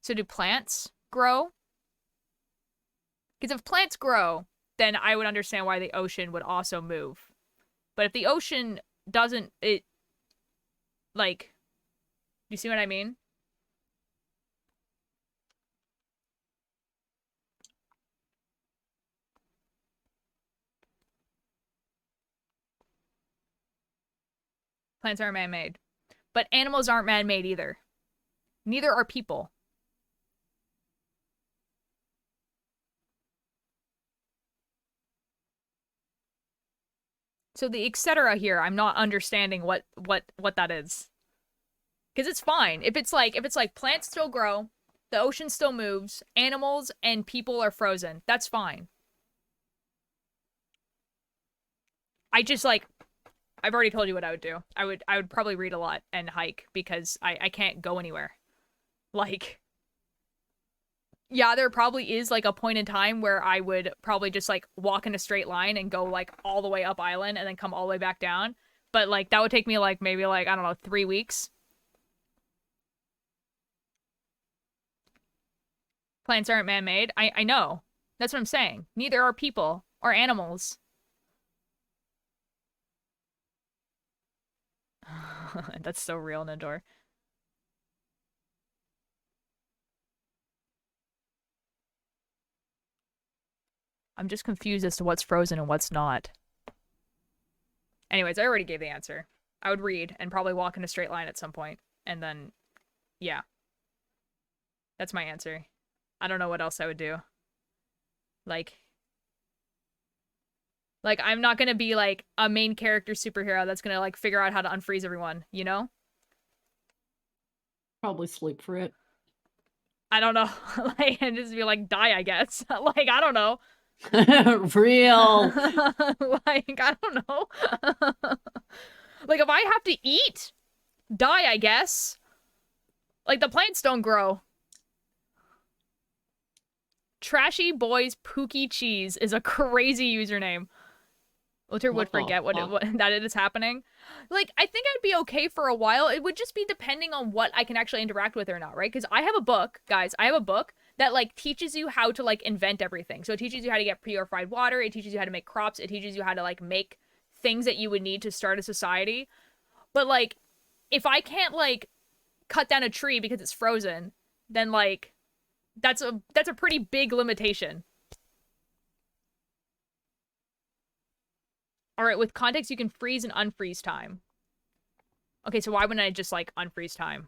So do plants grow? Because if plants grow, then I would understand why the ocean would also move. But if the ocean doesn't, like, you see what I mean? Plants aren't man-made. But animals aren't man-made either. Neither are people. So the etc. here, I'm not understanding what that is. Because it's fine. If it's like plants still grow, the ocean still moves, animals and people are frozen. That's fine. I just, like, I've already told you what I would do. I would probably read a lot and hike because I can't go anywhere. Like, yeah, there probably is, like, a point in time where I would probably just, like, walk in a straight line and go, like, all the way up island and then come all the way back down. But, like, that would take me, like, maybe, like, I don't know, 3 weeks. Plants aren't man-made. I know. That's what I'm saying. Neither are people or animals. That's so real, Nandor. I'm just confused as to what's frozen and what's not. Anyways, I already gave the answer. I would read and probably walk in a straight line at some point. And then, yeah. That's my answer. I don't know what else I would do. Like, I'm not gonna be, like, a main character superhero that's gonna, like, figure out how to unfreeze everyone, you know? Probably sleep for it. I don't know. Like, and just be like, die, I guess. Like, I don't know. Real. Like, I don't know. Like, if I have to eat, die, I guess. Like, the plants don't grow. Trashy Boys Pookie Cheese is a crazy username. Ultra would forget what that it is happening. Like, I think I'd be okay for a while. It would just be depending on what I can actually interact with or not, right? Because I have a book, guys. I have a book that, like, teaches you how to, like, invent everything. So it teaches you how to get purified water. It teaches you how to make crops. It teaches you how to, like, make things that you would need to start a society. But, like, if I can't, like, cut down a tree because it's frozen, then, like, that's a pretty big limitation. All right, with context, you can freeze and unfreeze time. Okay, so why wouldn't I just, like, unfreeze time?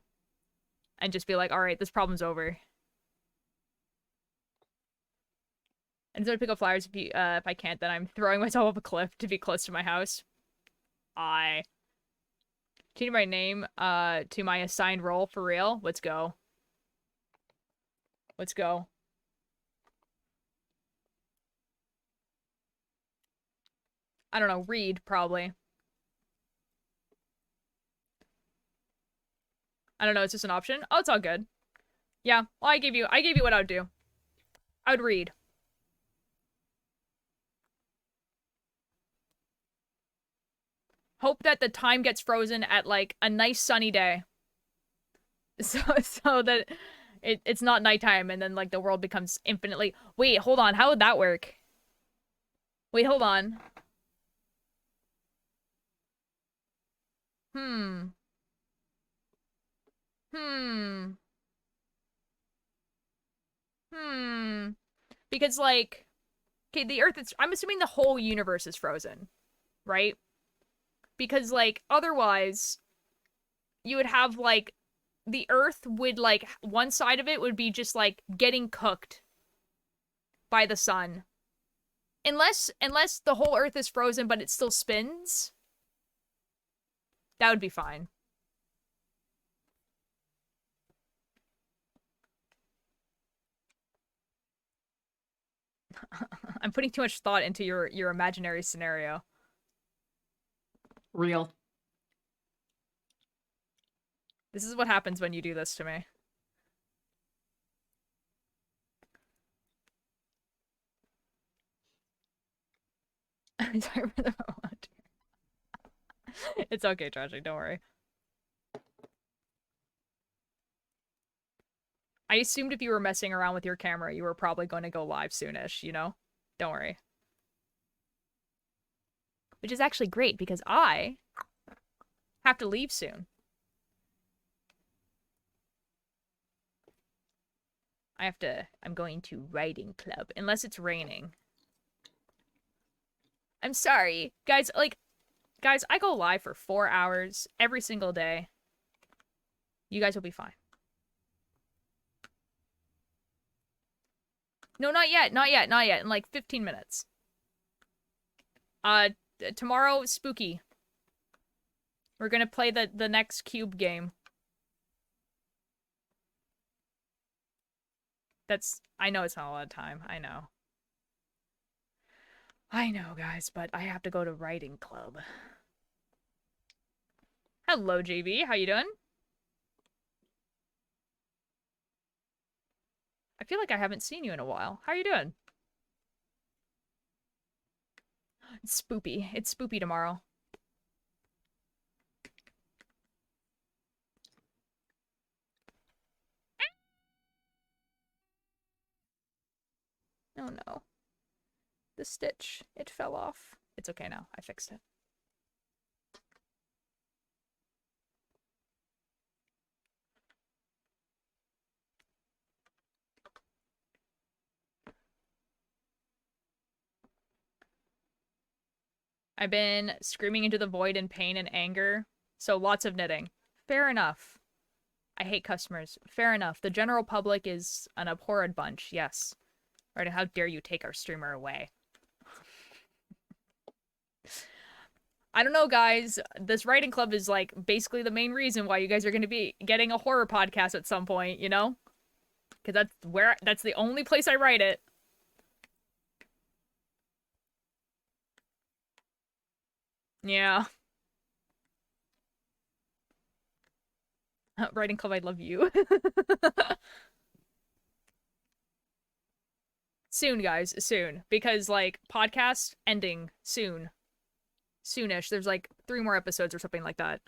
And just be like, all right, this problem's over. And so to pick up flowers if I can't, then I'm throwing myself off a cliff to be close to my house. Changing my name to my assigned role for real. Let's go. Let's go. I don't know, read, probably. I don't know, it's just an option. Oh, it's all good. Yeah, well, I gave you what I would do. I would read. Hope that the time gets frozen at, like, a nice sunny day. So that it's not nighttime and then, like, the world becomes infinitely... Wait, hold on, how would that work? Wait, hold on. Hmm. Hmm. Because, like, okay, the Earth is. I'm assuming the whole universe is frozen, right? Because, like, otherwise, you would have, like, the Earth would, like, one side of it would be just, like, getting cooked by the sun. Unless the whole Earth is frozen but it still spins, that would be fine. I'm putting too much thought into your imaginary scenario. Real. This is what happens when you do this to me. I'm sorry for the moment. It's okay, Tragic, don't worry. I assumed if you were messing around with your camera, you were probably going to go live soonish, you know? Don't worry. Which is actually great because I have to leave soon. I'm going to writing club, unless it's raining. I'm sorry. Guys, I go live for 4 hours every single day. You guys will be fine. No, not yet, not yet, not yet. In like 15 minutes. Tomorrow, spooky. We're gonna play the next cube game. I know it's not a lot of time. I know. I know, guys, but I have to go to writing club. Hello, JB. How you doing? I feel like I haven't seen you in a while. How are you doing? It's spoopy. It's spoopy tomorrow. Oh no. The stitch. It fell off. It's okay now. I fixed it. I've been screaming into the void in pain and anger. So lots of knitting. Fair enough. I hate customers. Fair enough. The general public is an abhorrent bunch. Yes. Right, how dare you take our streamer away? I don't know, guys. This writing club is, like, basically the main reason why you guys are going to be getting a horror podcast at some point, you know? Because that's the only place I write it. Yeah. Writing club, I love you. Soon, guys, soon. Because, like, podcast ending soon. Soonish. There's, like, 3 more episodes or something like that.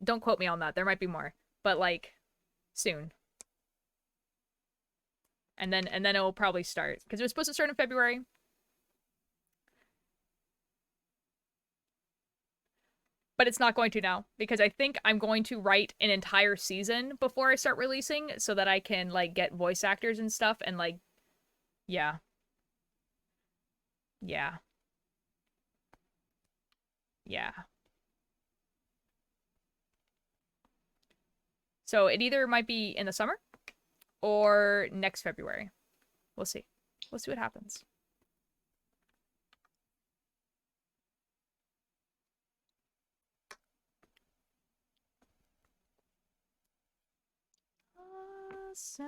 Don't quote me on that. There might be more. But, like, soon. And then it will probably start. Because it was supposed to start in February. But it's not going to now. Because I think I'm going to write an entire season before I start releasing. So that I can, like, get voice actors and stuff. And, like, yeah. Yeah. Yeah. So it either might be in the summer or next February. We'll see. We'll see what happens. Awesome.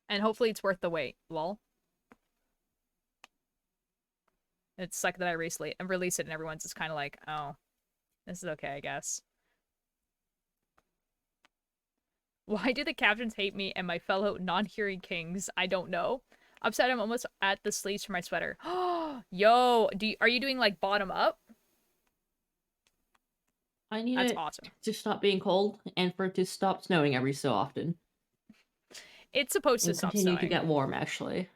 And hopefully it's worth the wait. Lol. It's like that I release it and everyone's just kind of like, oh, this is okay, I guess. Why do the captions hate me and my fellow non-hearing kings? I don't know. Upset I'm almost at the sleeves for my sweater. Yo, are you doing like bottom up? I need That's it awesome. to stop being cold and for it to stop snowing every so often. It's supposed to And stop continue snowing. to get warm, actually.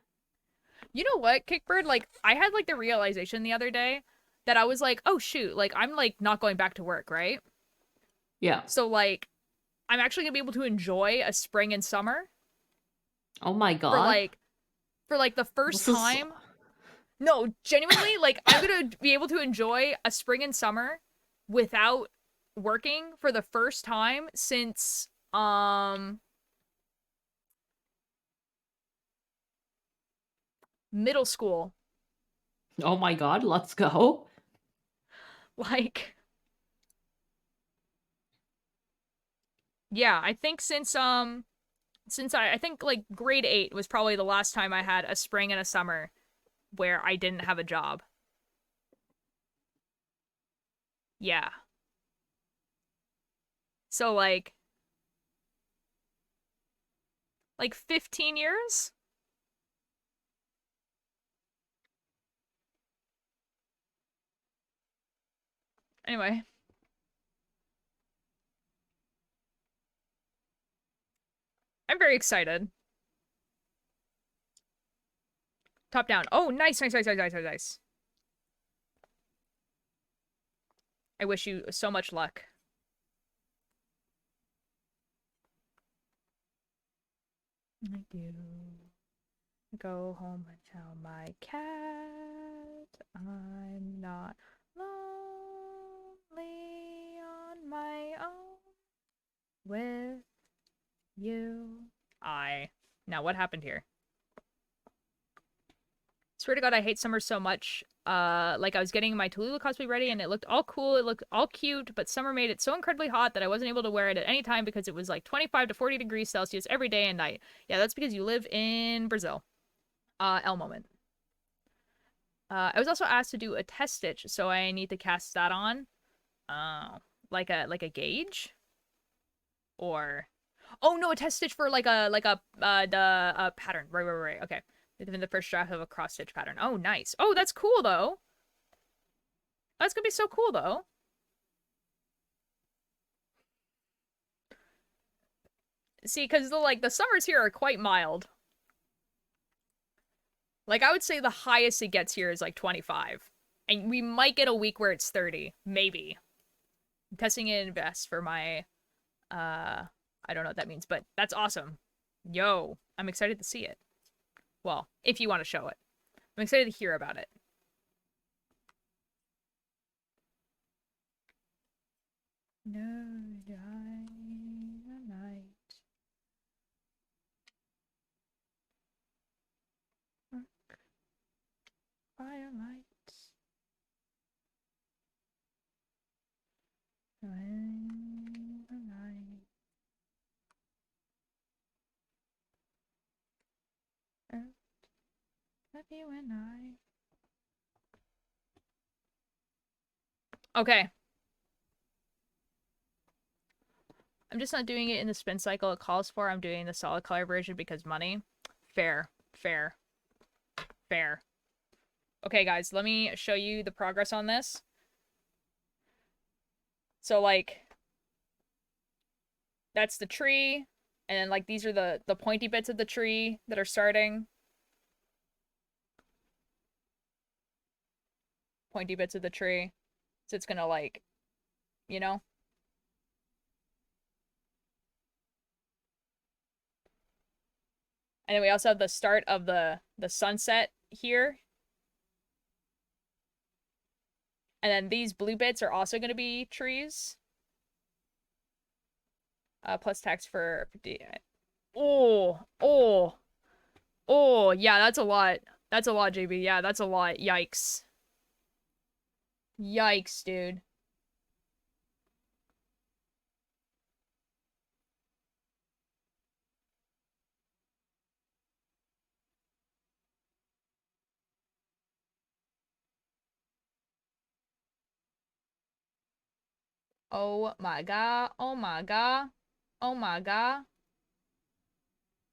You know what, Kickbird? Like, I had like the realization the other day that I was like, oh shoot, like I'm like not going back to work, right? Yeah. So like I'm actually gonna be able to enjoy a spring and summer Oh my for god. like the first This is- time. No, genuinely, like I'm gonna be able to enjoy a spring and summer without working for the first time since middle school. Oh my god, let's go. Like, yeah, I think since I think like grade 8 was probably the last time I had a spring and a summer where I didn't have a job. Yeah. So like 15 years? Anyway. I'm very excited. Top down. Oh, nice, nice, nice, nice, nice, nice, nice. I wish you so much luck. I do. Go home and tell my cat I'm not lonely on my own with you. Now what happened here? Swear to God, I hate summer so much. Like I was getting my Tallulah cosplay ready and it looked all cool, it looked all cute, but summer made it so incredibly hot that I wasn't able to wear it at any time because it was like 25 to 40 degrees Celsius every day and night. Yeah, that's because you live in Brazil. L moment. I was also asked to do a test stitch, so I need to cast that on. Like a gauge? Or oh no, a test stitch for like a the pattern. Right. Okay. In the first draft of a cross stitch pattern. Oh, nice. Oh, that's cool though. That's gonna be so cool though. See, because the summers here are quite mild. Like I would say the highest it gets here is like 25. And we might get a week where it's 30. Maybe. I'm testing it in Vest for my I don't know what that means, but that's awesome. Yo, I'm excited to see it. Well, if you want to show it. I'm excited to hear about it. No, night. Firelight. Night. Love you and I. Okay. I'm just not doing it in the spin cycle it calls for. I'm doing the solid color version because money. Fair. Fair. Fair. Okay, guys, let me show you the progress on this. So, like, that's the tree, and then, like, these are the pointy bits of the tree that are starting. Pointy bits of the tree. So it's gonna, like, you know? And then we also have the start of the sunset here. And then these blue bits are also going to be trees. Plus tax for... Oh, yeah, that's a lot. That's a lot, JB. Yeah, that's a lot. Yikes. Yikes, dude. Oh my god. Oh my god. Oh my god.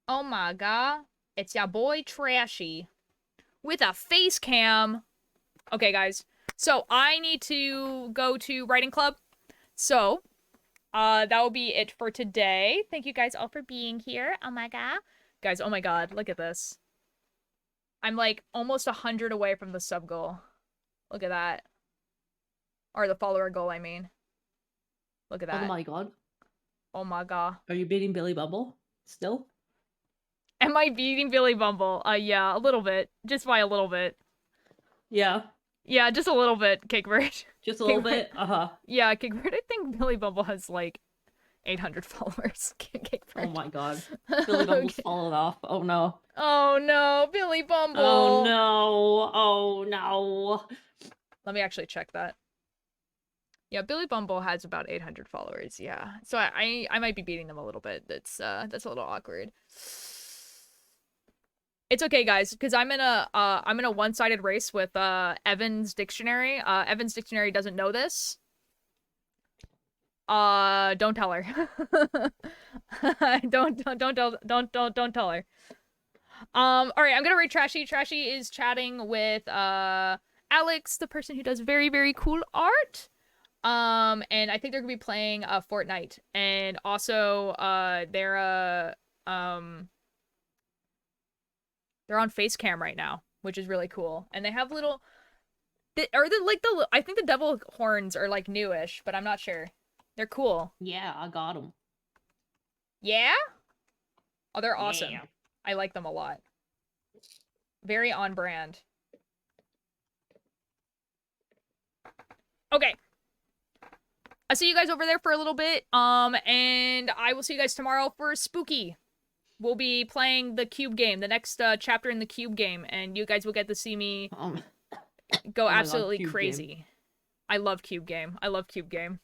Oh my god. It's your boy Trashy. With a face cam. Okay, guys. So, I need to go to writing club. So, that will be it for today. Thank you guys all for being here. Oh my god. Guys, oh my god. Look at this. I'm like almost 100 away from the sub goal. Look at that. Or the follower goal, I mean. Look at that. Oh my god. Oh my god. Are you beating Billy Bumble still? Am I beating Billy Bumble? Yeah, a little bit. Just by a little bit. Yeah, Yeah, just a little bit, Cakebird. just a little Cakebird. bit. Uh-huh. Yeah, Cakebird, I think Billy Bumble has like 800 followers. Cakebird. Oh my god. Billy Bumble's Okay. fallen off. Oh no. Oh no, Billy Bumble. Oh no. Oh no. Let me actually check that. Yeah, Billy Bumble has about 800 followers. Yeah, so I might be beating them a little bit. That's a little awkward. It's okay, guys, because I'm in a one-sided race with Evan's Dictionary. Evan's Dictionary doesn't know this. Don't tell her. don't tell her. All right, I'm gonna rate Trashy. Trashy is chatting with Alex, the person who does very, very cool art. And I think they're gonna be playing Fortnite, and also they're on face cam right now, which is really cool. And they have little, I think the devil horns are like newish, but I'm not sure. They're cool. Yeah, I got him. Yeah? Oh, they're awesome. Yeah. I like them a lot. Very on brand. Okay. I'll see you guys over there for a little bit. And I will see you guys tomorrow for Spooky. We'll be playing the Cube game, the next chapter in the Cube game, and you guys will get to see me go my God, absolutely Cube crazy. game. I love Cube game. I love Cube game.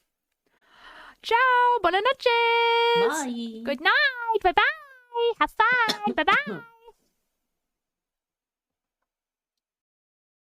Ciao, buenas noches. Bye. Good night. Bye bye. Have fun. Bye bye.